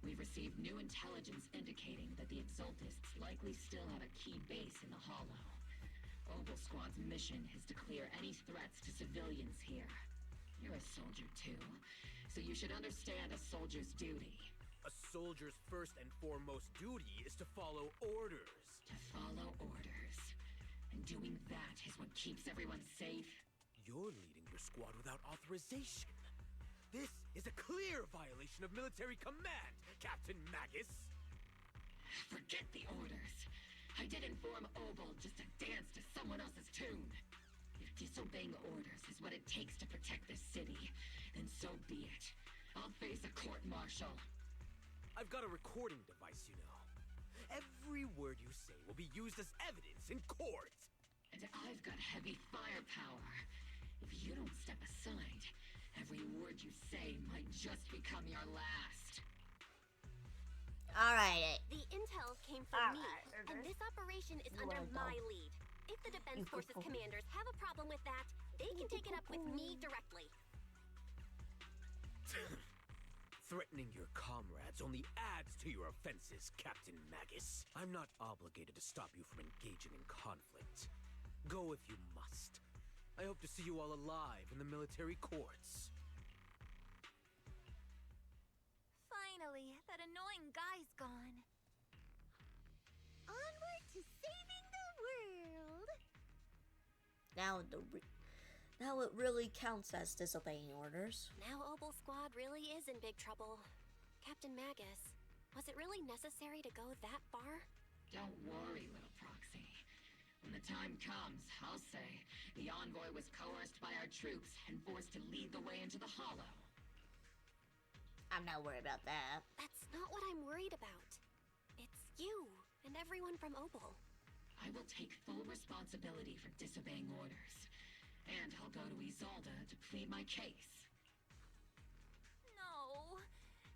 We've received new intelligence indicating that the Exaltists likely still have a key base in the Hollow. Obel Squad's mission is to clear any threats to civilians here. You're a soldier too, so you should understand a soldier's duty. A soldier's first and foremost duty is to follow orders. To follow orders. And doing that is what keeps everyone safe. You're leading your squad without authorization. This is a clear violation of military command, Captain Magus! Forget the orders. I didn't form Obel just to dance to someone else's tune. If disobeying orders is what it takes to protect this city, then so be it. I'll face a court-martial. I've got a recording device, you know. Every word you say will be used as evidence in court. And I've got heavy firepower. If you don't step aside, every word you say might just become your last. Alright. The intel came from me, and this operation is under my lead. If the Defense Forces commanders have a problem with that, they can take it up with me directly. Threatening your comrades only adds to your offenses, Captain Magus. I'm not obligated to stop you from engaging in conflict. Go if you must. I hope to see you all alive in the military courts. Finally, that annoying guy's gone. Onward to saving the world! Now it really counts as disobeying orders. Now Obel Squad really is in big trouble. Captain Magus, was it really necessary to go that far? Don't worry, little Proxy. When the time comes, I'll say the envoy was coerced by our troops and forced to lead the way into the Hollow. I'm not worried about that. That's not what I'm worried about. It's you and everyone from Obel. I will take full responsibility for disobeying orders. And I'll go to Isolde to plead my case. No.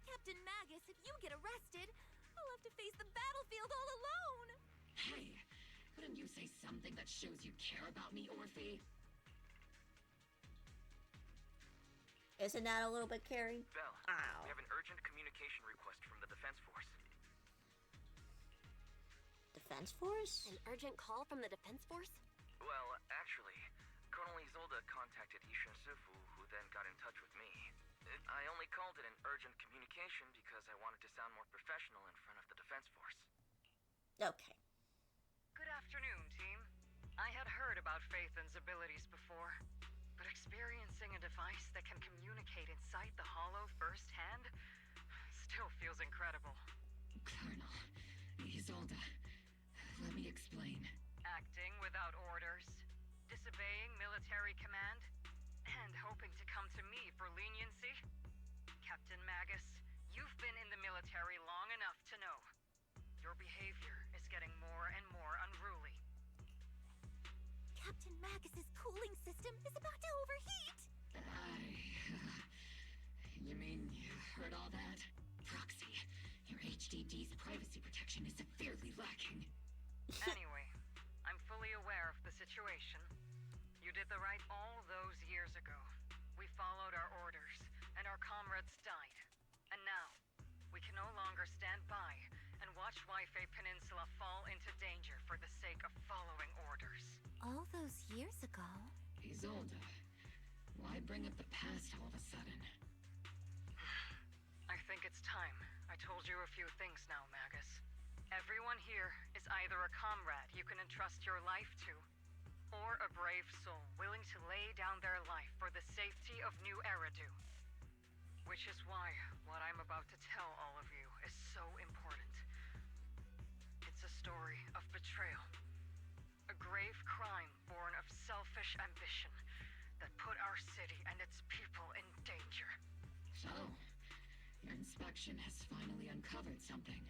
Captain Magus, if you get arrested, I'll have to face the battlefield all alone. Hey, couldn't you say something that shows you care about me, Orphe? Isn't that a little bit caring? Bell, Ow. we have an urgent communication request from the Defense Force. Defense Force? An urgent call from the Defense Force? Well, actually, Colonel Isolde contacted Ishin Sifu, who then got in touch with me. I only called it an urgent communication because I wanted to sound more professional in front of the Defense Force. Okay. Good afternoon, team. I had heard about Phaethon's abilities before, but experiencing a device that can communicate inside the Hollow firsthand still feels incredible. Colonel, Isolde, let me explain. Acting without orders, disobeying military command, and hoping to come to me for leniency? Captain Magus, you've been in the military long enough to know. Your behavior is getting more and more unruly. Captain Magus's cooling system is about to overheat! You mean you heard all that? Proxy, your HDD's privacy protection is severely lacking. Anyway, I'm fully aware of the situation. You did the right all those years ago. We followed our orders, and our comrades died. And now, we can no longer stand by and watch Waifei Peninsula fall into danger for the sake of following orders. All those years ago? Isolde, why bring up the past all of a sudden? I think it's time. I told you a few things now, Magus. Everyone here is either a comrade you can entrust your life to, or a brave soul willing to lay down their life for the safety of New Eridu. Which is why what I'm about to tell all of you is so important. It's a story of betrayal. A grave crime born of selfish ambition that put our city and its people in danger. So, your inspection has finally uncovered something.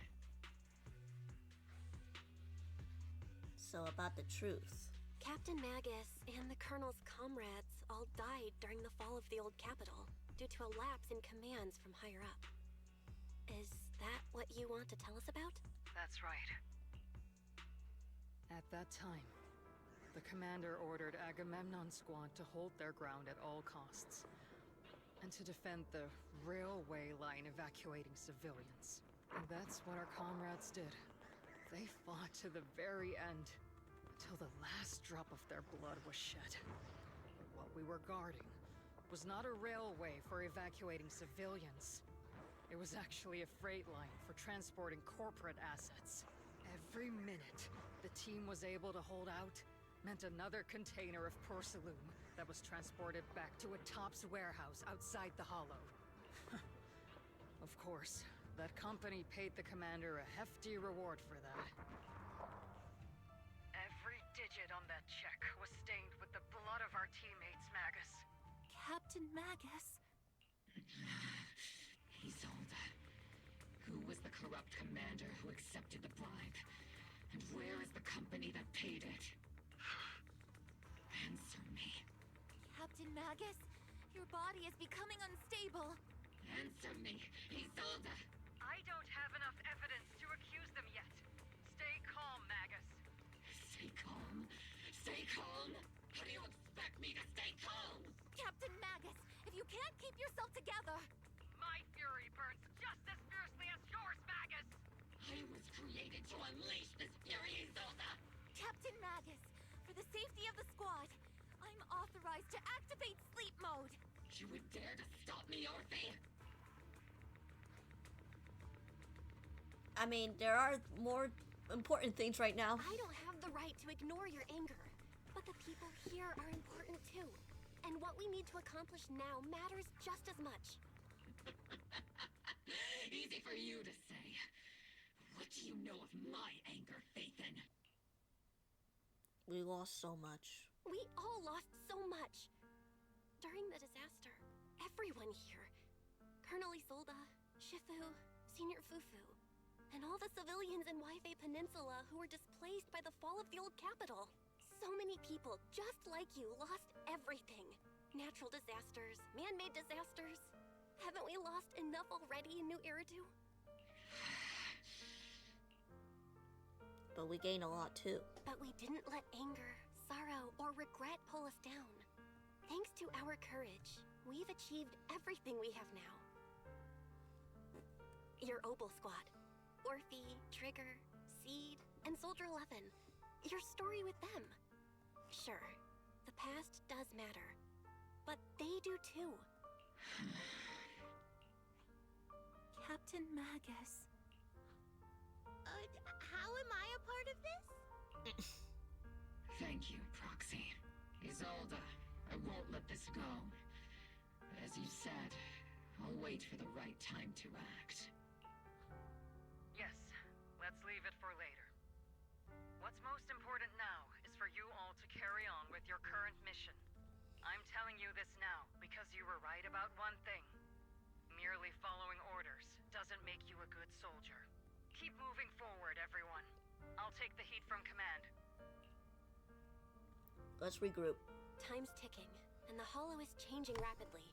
So about the truth. Captain Magus and the Colonel's comrades all died during the fall of the old capital due to a lapse in commands from higher up. Is that what you want to tell us about? That's right. At that time, the commander ordered Agamemnon's squad to hold their ground at all costs, and to defend the railway line evacuating civilians. And that's what our comrades did. They fought to the very end, until the last drop of their blood was shed. But what we were guarding was not a railway for evacuating civilians. It was actually a freight line for transporting corporate assets. Every minute the team was able to hold out meant another container of porcelain that was transported back to a Tops warehouse outside the Hollow. Of course, that company paid the commander a hefty reward for that. Every digit on that check was stained with the blood of our teammates, Magus. Captain Magus? Isolde. Who was the corrupt commander who accepted the bribe? And where is the company that paid it? Answer me. Captain Magus, your body is becoming unstable. Answer me, Isolde! I don't have enough evidence to accuse them yet. Stay calm, Magus. Stay calm? Stay calm? How do you expect me to stay calm? Captain Magus, if you can't keep yourself together... My fury burns just as fiercely as yours, Magus! I was created to unleash this fury, Isolde! Captain Magus, for the safety of the squad, I'm authorized to activate sleep mode. You would dare to stop me, Orphe? I mean, there are more important things right now. I don't have the right to ignore your anger, but the people here are important too. And what we need to accomplish now matters just as much. Easy for you to say. What do you know of my anger, Phaethon? We lost so much. We all lost so much. During the disaster, everyone here, Colonel Isolde, Shifu, Senior Fufu, and all the civilians in Waifei Peninsula who were displaced by the fall of the old capital. So many people, just like you, lost everything. Natural disasters, man-made disasters. Haven't we lost enough already in New Eridu? But we gained a lot too. But we didn't let anger, sorrow, or regret pull us down. Thanks to our courage, we've achieved everything we have now. Your Obel squad, Orphe, Trigger, Seed, and Soldier 11. Your story with them. Sure, the past does matter, but they do too. Captain Magus. How am I a part of this? Thank you, Proxy. Isolde, I won't let this go. As you said, I'll wait for the right time to act. Yes, let's leave it for later. What's most important now is for you all to carry on with your current mission. I'm telling you this now because you were right about one thing. Merely following orders doesn't make you a good soldier. Keep moving forward, everyone. I'll take the heat from command. Let's regroup. Time's ticking, and the Hollow is changing rapidly.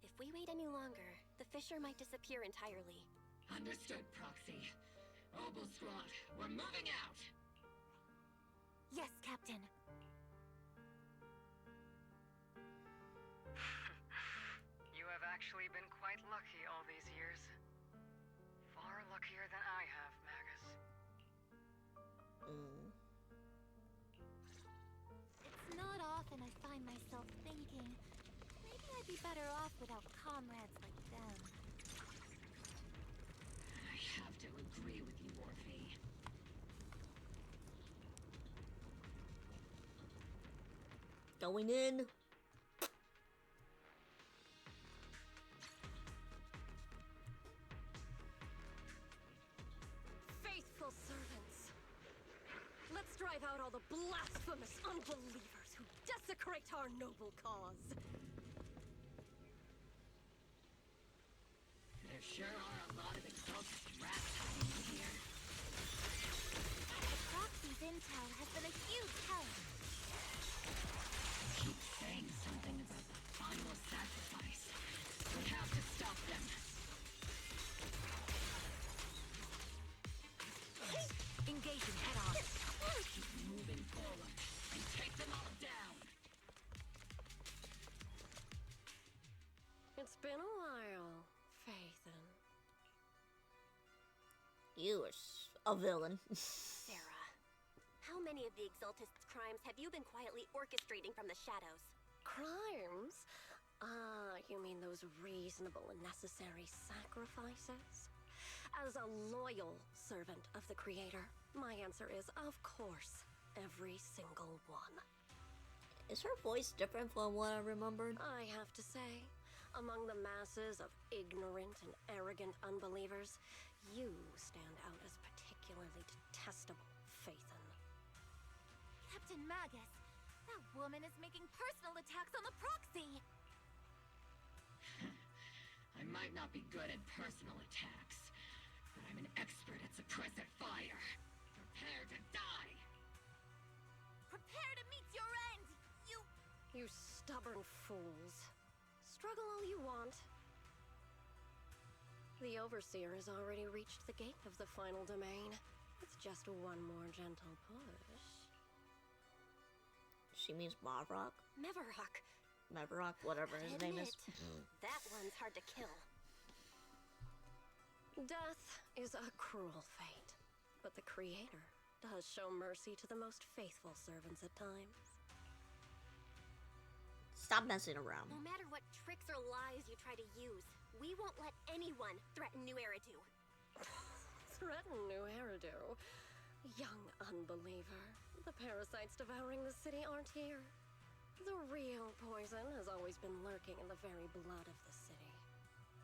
If we wait any longer, the Fissure might disappear entirely. Understood, Proxy. Obel squad, we're moving out! Yes, Captain. You have actually been quite lucky all these years. Far luckier than I have, Magus. It's not often I find myself thinking, maybe I'd be better off without comrades like them. I have to agree with you, Orphe. Going in. Faithful servants. Let's drive out all the blasphemous unbelievers who desecrate our noble cause. There sure are a lot of exalted rats hiding in here. Proxy, Villain's intel has been a huge help. Keep saying something about the final sacrifice. We have to stop them. Engaging head on. Keep moving forward and take them all down. It's been a while, Phaethon. You are a villain. Sarah, how many of the Exaltists' crimes have you been quietly orchestrating from the shadows? Crimes? Ah, you mean those reasonable and necessary sacrifices? As a loyal servant of the Creator, my answer is, of course, every single one. Is her voice different from what I remembered? I have to say, among the masses of ignorant and arrogant unbelievers, you stand out as particularly detestable, Phaethon. Captain Magus, that woman is making personal attacks on the proxy. I might not be good at personal attacks, but I'm an expert at suppressive fire. Prepare to die! Prepare to meet your end, you... You stubborn fools. Struggle all you want. The Overseer has already reached the gate of the final domain. It's just one more gentle push. She means Mavrok? Mevarok. Mevarok, whatever his name is. That one's hard to kill. Death is a cruel fate, but the Creator does show mercy to the most faithful servants at times. Stop messing around. No matter what tricks or lies you try to use, we won't let anyone threaten New Eridu. Threaten New Eridu? Young unbeliever. The parasites devouring the city aren't here. The real poison has always been lurking in the very blood of the city.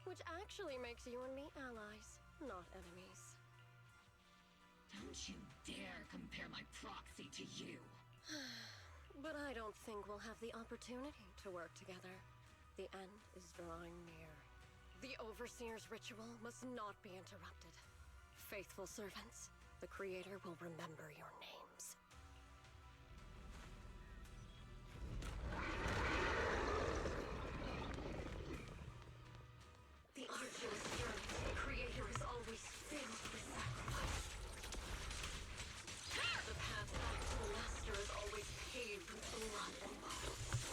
Which actually makes you and me allies, not enemies. Don't you dare compare my proxy to you. But I don't think we'll have the opportunity to work together. The end is drawing near. The Overseer's ritual must not be interrupted. Faithful servants, the Creator will remember your names. The arduous journey to the Creator is always filled with sacrifice. The path back to the Master is always paved with blood and violence.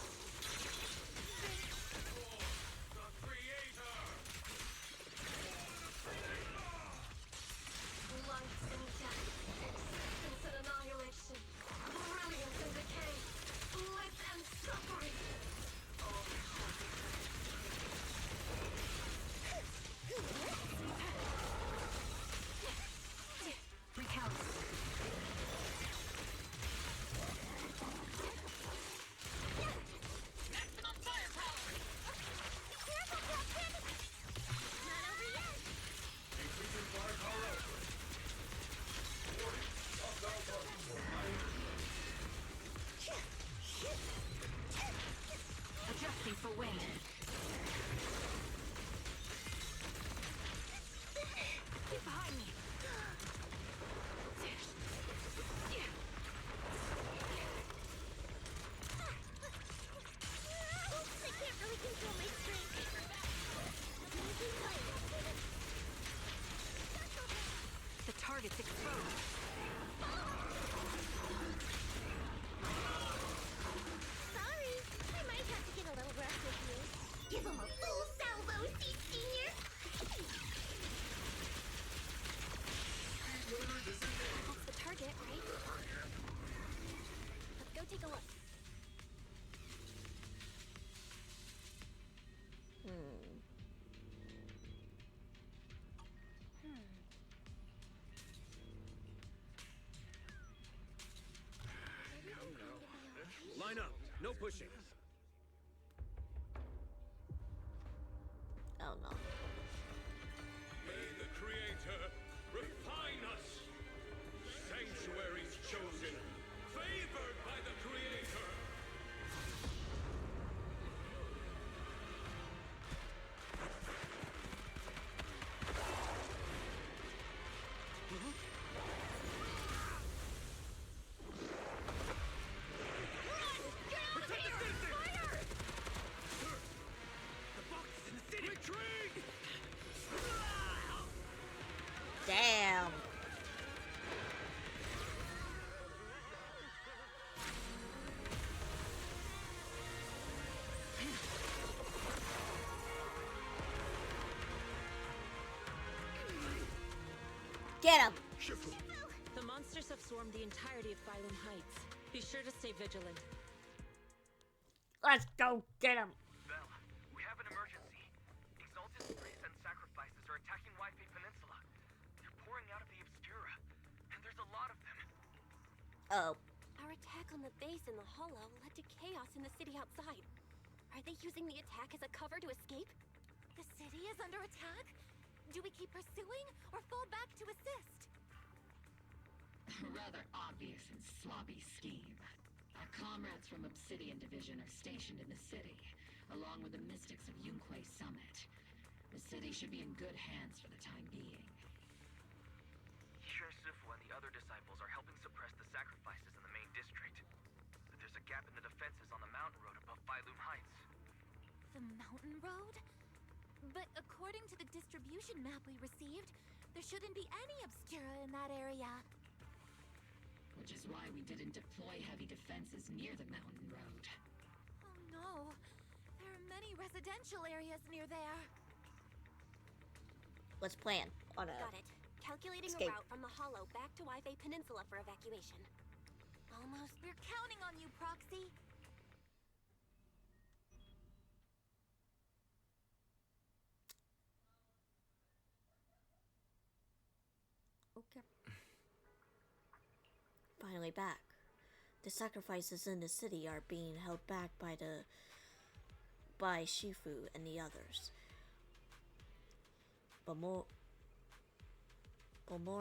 The Creator! Light and death, existence and annihilation, brilliance and decay, bliss and suffering. All recount. Maximum firepower! Careful, Captain! Not over yet! Increasing firepower output. Warning, hostile target Adjusting for wind. Get behind me! Oops, I can't really control my strength. The target's exposed. Sorry, I might have to get a little rough with you. Give him a full salvo, Senior! That's the target, right? Let's go take a look. Line up. No pushing. Oh no. May the Creator refine us! Sanctuaries chosen, favored by the Creator! Get him! The monsters have swarmed the entirety of Phylum Heights. Be sure to stay vigilant. Let's go get him! Belle, we have an emergency. Exalted priests and sacrifices are attacking Waifei Peninsula. They're pouring out of the Obscura, and there's a lot of them. Oh. Our attack on the base in the Hollow led to chaos in the city outside. Are they using the attack as a cover to escape? The city is under attack? Do we keep pursuing or fall back to assist? A rather obvious and sloppy scheme. Our comrades from Obsidian Division are stationed in the city, along with the mystics of Yunquei Summit. The city should be in good hands for the time being. Shifufu and the other disciples are helping suppress the sacrifices in the main district. But there's a gap in the defenses on the mountain road above Phylum Heights. The mountain road? But according to the distribution map we received, there shouldn't be any Obscura in that area. Which is why we didn't deploy heavy defenses near the mountain road. Oh no, there are many residential areas near there. Let's plan on a Got it. Calculating escape. a route from the Hollow back to Waifei Peninsula for evacuation. Almost. We're counting on you, Proxy. Okay. Finally back. The sacrifices in the city are being held back by Shifu and the others. But more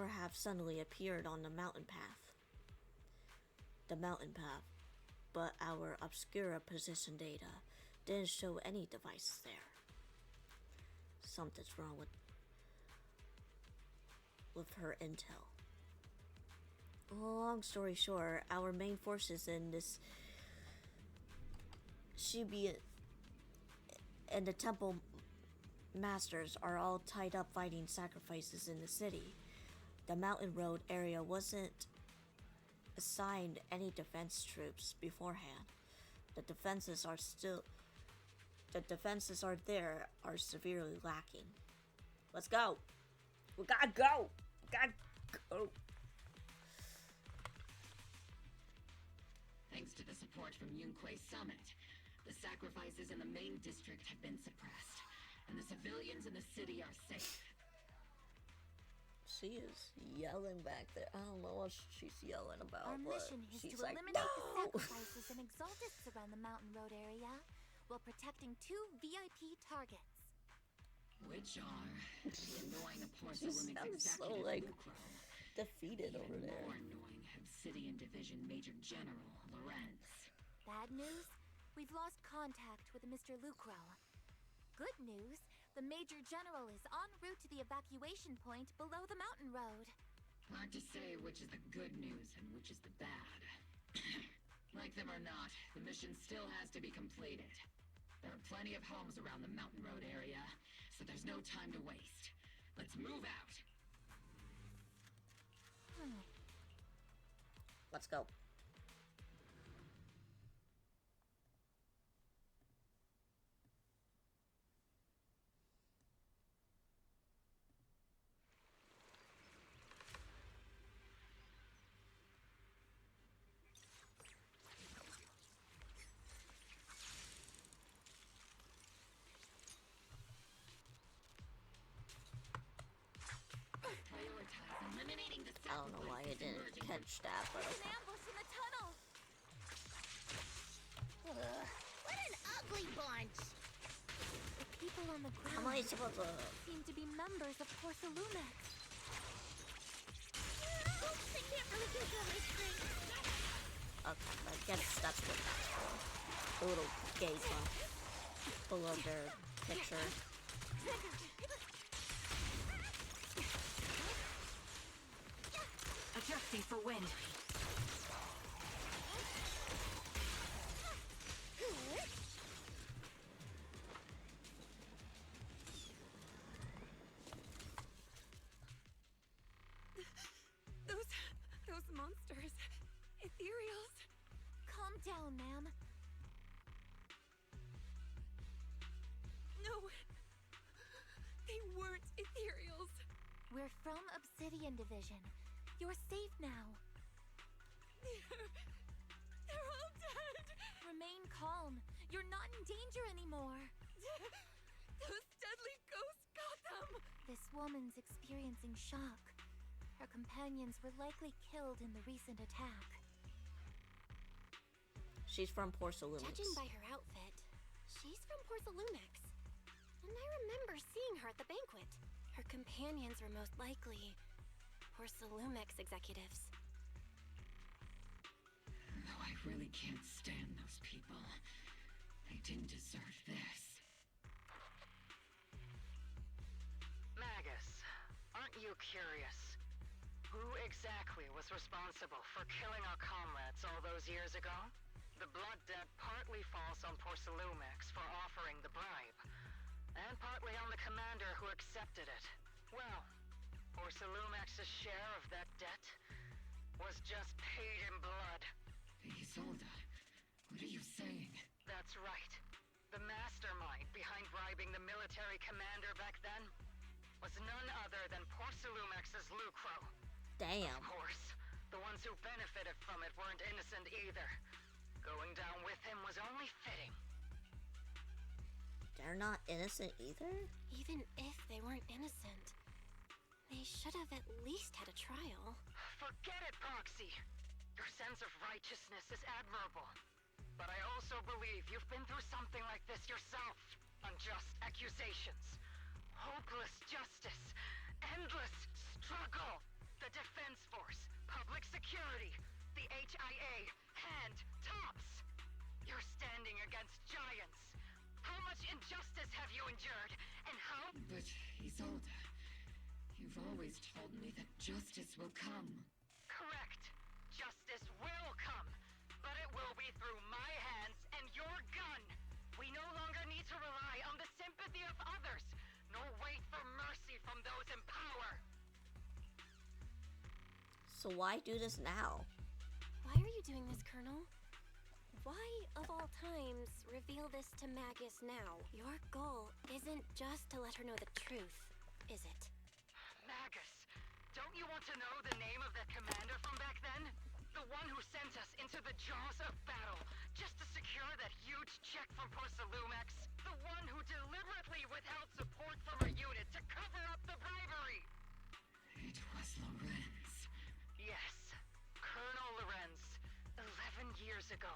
have suddenly appeared on the mountain path. But our Obscura position data didn't show any devices there. Something's wrong with her intel. Long story short, our main forces in this Shibi and the temple masters are all tied up fighting sacrifices in the city. The mountain road area wasn't assigned any defense troops beforehand. The defenses are severely lacking. Let's go. We gotta go. We gotta go. Thanks to the support from Yunquei Summit, the sacrifices in the main district have been suppressed, and the civilians in the city are safe. She is yelling back there. I don't know what she's yelling about, Our but mission is she's to like, eliminate the no! sacrifices and exaltists around the mountain road area while protecting 2 VIP targets. Which are the annoying She Porcelainic sounds so executive like Lucro, defeated over even there. more annoying Obsidian Division Major General Lorenz. Bad news? We've lost contact with Mr. Lucro. Good news? The Major General is en route to the evacuation point below the mountain road. Hard to say which is the good news and which is the bad. Like them or not, the mission still has to be completed. There are plenty of homes around the mountain road area, so there's no time to waste. Let's move out. Let's go. I don't know why I didn't catch that, but An okay. ambush in the tunnel! What an ugly bunch! The people on the ground How am I supposed to... seem to be members of Porcelumex. Oops, I can't really control my screen. Okay, I guess that's what that's for. The little gate bump below their picture. Adjusting for wind. Those monsters. Ethereals. Calm down, ma'am. No. They weren't ethereals. We're from Obsidian Division. You're safe now. They're all dead! Remain calm. You're not in danger anymore. Those deadly ghosts got them! This woman's experiencing shock. Her companions were likely killed in the recent attack. She's from Porcelumix. Judging by her outfit, she's from Porcelumix. And I remember seeing her at the banquet. Her companions were most likely Porcelumix executives. Though I really can't stand those people. They didn't deserve this. Magus, aren't you curious? Who exactly was responsible for killing our comrades all those years ago? The blood debt partly falls on Porcelumix for offering the bribe, and partly on the commander who accepted it. Well, Porcelumix's share of that debt was just paid in blood. Isolde, what are you saying? That's right. The mastermind behind bribing the military commander back then was none other than Porcelumix's Lucro. Damn. Of course, the ones who benefited from it weren't innocent either. Going down with him was only fitting. They're not innocent either? Even if they weren't innocent, they should have at least had a trial. Forget it, Proxy. Your sense of righteousness is admirable. But I also believe you've been through something like this yourself. Unjust accusations, hopeless justice, endless struggle. The Defense Force, public security, the HIA, and TOPS. You're standing against giants. How much injustice have you endured, and how— But, Isolde, you've always told me that justice will come. Correct. Justice will come, but it will be through my hands and your gun. We no longer need to rely on the sympathy of others, nor wait for mercy from those in power. So why do this now? Why are you doing this, Colonel? Why, of all times, reveal this to Magus now? Your goal isn't just to let her know the truth, is it? Magus, don't you want to know the name of that commander from back then? The one who sent us into the jaws of battle, just to secure that huge check from Porcelumix? The one who deliberately withheld support from our unit to cover up the bribery? It was Lorenz. Yes, Colonel Lorenz, 11 years ago.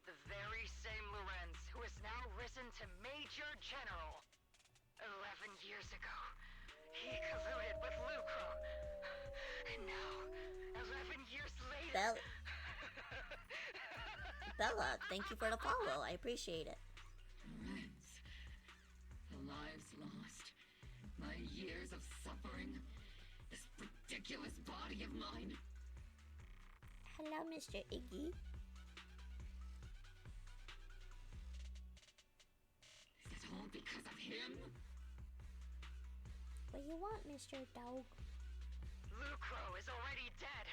The very same Lorenz who has now risen to Major General. 11 years ago, he colluded with Lucro. And now, 11 years later... Bella, thank you for the follow. I appreciate it. Lorenz, the lives lost, my years of suffering, this ridiculous body of mine. Hello, Mr. Iggy. Is it all because of him? What do you want, Mr. Dog? Lucro is already dead,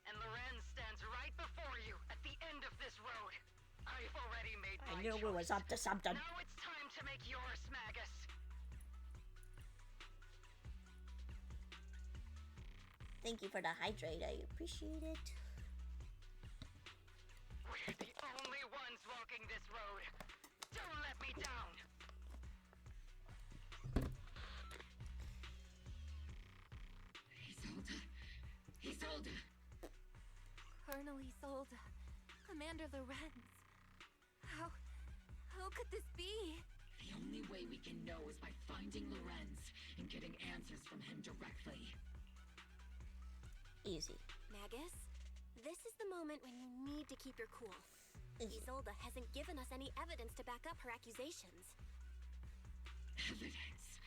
and Lorenz stands right before you at the end of this road. I've already made my I knew we was up to something. Now it's time to make yours, Magus. Thank you for the hydrate. I appreciate it. We're the only ones walking this road. Don't let me down. Isolde! Colonel Isolde. Commander Lorenz. How could this be? The only way we can know is by finding Lorenz and getting answers from him directly. Easy. Magus, this is the moment when you need to keep your cool. Isolde hasn't given us any evidence to back up her accusations. Evidence?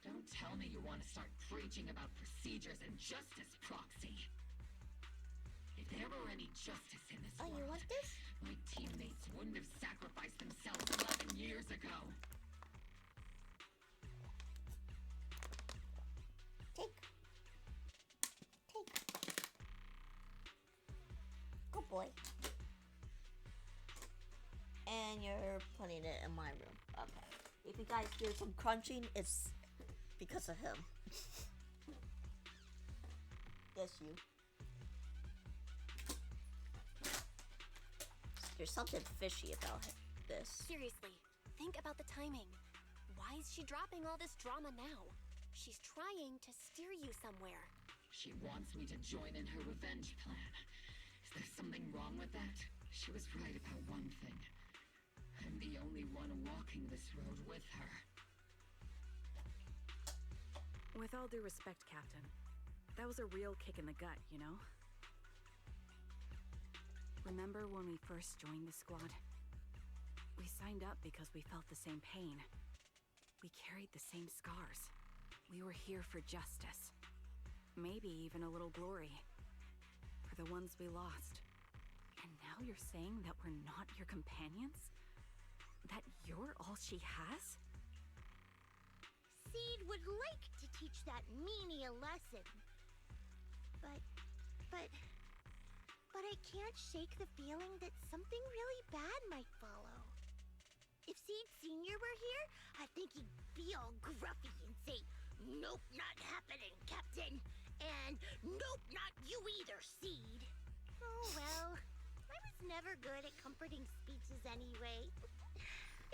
Don't tell me you want to start preaching about procedures and justice, Proxy. If there were any justice in this world, you want this? My teammates wouldn't have sacrificed themselves 11 years ago. Take. Good boy. And you're putting it in my room. Okay. If you guys hear some crunching, it's because of him. Yes, you. There's something fishy about this. Seriously, think about the timing. Why is she dropping all this drama now? She's trying to steer you somewhere. She wants me to join in her revenge plan. Is there something wrong with that? She was right about one thing. I'm the only one walking this road with her. With all due respect, Captain, that was a real kick in the gut, you know? Remember when we first joined the squad? We signed up because we felt the same pain. We carried the same scars. We were here for justice. Maybe even a little glory. For the ones we lost. And now you're saying that we're not your companions? That you're all she has? Seed would like to teach that meanie a lesson. But I can't shake the feeling that something really bad might follow. If Seed Sr. were here, I think he'd be all gruffy and say, "Nope, not happening, Captain." And "Nope, not you either, Seed." Oh well, I was never good at comforting speeches anyway.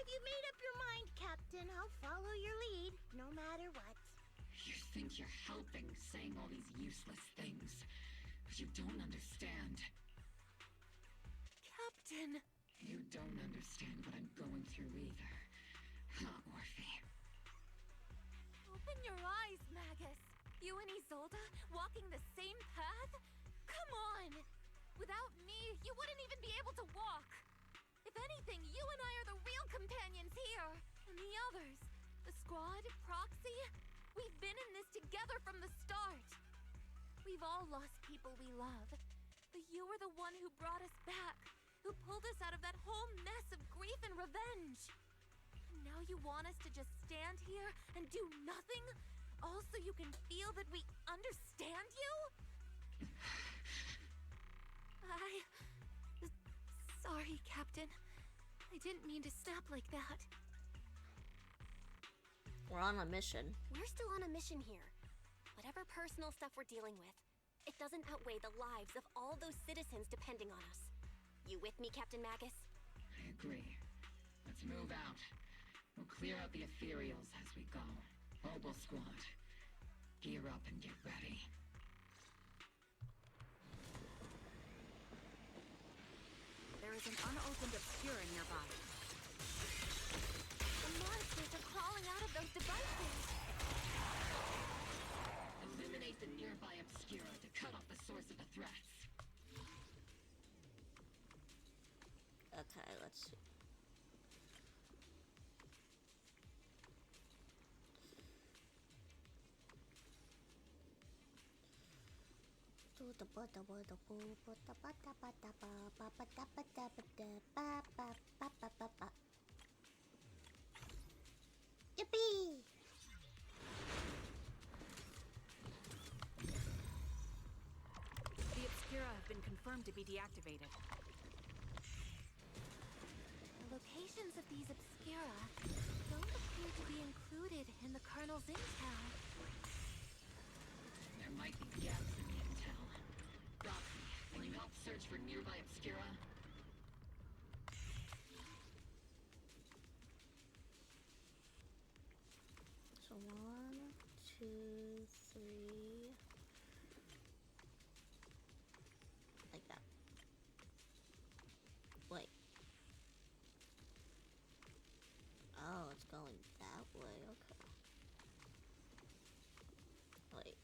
If you made up your mind, Captain, I'll follow your lead, no matter what. You think you're helping saying all these useless things, but you don't understand. Captain! You don't understand what I'm going through either. Huh, Orphe? Open your eyes, Magus. You and Isolde walking the same path? Come on! Without me, you wouldn't even be able to walk. If anything, you and I are the real companions here. And the others, the squad, Proxy, we've been in this together from the start. We've all lost people we love. But you were the one who brought us back, who pulled us out of that whole mess of grief and revenge. And now you want us to just stand here and do nothing? All so you can feel that we understand you? Sorry, Captain. I didn't mean to snap like that. We're on a mission. We're still on a mission here. Whatever personal stuff we're dealing with, it doesn't outweigh the lives of all those citizens depending on us. You with me, Captain Magus? I agree. Let's move out. We'll clear out the ethereals as we go. Obel Squad, gear up and get ready. There is an unopened Obscura nearby. The monsters are crawling out of those devices. Eliminate the nearby Obscura to cut off the source of the threats. Okay, let's see. Yippee! The Obscura have been confirmed to be deactivated. The locations of these Obscura don't appear to be included in the Colonel's intel. There might be gaps in the intel. Roxy, can you help search for nearby Obscura? So 1, 2, 3. Like that. Wait. Oh, it's going that way. Okay. Wait.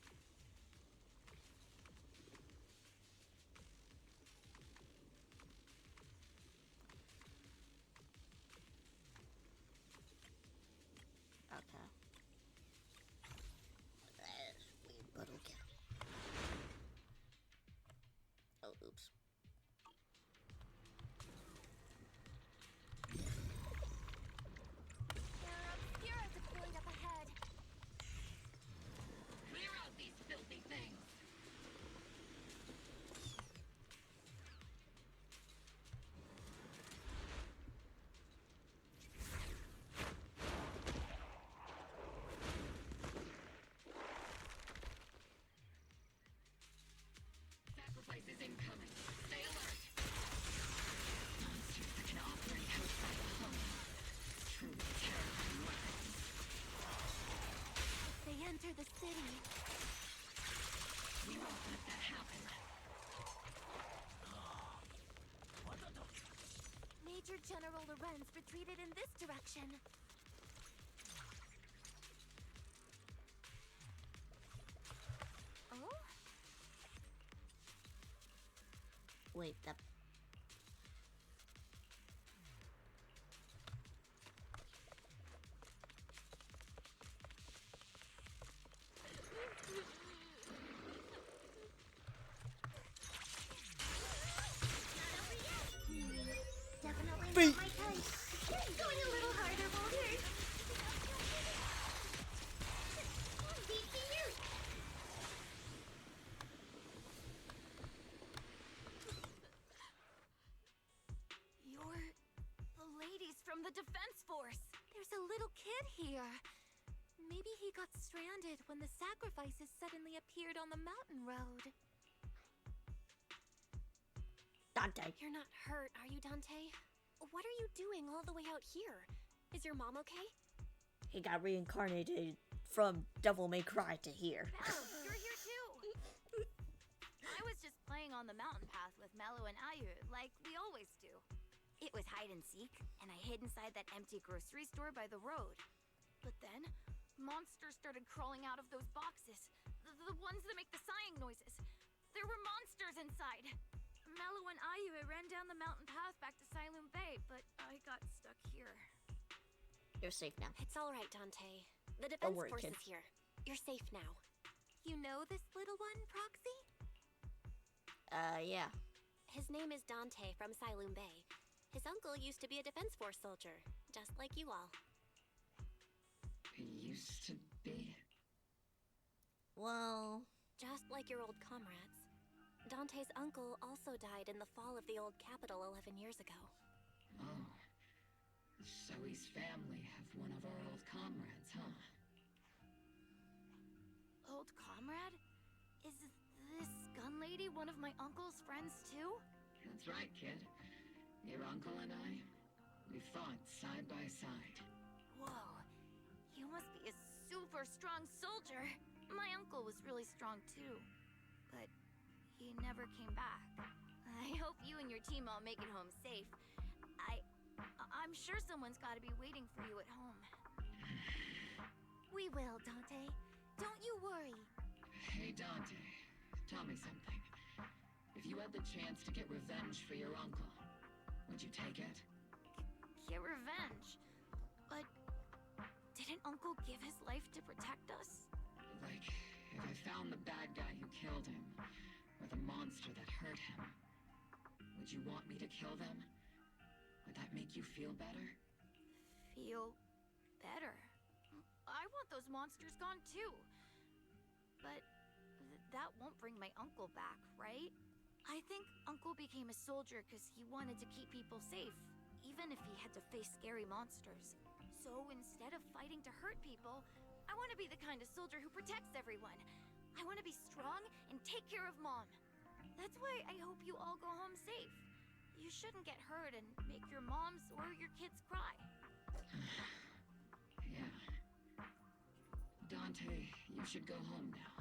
Major General Lorenz retreated in this direction. Oh? Wait, that. Definitely Feet. not my type. Going a little harder won't hurt. Beat to you. You're the ladies from the Defense Force. There's a little kid here. Maybe he got stranded when the sacrifices suddenly appeared on the mountain road. Dante. You're not hurt, are you, Dante? What are you doing all the way out here? Is your mom okay? He got reincarnated from Devil May Cry to here. You're here too! I was just playing on the mountain path with Mello and Ayu, like we always do. It was hide and seek, and I hid inside that empty grocery store by the road. But then, monsters started crawling out of those boxes. The ones that make the sighing noises. There were monsters inside. Mello and Ayu ran down the mountain path back to Silum Bay, but I got stuck here. You're safe now. It's all right, Dante. The Don't Defense worry, Force kid. is here. You're safe now. You know this little one, Proxy? Yeah. His name is Dante from Silum Bay. His uncle used to be a Defense Force soldier, just like you all. Used to be? Well... Just like your old comrades. Dante's uncle also died in the fall of the old capital 11 years ago. Oh. So his family have one of our old comrades, huh? Old comrade? Is this gun lady one of my uncle's friends too? That's right, kid. Your uncle and I, we fought side by side. Whoa. You must be a super strong soldier. My uncle was really strong too. But he never came back. I hope you and your team all make it home safe. I'm sure someone's gotta be waiting for you at home. We will, Dante. Don't you worry. Hey, Dante, tell me something. If you had the chance to get revenge for your uncle, would you take it? Get revenge? But didn't Uncle give his life to protect us? Like, if I found the bad guy who killed him, or the monster that hurt him, would you want me to kill them? Would that make you feel better? Feel better? I want those monsters gone too. But that won't bring my uncle back, right? I think Uncle became a soldier because he wanted to keep people safe, even if he had to face scary monsters. So instead of fighting to hurt people, I want to be the kind of soldier who protects everyone. I want to be strong and take care of Mom. That's why I hope you all go home safe. You shouldn't get hurt and make your moms or your kids cry. Yeah. Dante, you should go home now.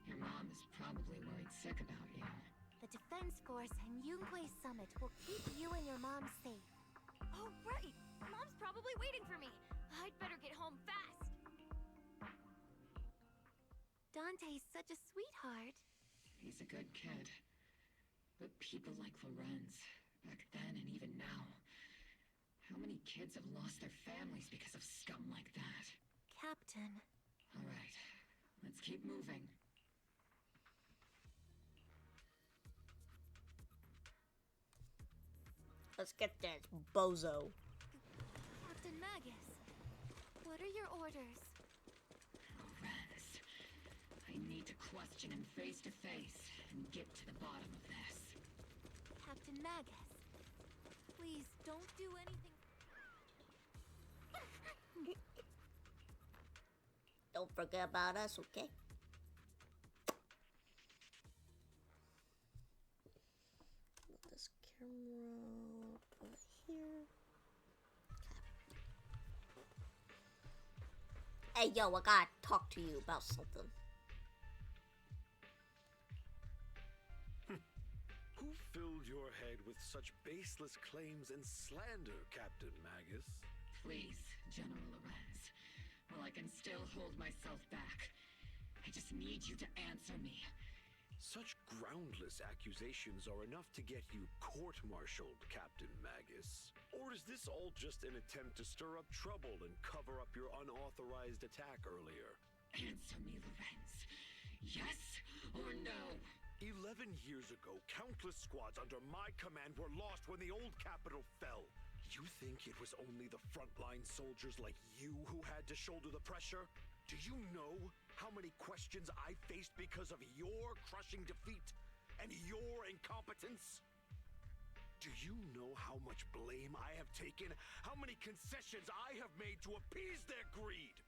Your mom is probably worried sick about you. The Defense Force and Yunque Summit will keep you and your mom safe. Oh, right! Mom's probably waiting for me. I'd better get home fast. Dante's such a sweetheart. He's a good kid. But people like Lorenz, back then and even now, how many kids have lost their families because of scum like that? Captain. All right, let's keep moving. Let's get that bozo. Captain Magus, what are your orders? Lorenz, I need to question him face to face and get to the bottom of this. Captain Magus, please don't do anything. Don't forget about us, okay? Put this camera over here. Okay. Hey, yo, I gotta talk to you about something. Who filled your head with such baseless claims and slander, Captain Magus? Please, General Lorenz. Well, I can still hold myself back. I just need you to answer me. Such groundless accusations are enough to get you court-martialed, Captain Magus. Or is this all just an attempt to stir up trouble and cover up your unauthorized attack earlier? Answer me, Lorenz. Yes or no? 11 years ago, countless squads under my command were lost when the old capital fell. You think it was only the frontline soldiers like you who had to shoulder the pressure? Do you know how many questions I faced because of your crushing defeat and your incompetence? Do you know how much blame I have taken? How many concessions I have made to appease their greed?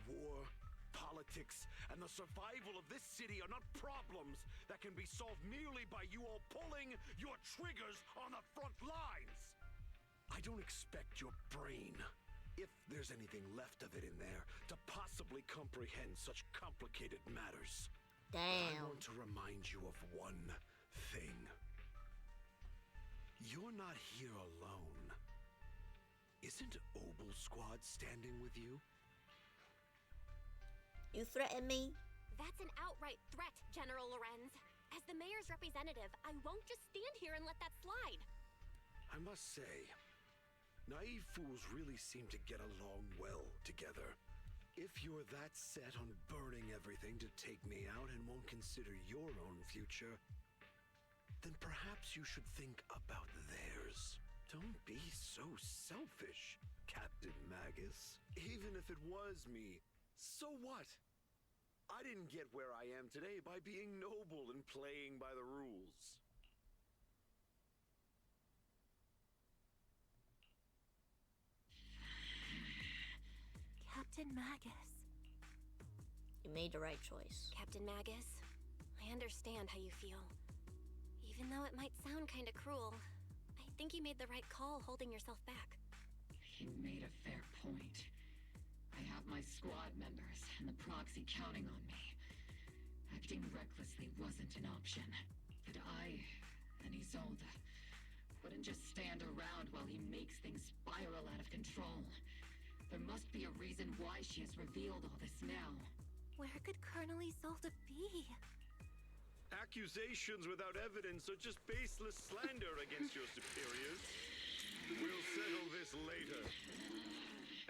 War, politics, and the survival of this city are not problems that can be solved merely by you all pulling your triggers on the front lines. I don't expect your brain, if there's anything left of it in there, to possibly comprehend such complicated matters. Damn. I want to remind you of one thing. You're not here alone. Isn't Obel Squad standing with you? You threaten me? That's an outright threat, General Lorenz. As the mayor's representative, I won't just stand here and let that slide. I must say, naive fools really seem to get along well together. If you're that set on burning everything to take me out and won't consider your own future, then perhaps you should think about theirs. Don't be so selfish, Captain Magus. Even if it was me, so what? I didn't get where I am today by being noble and playing by the rules. Captain Magus. You made the right choice. Captain Magus, I understand how you feel. Even though it might sound kinda cruel, I think you made the right call holding yourself back. You made a fair point. I have my squad members and the proxy counting on me. Acting recklessly wasn't an option. But I and Isolde wouldn't just stand around while he makes things spiral out of control. There must be a reason why she has revealed all this now. Where could Colonel Isolde be? Accusations without evidence are just baseless slander against your superiors. We'll settle this later.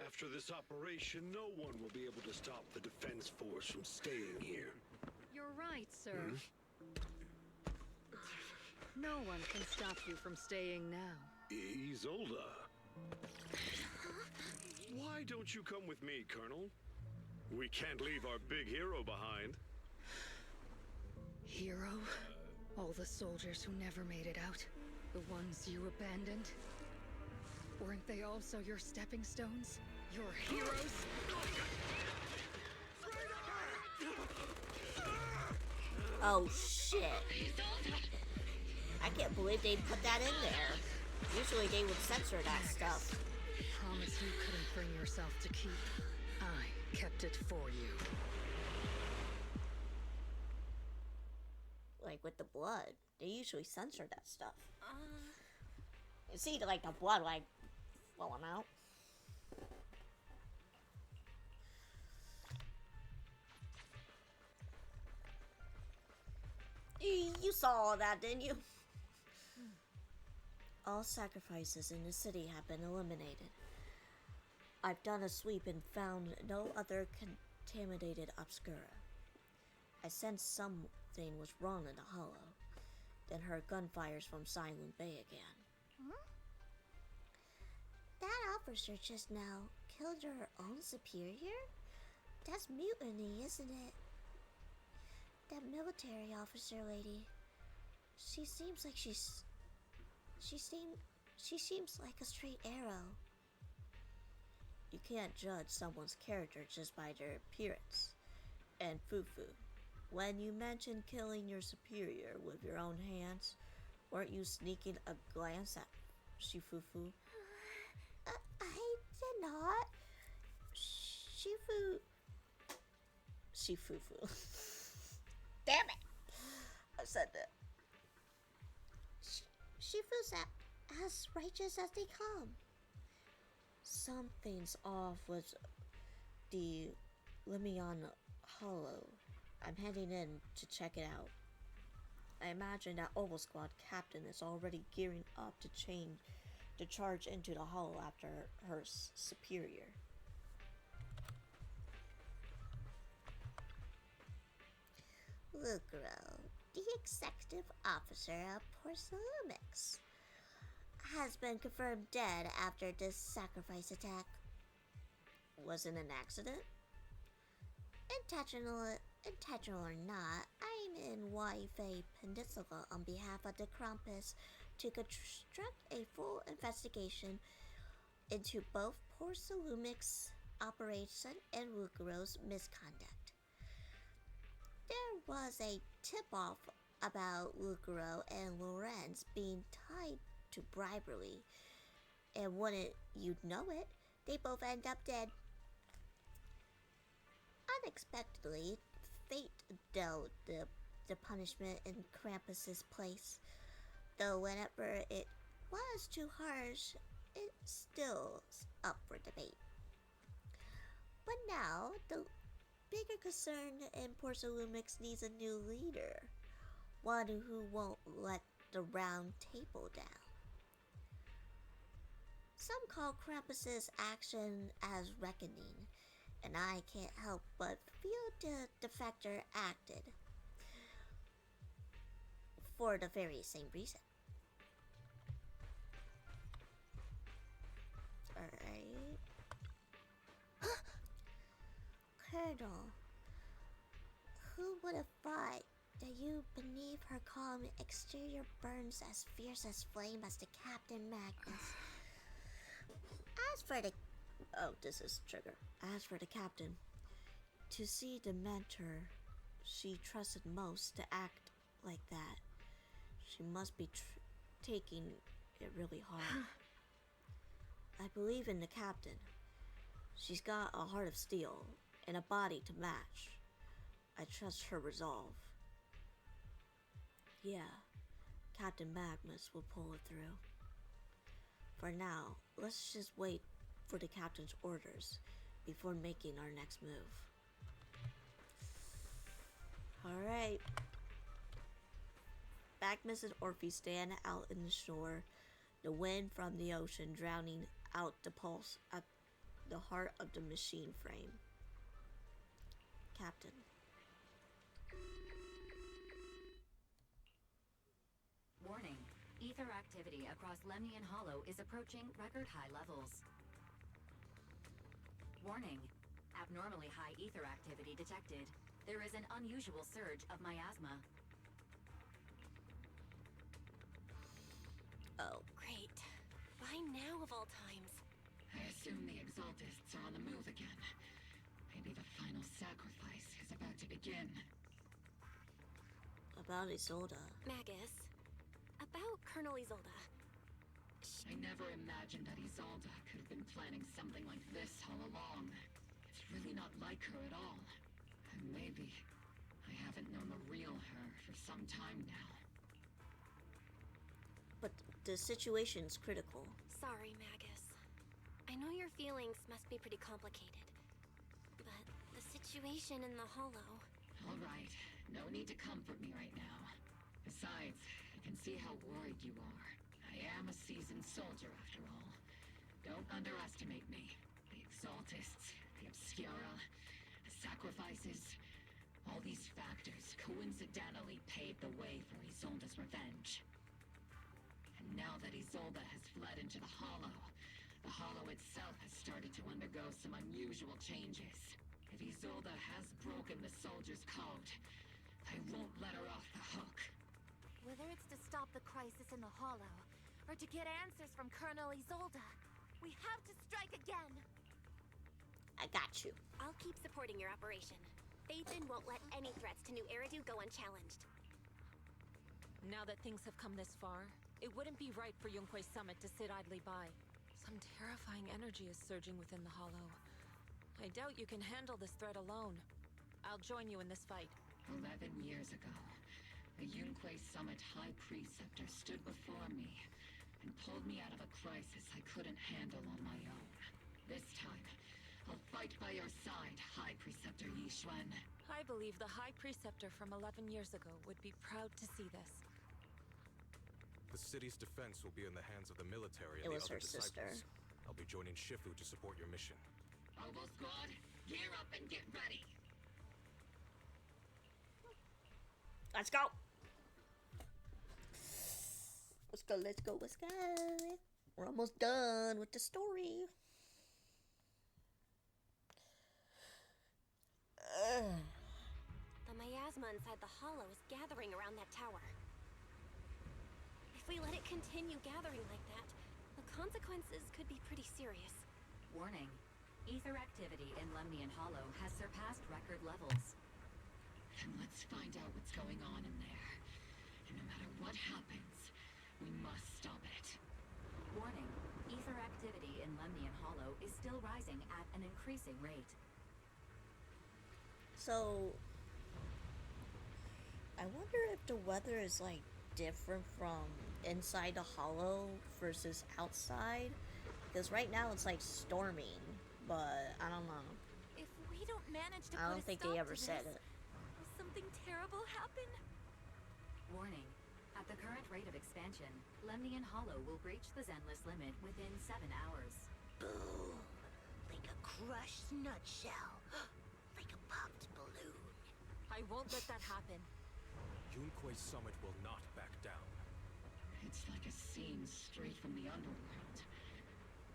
After this operation, no one will be able to stop the defense force from staying here. You're right, sir. No one can stop you from staying now. Isolde. Why don't you come with me, Colonel? We can't leave our big hero behind. Hero? All the soldiers who never made it out? The ones you abandoned? Weren't they also your stepping stones? Your heroes? Oh shit. I can't believe they put that in there. Usually they would censor that stuff. Promise you couldn't bring yourself to keep. I kept it for you. Like with the blood, they usually censor that stuff. You see, like the blood, like falling out. You saw all that, didn't you? All sacrifices in the city have been eliminated. I've done a sweep and found no other contaminated obscura. I sensed something was wrong in the hollow, then heard gunfires from Silent Bay again. That officer just now killed her own superior? That's mutiny, isn't it? That military officer lady. She seems like she seems like a straight arrow. You can't judge someone's character just by their appearance. And Fufu, when you mentioned killing your superior with your own hands, weren't you sneaking a glance at Shifufu? I did not. Shifufu. Damn it! I said that. She feels as righteous as they come. Something's off with the Lemnian Hollow. I'm heading in to check it out. I imagine that Oval Squad captain is already gearing up to charge into the Hollow after her superior. Lucro, the executive officer of Porcelumix, has been confirmed dead after this sacrifice attack. Was it an accident? Intentional or not, I'm in Waifei Peninsula on behalf of the Krampus to construct a full investigation into both Porcelumix operation and Lucro's misconduct. There was a tip-off about Lucro and Lorenz being tied to bribery, and wouldn't you know it, they both end up dead. Unexpectedly, fate dealt the punishment in Krampus's place, though whenever it was too harsh, it's still up for debate. But now, the bigger concern in Porcelumix needs a new leader, one who won't let the round table down. Some call Krampus's action as reckoning, and I can't help but feel the defector acted for the very same reason. Alright. Colonel, who would have thought that you beneath her calm exterior burns as fierce as flame as the Captain Magnus? As for the... Oh, this is Trigger. As for the captain, to see the mentor she trusted most to act like that, she must be taking it really hard. I believe in the captain. She's got a heart of steel and a body to match. I trust her resolve. Yeah, Captain Magnus will pull it through. For now, let's just wait for the captain's orders before making our next move. Alright. Magnus and Orphe stand out in the shore, the wind from the ocean drowning out the pulse at the heart of the machine frame. Captain. Warning. Ether activity across Lemnian Hollow is approaching record-high levels. Warning. Abnormally high ether activity detected. There is an unusual surge of miasma. Oh. Great. Why now of all times? I assume the Exaltists are on the move again. Maybe the final sacrifice is about to begin. About Isolde. Magus, about Colonel Isolde. I never imagined that Isolde could have been planning something like this all along. It's really not like her at all. And maybe I haven't known the real her for some time now. But the situation's critical. Sorry, Magus. I know your feelings must be pretty complicated. But the situation in the Hollow... All right. No need to comfort me right now. Besides, I can see how worried you are. I am a seasoned soldier, after all. Don't underestimate me. The Exaltists, the Obscura, the sacrifices... all these factors coincidentally paved the way for Isolde's revenge. And now that Isolde has fled into the Hollow itself has started to undergo some unusual changes. If Isolde has broken the soldier's code, I won't let her off the hook. Whether it's to stop the crisis in the Hollow, or to get answers from Colonel Isolde, we have to strike again! I got you. I'll keep supporting your operation. Phaethon won't let any threats to New Eridu go unchallenged. Now that things have come this far, it wouldn't be right for Yunque's summit to sit idly by. Some terrifying energy is surging within the Hollow. I doubt you can handle this threat alone. I'll join you in this fight. 11 years ago, A Yunque Summit High Preceptor stood before me and pulled me out of a crisis I couldn't handle on my own. This time, I'll fight by your side, High Preceptor Yixuan. I believe the High Preceptor from 11 years ago would be proud to see this. The city's defense will be in the hands of the military It and was the her other sister. disciples. I'll be joining Shifu to support your mission. Oboe Squad, gear up and get ready! Let's go! Let's go, let's go, let's go! We're almost done with the story. The miasma inside the hollow is gathering around that tower. If we let it continue gathering like that, the consequences could be pretty serious. Warning. Ether activity in Lemnian Hollow has surpassed record levels. Then let's find out what's going on in there. And no matter what happens, we must stop it. Warning. Ether activity in Lemnian Hollow is still rising at an increasing rate. So, I wonder if the weather is like different from inside the hollow versus outside. Because right now it's like storming, but I don't know. If we don't manage to I put don't a think stop they ever to said this, it. will something terrible happen? Warning. At the current rate of expansion, Lemnian Hollow will breach the Zenless limit within 7 hours. Boom! Like a crushed nutshell. Like a popped balloon. I won't let that happen. Yunque Summit will not back down. It's like a scene straight from the underworld.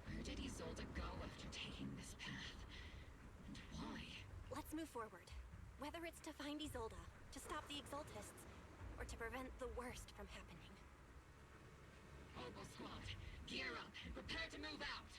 Where did Isolde go after taking this path? And why? Let's move forward. Whether it's to find Isolde, to stop the Exaltists, or to prevent the worst from happening. Oboe Squad, gear up and prepare to move out!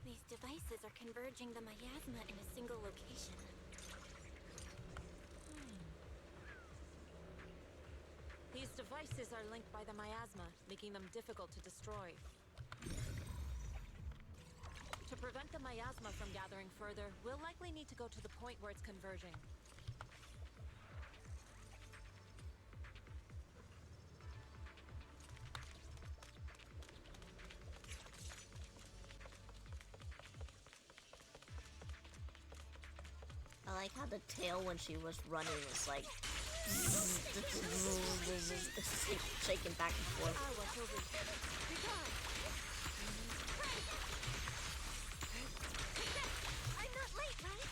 These devices are converging the miasma in a single location. These devices are linked by the miasma, making them difficult to destroy. To prevent the miasma from gathering further, we'll likely need to go to the point where it's converging. I like how the tail when she was running was like shaking back and forth. I'm not late, right?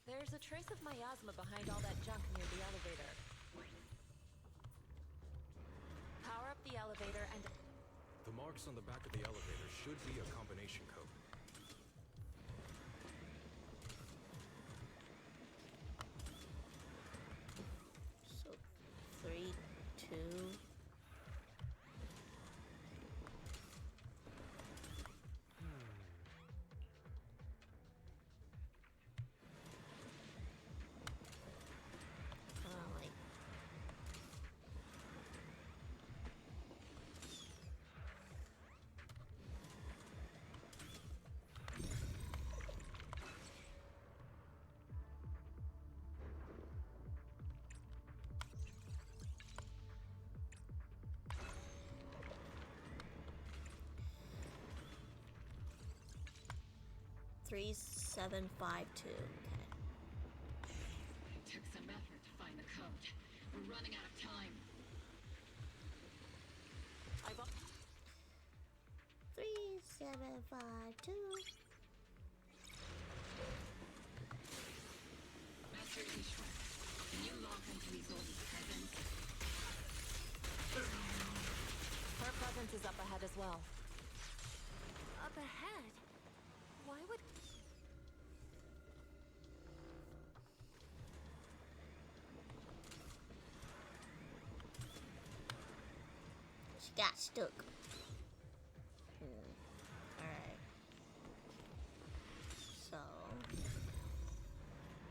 There's a trace of miasma behind all that junk near the elevator. Power up the elevator and... The marks on the back of the elevator should be a combination code. So, 3, 2... like... Three, 7, 5, 2. Okay. It took some effort to find the code. We're running out of time. I've up... 3, 7, 5, 2. Master Yixuan, can you lock into Isolde's presence? Her presence is up ahead as well. got stuck. Alright. So...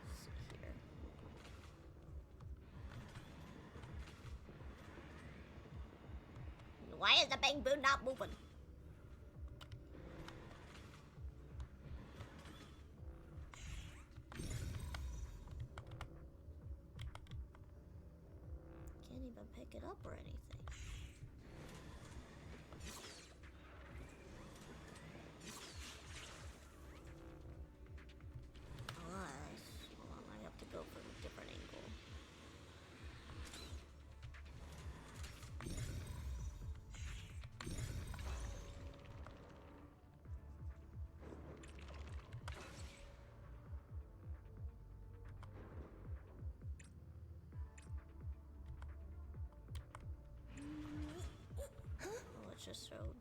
let's see here. Why is the bamboo not moving? Can't even pick it up or anything. Unless, hold on, I have to go from a different angle. Oh, it just showed.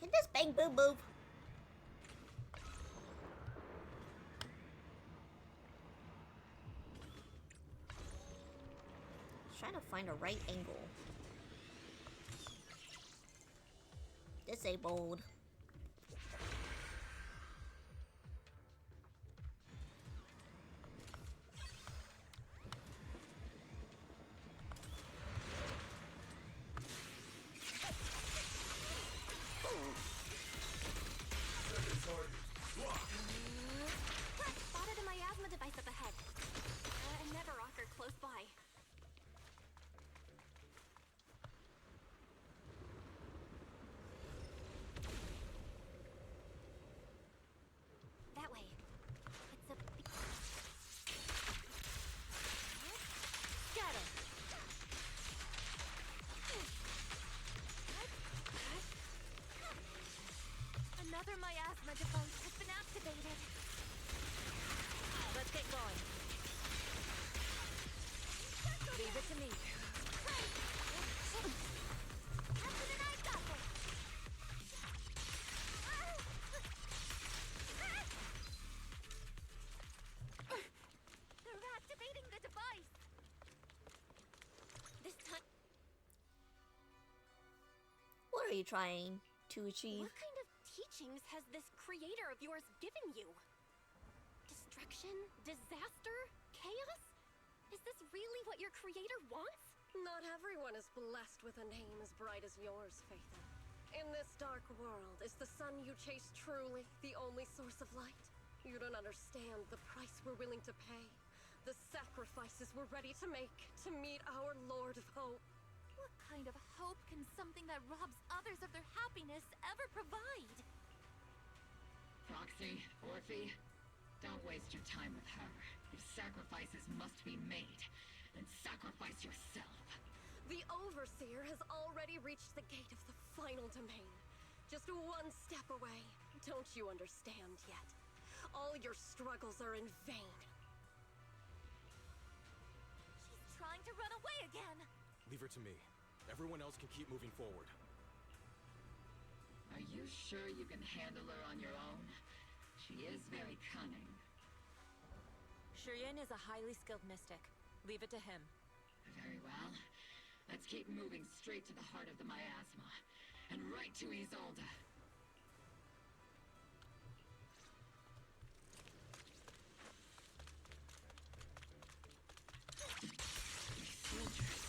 Can this bamboo move? Trying to find a right angle. Disabled. Spotted a miasma device up ahead. And Neverocker close by. That way. It's a... Got it. Another miasma device has been activated. Let's get going. Leave it to me. Captain and I got this. They're activating the device. This time. What are you trying to achieve? What kind of teachings has this creator of yours given you? Destruction? Disaster? Chaos? Is this really what your creator wants? Not everyone is blessed with a name as bright as yours, Phaethon. In this dark world, is the sun you chase truly the only source of light? You don't understand the price we're willing to pay, the sacrifices we're ready to make to meet our Lord of Hope. What kind of hope can something that robs others of their happiness ever provide? Foxy, Orphe, don't waste your time with her. If sacrifices must be made, then sacrifice yourself. The Overseer has already reached the gate of the final domain. Just one step away. Don't you understand yet? All your struggles are in vain. She's trying to run away again. Leave her to me. Everyone else can keep moving forward. Are you sure you can handle her on your own? She is very cunning. Shiryen is a highly skilled mystic. Leave it to him. Very well. Let's keep moving straight to the heart of the miasma. And right to Isolde. Soldiers.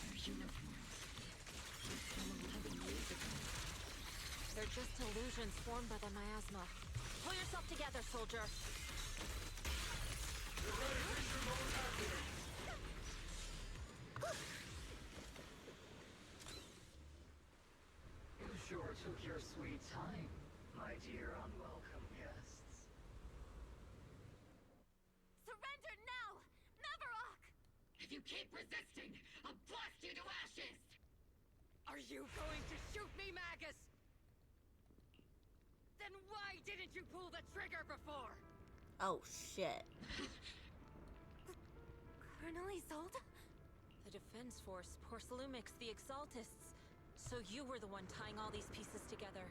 Their uniforms. From 11 years ago. They're just illusions formed by the miasma. Pull yourself together, soldier. You sure took your sweet time, my dear unwelcome guests. Surrender now! Neverok! If you keep resisting, I'll blast you to ashes! Are you going to shoot me, Magus? Then why didn't you pull the trigger before? Oh, shit. Colonel Isolde? The Defense Force, Porcelumix, the Exaltists. So you were the one tying all these pieces together.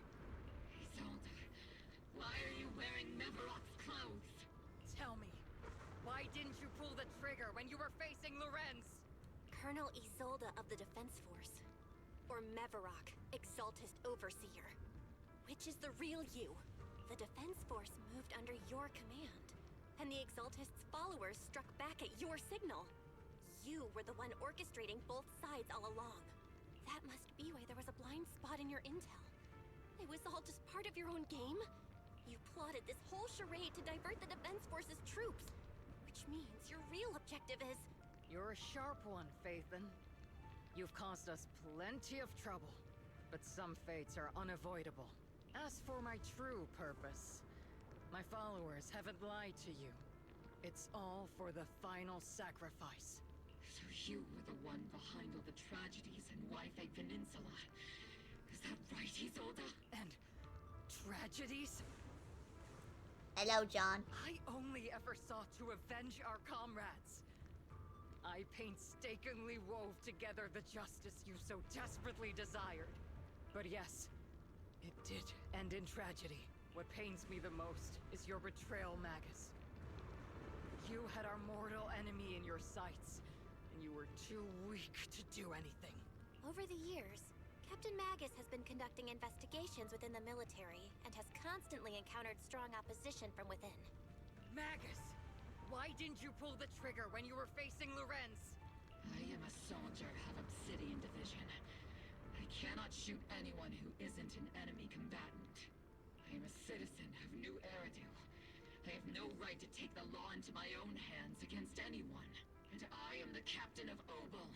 Isolde, why are you wearing Neverok's clothes? Tell me, why didn't you pull the trigger when you were facing Lorenz? Colonel Isolde of the Defense Force. Or Mevarok, Exaltist Overseer. Which is the real you? The Defense Force moved under your command, and the Exaltist's followers struck back at your signal. You were the one orchestrating both sides all along. That must be why there was a blind spot in your intel. It was all just part of your own game? You plotted this whole charade to divert the Defense Force's troops, which means your real objective is... You're a sharp one, Phaethon. You've caused us plenty of trouble, but some fates are unavoidable. As for my true purpose, my followers haven't lied to you. It's all for the final sacrifice. So you were the one behind all the tragedies in Wi-Fi Peninsula. Is that right, Isolde? And tragedies? Hello, John. I only ever sought to avenge our comrades. I painstakingly wove together the justice you so desperately desired. But yes, it did end in tragedy. What pains me the most is your betrayal, Magus. You had our mortal enemy in your sights, and you were too weak to do anything. Over the years, Captain Magus has been conducting investigations within the military and has constantly encountered strong opposition from within. Magus! Why didn't you pull the trigger when you were facing Lorenz? I am a soldier of Obsidian Division. I cannot shoot anyone who isn't an enemy combatant. I am a citizen of New Eridu. I have no right to take the law into my own hands against anyone. And I am the captain of Obel.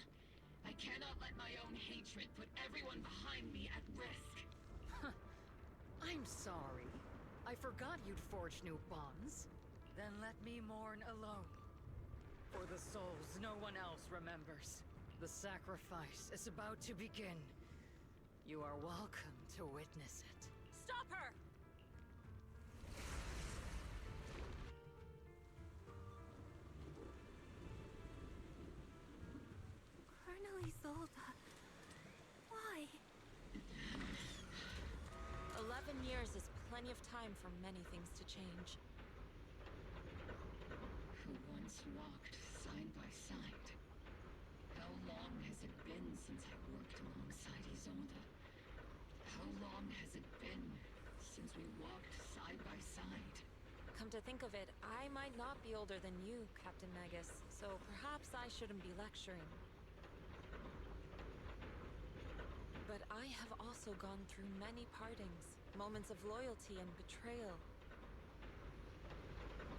I cannot let my own hatred put everyone behind me at risk. I'm sorry. I forgot you'd forged new bonds. Then let me mourn alone. For the souls no one else remembers. The sacrifice is about to begin. You are welcome to witness it. Stop her! Colonel Isolde. Why? 11 years is plenty of time for many things to change. Who once walked side by side. How long has it been since I worked alongside Isolde? How long has it been since we walked side by side? Come to think of it, I might not be older than you, Captain Magus, so perhaps I shouldn't be lecturing. But I have also gone through many partings, moments of loyalty and betrayal.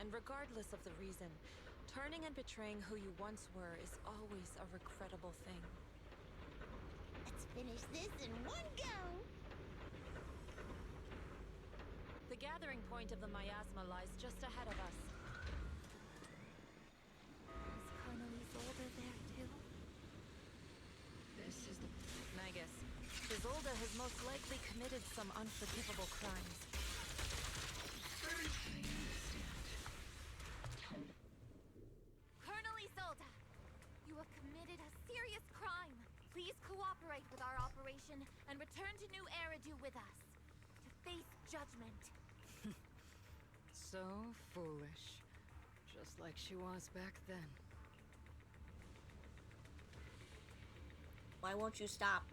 And regardless of the reason, turning and betraying who you once were is always a regrettable thing. Let's finish this in one go! The gathering point of the miasma lies just ahead of us. Is Colonel Isolde there too? This is the... Magus, Isolde has most likely committed some unforgivable crimes. Colonel Isolde! You have committed a serious crime. Please cooperate with our operation and return to New Eridu with us. To face judgment. So foolish. Just like she was back then. Why won't you stop?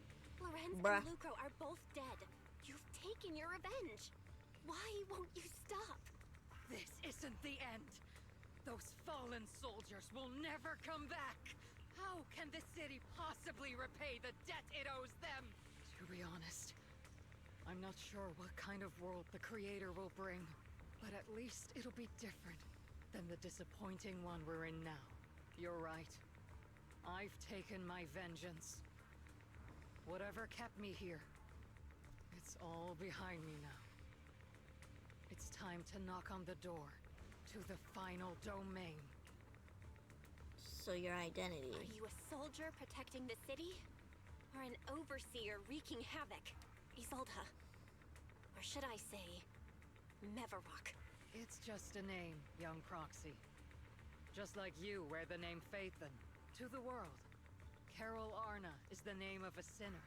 Lorenz Bruh. and Lucro are both dead. You've taken your revenge. Why won't you stop? This isn't the end. Those fallen soldiers will never come back. How can the city possibly repay the debt it owes them? To be honest, I'm not sure what kind of world the Creator will bring. But at least it'll be different than the disappointing one we're in now. You're right. I've taken my vengeance. Whatever kept me here, it's all behind me now. It's time to knock on the door to the final domain. So your identity. Are you a soldier protecting the city? Or an overseer wreaking havoc? Isolde. Or should I say, Mevarok? It's just a name, young Proxy. Just like you wear the name Phaethon. To the world, Carol Arna is the name of a sinner.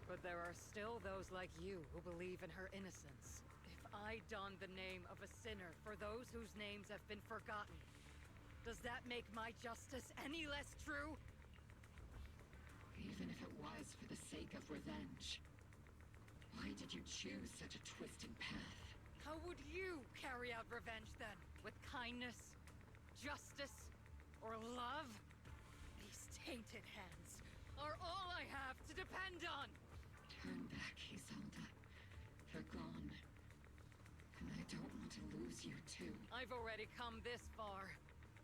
But there are still those like you who believe in her innocence. If I don the name of a sinner for those whose names have been forgotten, does that make my justice any less true? Even if it was for the sake of revenge. Why did you choose such a twisted path? How would you carry out revenge then? With kindness, justice, or love? These tainted hands are all I have to depend on! Turn back, Isolde. They're gone. And I don't want to lose you too. I've already come this far.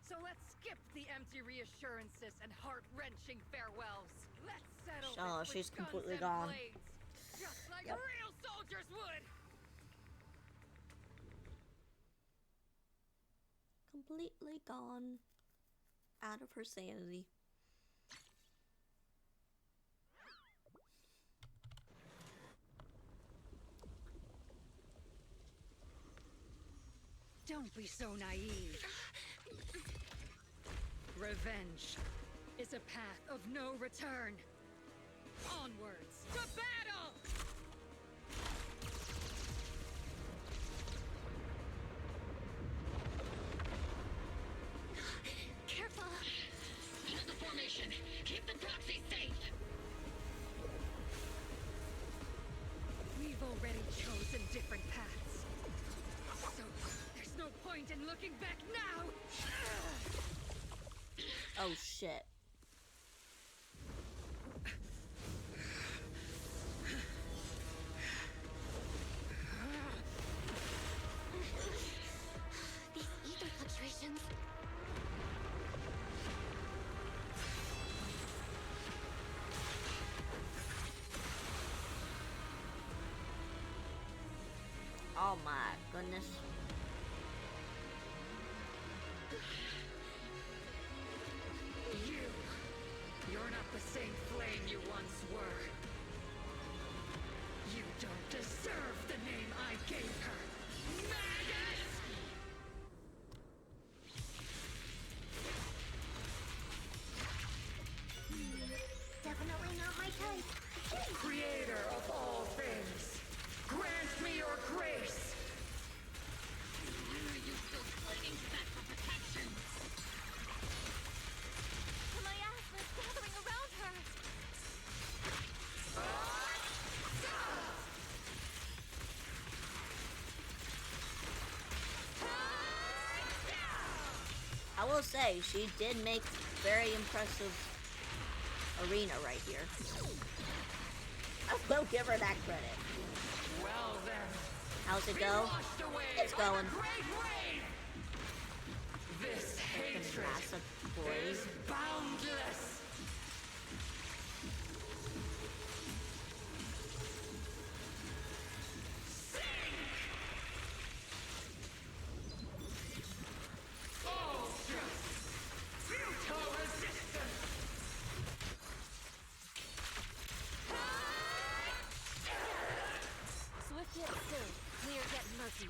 So let's skip the empty reassurances and heart-wrenching farewells. Let's settle Oh, this she's with guns completely and gone. blades, just like Yep. real soldiers would! Completely gone. Out of her sanity. Don't be so naive. Revenge is a path of no return. Onwards to battle! Careful! Hold the formation! Keep the proxy safe! We've already chosen different paths. So, there's no point in looking back now! Oh shit. These ether fluctuations. Oh my goodness. You're not the same flame you once were. You don't deserve the name I gave her. Maggot! Definitely not my type. Creator of all things, grant me your grace! Why are you still clinging to that for protection? The miasma's gathering around her. I will say, she did make very impressive arena right here. I will give her that credit. Well then, How's it be go? washed away It's by the going. great wave! This hatred Massive boys. is boundless! All just futile resistance! Swift yet still, clear yet murky.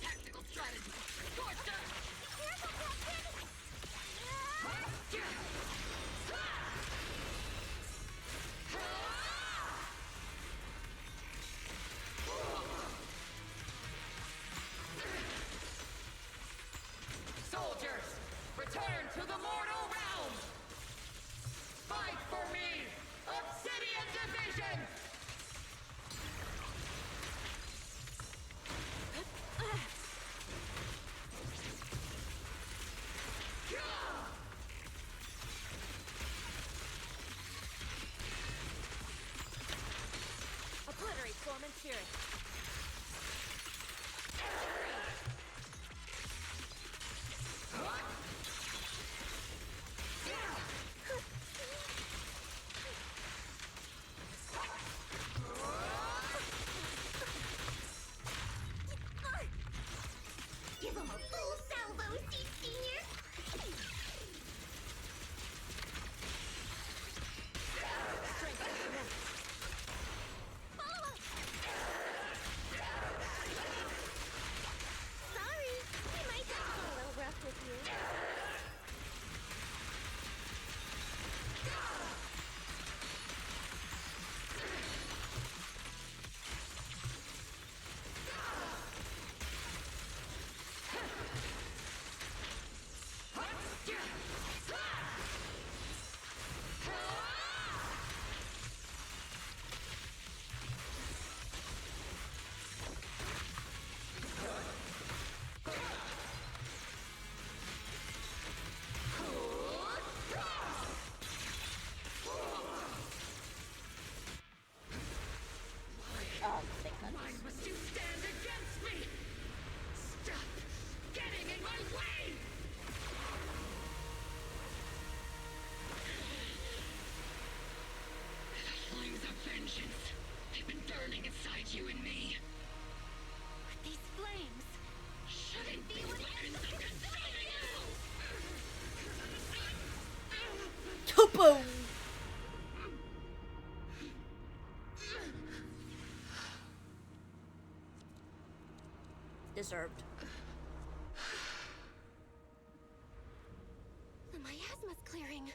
Tactical strategy! Scorcher! Careful, Captain! Soldiers, return to the mortal realm! Fight for me! Obsidian Division! Obliterate form and spirit. Give him a full salvo, Seed Senior. Follow us! Deserved. The miasma's clearing.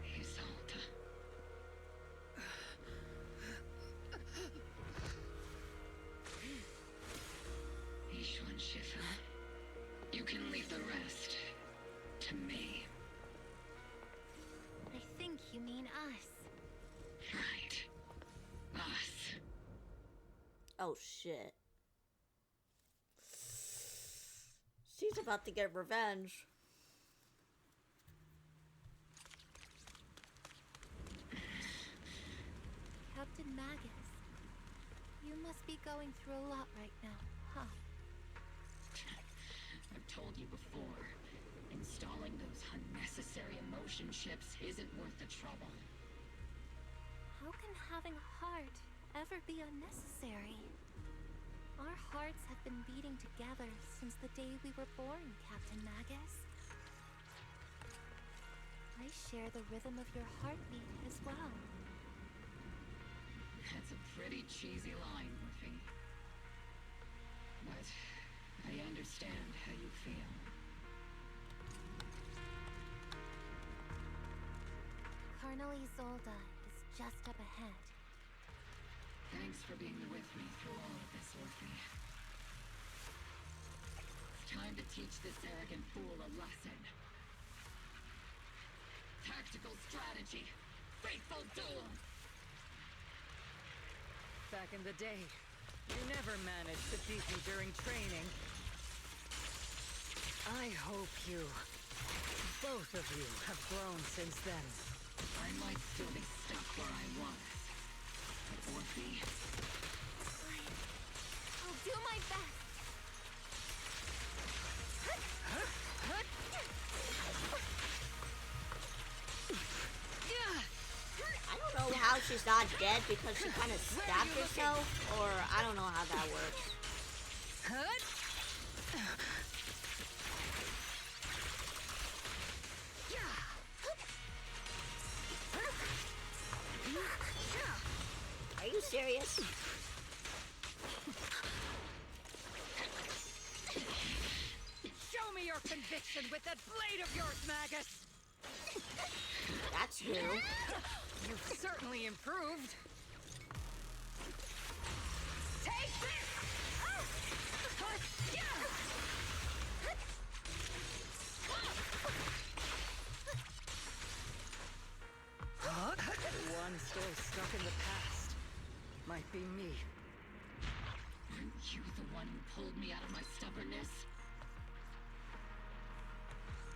Isolde. Ishuan Shifa. You can leave the rest to me. I think you mean us. Right. Us. Oh shit. She's about to get revenge. Captain Magus, you must be going through a lot right now, huh? I've told you before, installing those unnecessary emotion chips isn't worth the trouble. How can having a heart ever be unnecessary? Our hearts have been beating together since the day we were born, Captain Magus. I share the rhythm of your heartbeat as well. That's a pretty cheesy line, Murphy. But I understand how you feel. Colonel Isolde is just up ahead. Thanks for being with me through all of this, Orphe. It's time to teach this arrogant fool a lesson. Tactical strategy. Faithful duel. Back in the day, you never managed to beat me during training. I hope you, both of you, have grown since then. I might still be stuck where I was. But Orphe... I'll do my best. I don't know how she's not dead because she kind of stabbed herself, or I don't know how that works. Are you serious? Show me your conviction with that blade of yours, Magus! That's new. You've certainly improved. Take this! The one still stuck in the past might be me. Weren't you the one who pulled me out of my stubbornness?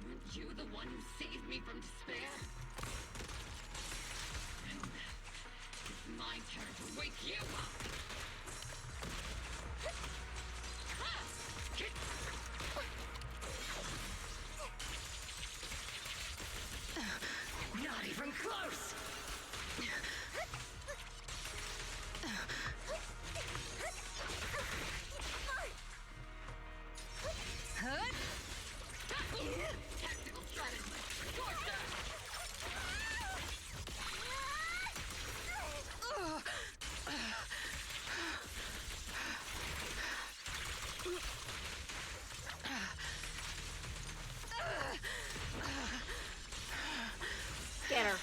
Weren't you the one who saved me from despair? It's my turn to wake you up! Not even close! Tactical strategy! Torture! Get her.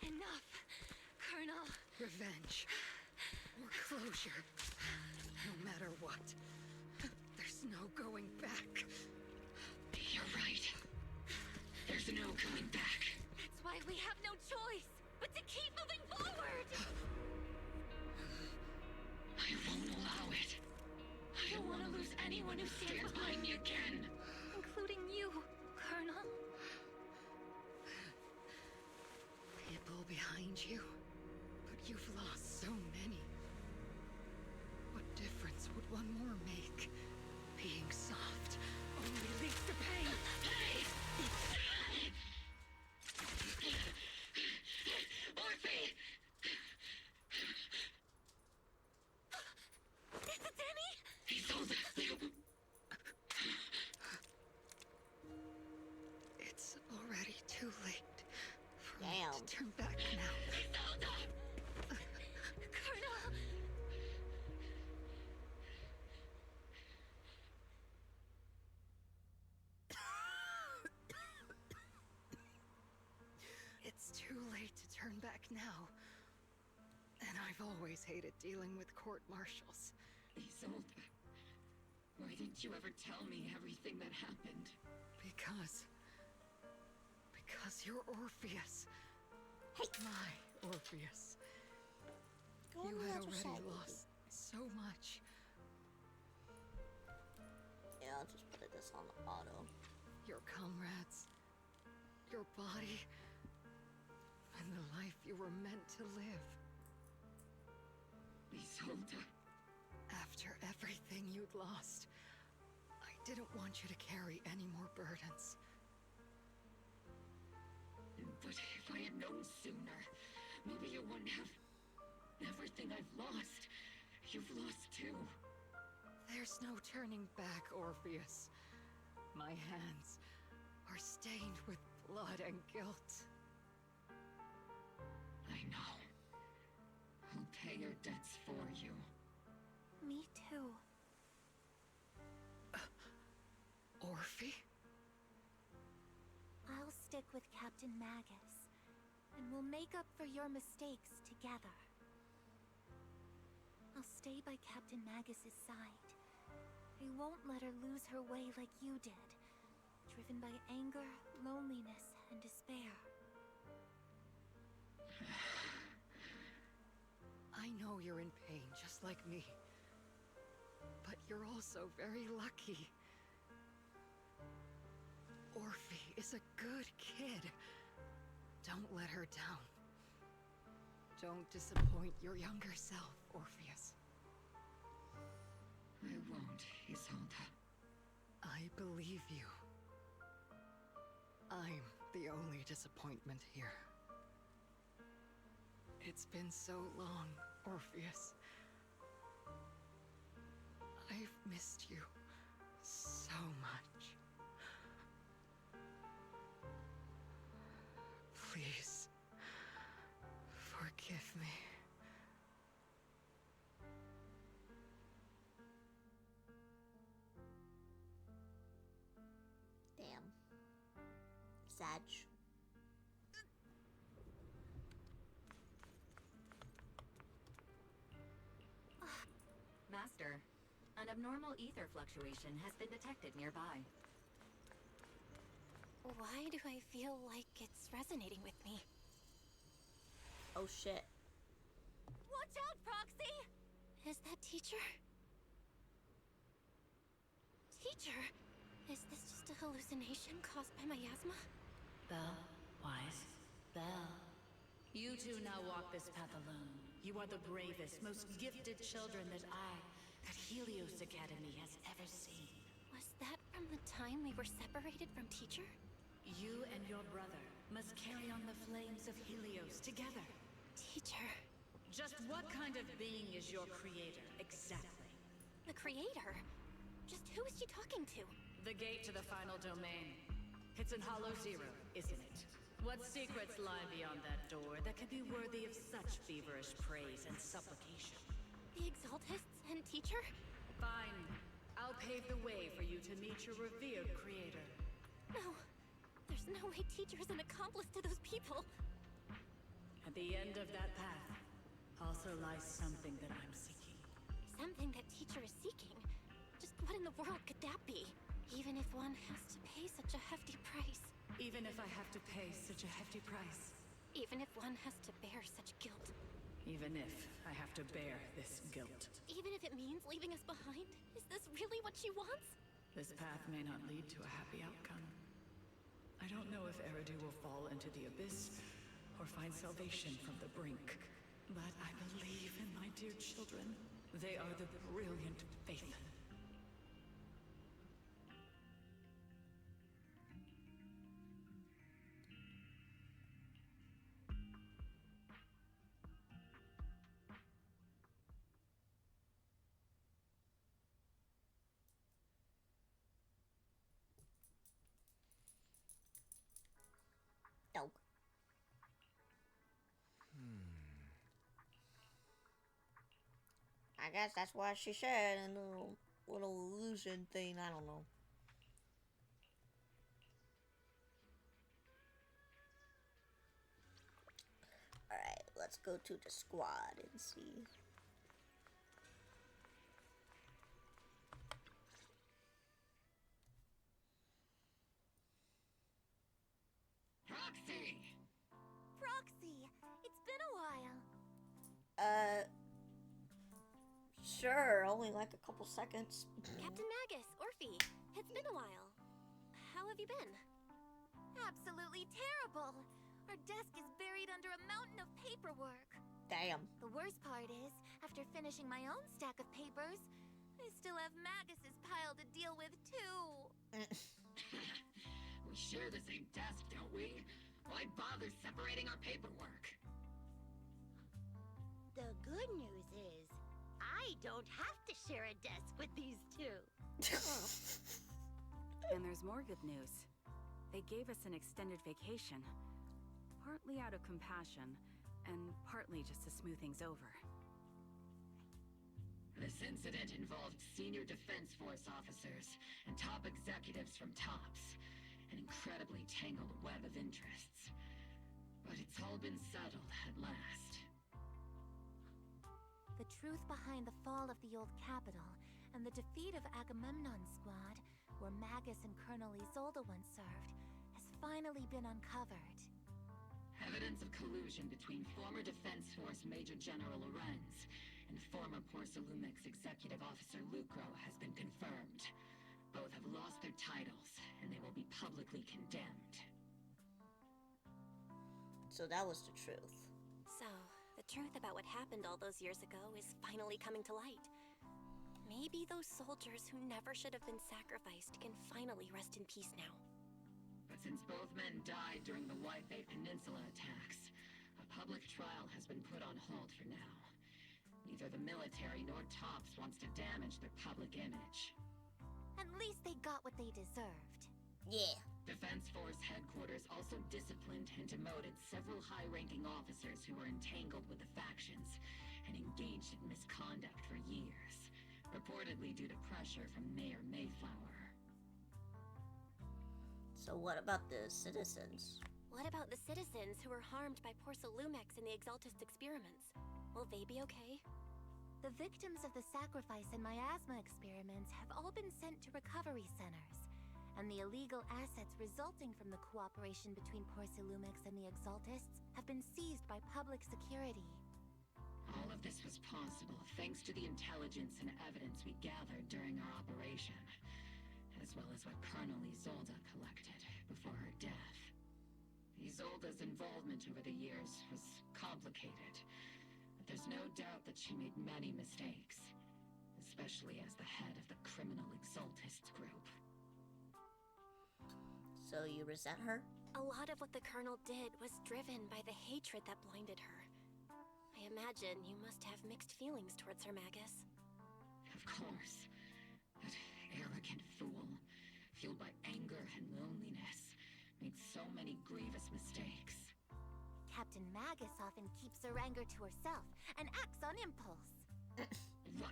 Enough, Colonel. Revenge. Or closure. No matter what. There's no going back. You're right. There's no coming back. That's why we have no choice but to keep moving forward. I won't allow it. I don't want to lose anyone who stands behind me again. Including you, Colonel. People behind you. But you've lost so many. What difference would one more make? Being soft only leads to pain. Orphe! back now. And I've always hated dealing with court martials. Isolde, why didn't you ever tell me everything that happened? Because you're Orpheus. My Orpheus. Go on You the had other already side, lost so much. Yeah, I'll just put this on auto. Your comrades, your body, and the life you were meant to live. Isolde. After everything you'd lost, I didn't want you to carry any more burdens. But if I had known sooner, maybe you wouldn't have... Everything I've lost, you've lost too. There's no turning back, Orpheus. My hands are stained with blood and guilt. I know. I'll pay your debts for you. Me too. Orphe? I'll stick with Captain Magus, and we'll make up for your mistakes together. I'll stay by Captain Magus's side. I won't let her lose her way like you did, driven by anger, loneliness, and despair. I know you're in pain, just like me. But you're also very lucky. Orphe is a good kid. Don't let her down. Don't disappoint your younger self, Orpheus. I won't, Isolde. I believe you. I'm the only disappointment here. It's been so long, Orpheus. I've missed you so much. Please, forgive me. Damn. Sag. Master, an abnormal ether fluctuation has been detected nearby. Why do I feel like it's resonating with me? Oh shit. Watch out, Proxy! Is that teacher? Teacher? Is this just a hallucination caused by miasma? Belle, Wise, Belle. You two now walk this path alone. You are the bravest, most gifted children that Helios Academy has ever seen. Was that from the time we were separated from teacher? You and your brother must carry on the flames of Helios together. Teacher. Just what kind of being is your creator, exactly? The creator? Just who is she talking to? The gate to the final domain. It's in Hollow Zero, isn't it? What secrets lie beyond that door that can be worthy of such feverish praise and supplication? The Exaltists and teacher? Fine. I'll pave the way for you to meet your revered creator. No. There's no way teacher is an accomplice to those people. At the end of that path also lies something that I'm seeking. Something that teacher is seeking? Just what in the world could that be? Even if one has to pay such a hefty price. Even if I have to pay such a hefty price. Even if one has to bear such guilt. Even if I have to bear this guilt. Even if it means leaving us behind? Is this really what she wants? This path may not lead to a happy outcome. I don't know if Eridu will fall into the abyss or find salvation from the brink. But I believe in my dear children. They are the brilliant Phaethon. Dog. I guess that's what she said in the little illusion thing. I don't know. Alright. go to the squad and see. Proxy! Proxy, it's been a while. Sure, only like a couple seconds. Captain Magus, Orphe, it's been a while. How have you been? Absolutely terrible. Our desk is buried under a mountain of paperwork. Damn. The worst part is, after finishing my own stack of papers, I still have Magus's pile to deal with too. We share the same desk, don't we? Why bother separating our paperwork? The good news is, I don't have to share a desk with these two. And there's more good news. They gave us an extended vacation. Partly out of compassion, and partly just to smooth things over. This incident involved senior Defense Force officers and top executives from TOPS. An incredibly tangled web of interests. But it's all been settled at last. The truth behind the fall of the old capital and the defeat of Agamemnon's squad, where Magus and Colonel Isolde once served, has finally been uncovered. Evidence of collusion between former Defense Force Major General Lorenz and former Porcelumix Executive Officer Lucro has been confirmed. Both have lost their titles, and they will be publicly condemned. So that was the truth. So, the truth about what happened all those years ago is finally coming to light. Maybe those soldiers who never should have been sacrificed can finally rest in peace now. But since both men died during the White Peninsula attacks, a public trial has been put on hold for now. Neither the military nor TOPS wants to damage their public image. At least they got what they deserved. Yeah. Defense Force headquarters also disciplined and demoted several high-ranking officers who were entangled with the factions and engaged in misconduct for years, reportedly due to pressure from Mayor Mayflower. So what about the citizens? What about the citizens who were harmed by Porcelumix in the Exaltist experiments? Will they be okay? The victims of the sacrifice and miasma experiments have all been sent to recovery centers, and the illegal assets resulting from the cooperation between Porcelumix and the Exaltists have been seized by public security. All of this was possible thanks to the intelligence and evidence we gathered during our operation, as well as what Colonel Isolde collected before her death. Isolde's involvement over the years was complicated, but there's no doubt that she made many mistakes, especially as the head of the criminal Exaltists group. So you resent her? A lot of what the Colonel did was driven by the hatred that blinded her. I imagine you must have mixed feelings towards her, Magus. Of course. That arrogant fool, fueled by anger and loneliness, made so many grievous mistakes. Captain Magus often keeps her anger to herself and acts on impulse. What?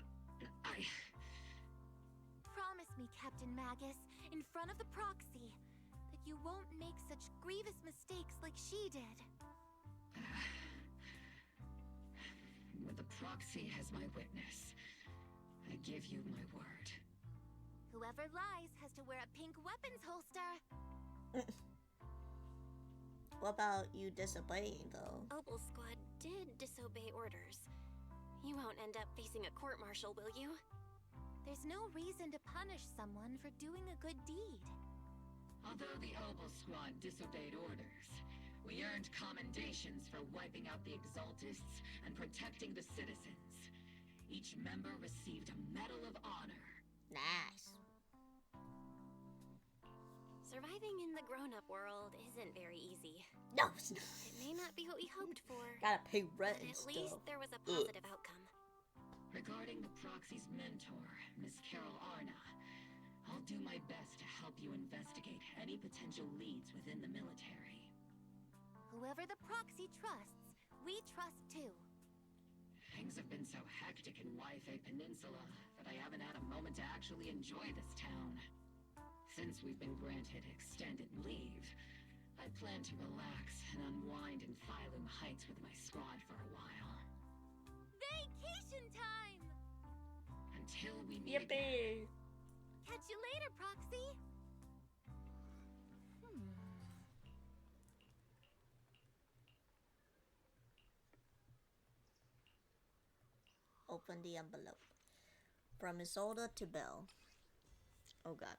Promise me, Captain Magus, in front of the proxy, that you won't make such grievous mistakes like she did. With the proxy as my witness, I give you my word. Whoever lies has to wear a pink weapons holster. What about you disobeying, though? Opal Squad did disobey orders. You won't end up facing a court-martial, will you? There's no reason to punish someone for doing a good deed. Although the Opal Squad disobeyed orders, we earned commendations for wiping out the Exaltists and protecting the citizens. Each member received a Medal of Honor. Nice. Surviving in the grown-up world isn't very easy. No, it's not. It may not be what we hoped for. Gotta pay rent and At stuff. least there was a positive outcome. Regarding the proxy's mentor, Miss Carol Arna, I'll do my best to help you investigate any potential leads within the military. Whoever the proxy trusts, we trust too. Things have been so hectic in Wi-Fi Peninsula that I haven't had a moment to actually enjoy this town. Since we've been granted extended leave, I plan to relax and unwind in Phylum Heights with my squad for a while. Vacation time! Until we meet again. Catch you later, Proxy. Open the envelope. From Isolde to Belle. Oh god.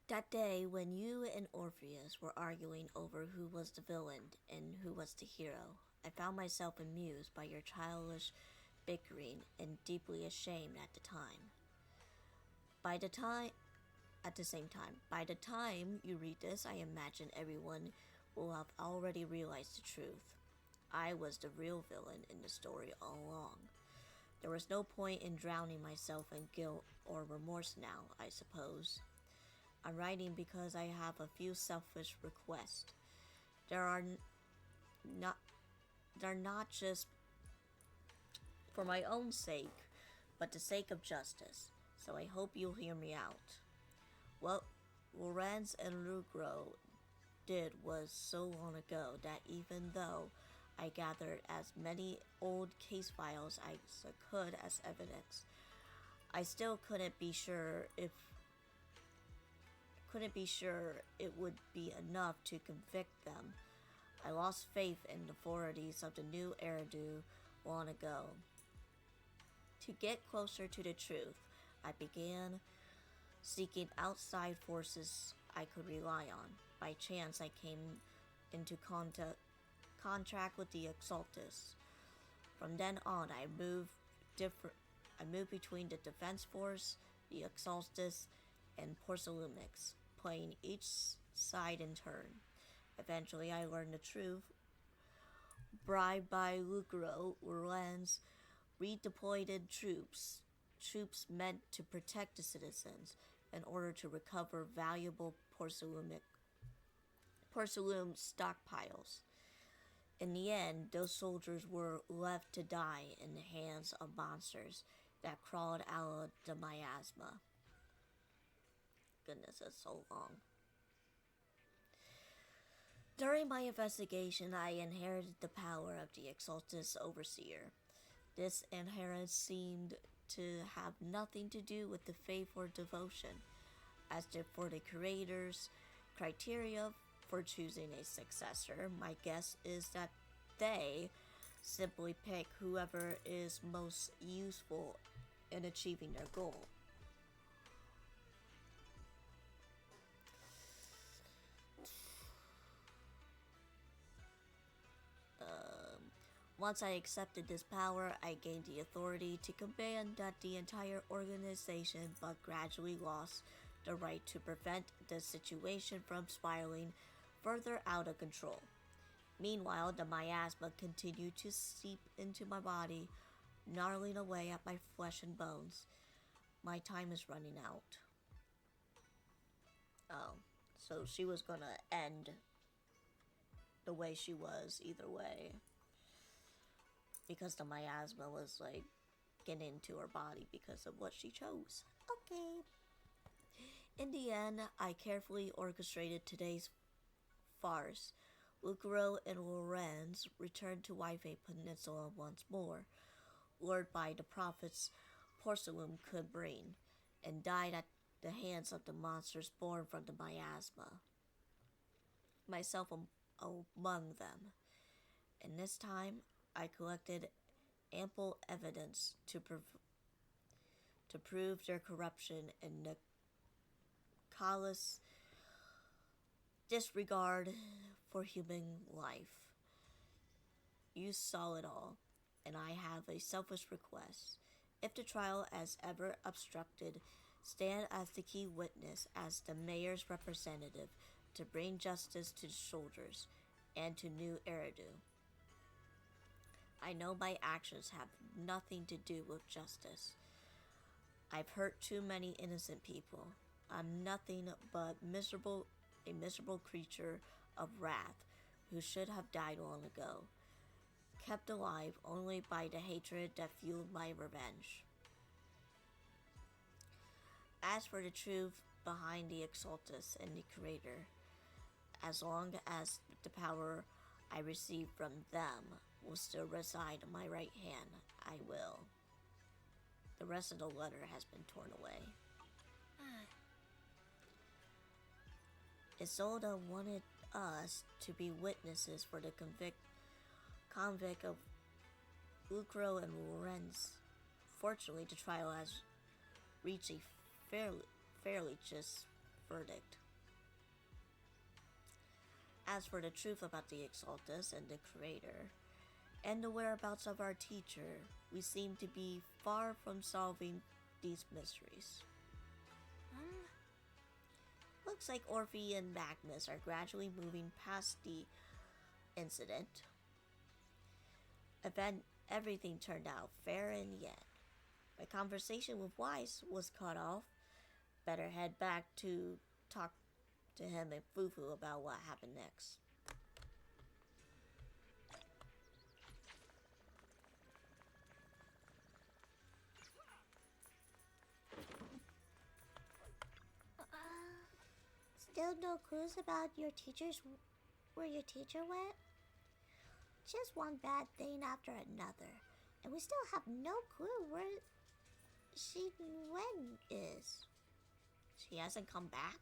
That day when you and Orpheus were arguing over who was the villain and who was the hero, I found myself amused by your childish bickering and deeply ashamed at the same time, by the time you read this, I imagine everyone will have already realized the truth. I was the real villain in the story all along. There was no point in drowning myself in guilt or remorse now, I suppose. I'm writing because I have a few selfish requests. They're not just for my own sake, but the sake of justice, so I hope you'll hear me out. What Lorenz and Lucro did was so long ago that even though I gathered as many old case files as I could as evidence, I still couldn't be sure it would be enough to convict them. I lost faith in the authorities of the new Eridu long ago. To get closer to the truth, I began seeking outside forces I could rely on. By chance, I came into contract with the Exaltus. From then on, I moved between the Defense Force, the Exaltus, and Porcelumix, playing each side in turn. Eventually, I learned the truth. Bribed by Lucro, Lorenz redeployed troops meant to protect the citizens in order to recover valuable porcelain stockpiles. In the end, those soldiers were left to die in the hands of monsters that crawled out of the miasma. Goodness, that's so long. During my investigation, I inherited the power of the Exaltus Overseer. This inheritance seemed to have nothing to do with the faith or devotion. As for the creator's criteria for choosing a successor, my guess is that they simply pick whoever is most useful in achieving their goal. Once I accepted this power, I gained the authority to command the entire organization, but gradually lost the right to prevent the situation from spiraling further out of control. Meanwhile, the miasma continued to seep into my body, gnarling away at my flesh and bones. My time is running out. Oh, so she was gonna end the way she was either way, because the miasma was like getting into her body because of what she chose. Okay. In the end, I carefully orchestrated today's farce. Lucro and Lorenz returned to Whitefang Peninsula once more, lured by the profits Porcelain could bring, and died at the hands of the monsters born from the miasma, myself among them. And this time, I collected ample evidence to prove their corruption and the callous disregard for human life. You saw it all, and I have a selfish request. If the trial is ever obstructed, stand as the key witness as the mayor's representative to bring justice to the soldiers and to New Eridu. I know my actions have nothing to do with justice. I've hurt too many innocent people. I'm nothing but a miserable creature of wrath who should have died long ago, kept alive only by the hatred that fueled my revenge. As for the truth behind the Exaltus and the Creator, As long as the power I receive from them will still reside in my right hand, I will. The rest of the letter has been torn away. Isolde wanted us to be witnesses for the convict of Lucro and Lorenz. Fortunately, the trial has reached a fairly just verdict. As for the truth about the Exaltus and the Creator, and the whereabouts of our teacher, we seem to be far from solving these mysteries. Looks like Orphe and Magnus are gradually moving past the incident. Everything turned out fair in the end. My conversation with Weiss was cut off. Better head back to talk to him and Fufu about what happened next. Still no clues about where your teacher went? Just one bad thing after another, and we still have no clue where she Wen is. She hasn't come back?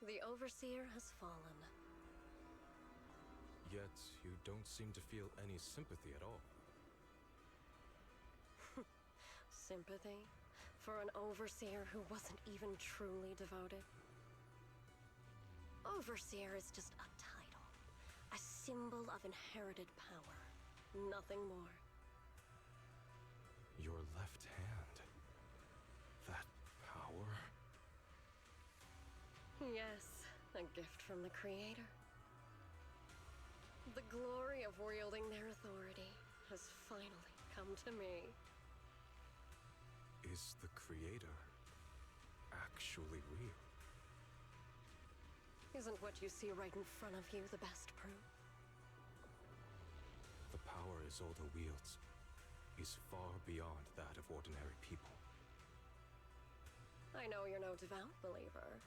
The Overseer has fallen. Yet, you don't seem to feel any sympathy at all. Sympathy? For an Overseer who wasn't even truly devoted? Overseer is just a title. A symbol of inherited power. Nothing more. Your left hand. That power? Yes, a gift from the Creator. The glory of wielding their authority has finally come to me. Is the Creator actually real? Isn't what you see right in front of you the best proof? The power Isolde wields is far beyond that of ordinary people. I know you're no devout believer,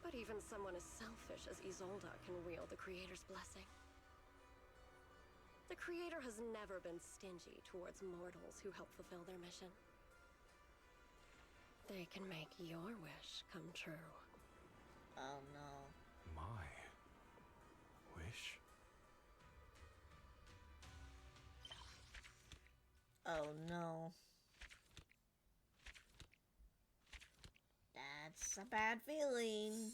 but even someone as selfish as Isolde can wield the Creator's blessing. The Creator has never been stingy towards mortals who help fulfill their mission. They can make your wish come true. Oh no. My wish? Oh no. That's a bad feeling.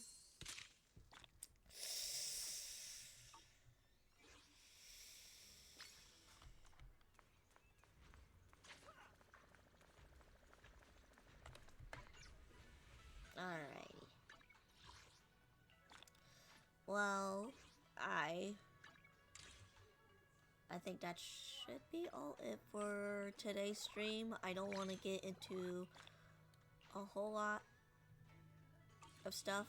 Alrighty. Well, I think that should be all it for today's stream. I don't want to get into a whole lot of stuff.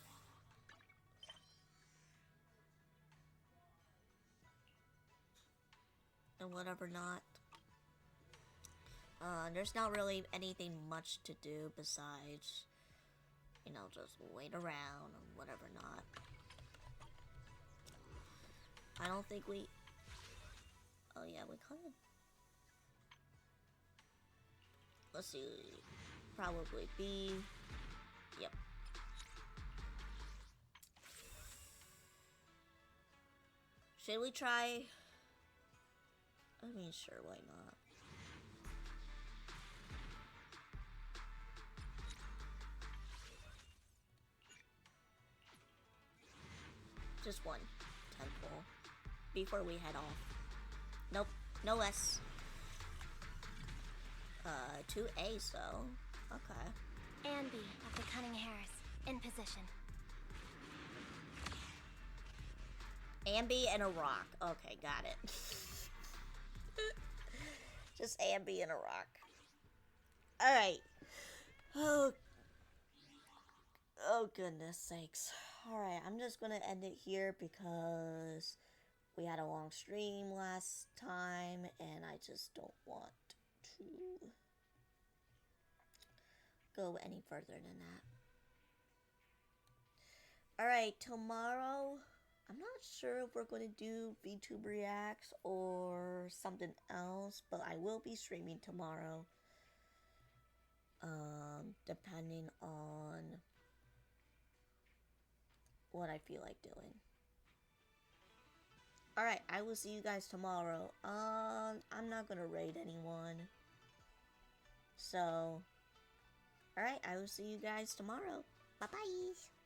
And whatever not. There's not really anything much to do besides, you know, just wait around and whatever not. I don't think we... Oh yeah, we kind of... Let's see. Probably B. Yep. Should we try? I mean, sure, why not? Just one temple before we head off. Nope, no less. 2A, so okay. Anby of the Cunning Harris, in position. Anby and a rock. Okay, got it. Just Anby and a rock. Alright. Oh goodness sakes. Alright, I'm just gonna end it here because we had a long stream last time, and I just don't want to go any further than that. Alright, tomorrow, I'm not sure if we're going to do VTube Reacts or something else, but I will be streaming tomorrow. Depending on what I feel like doing. Alright, I will see you guys tomorrow. I'm not gonna raid anyone. So, alright, I will see you guys tomorrow. Bye-bye.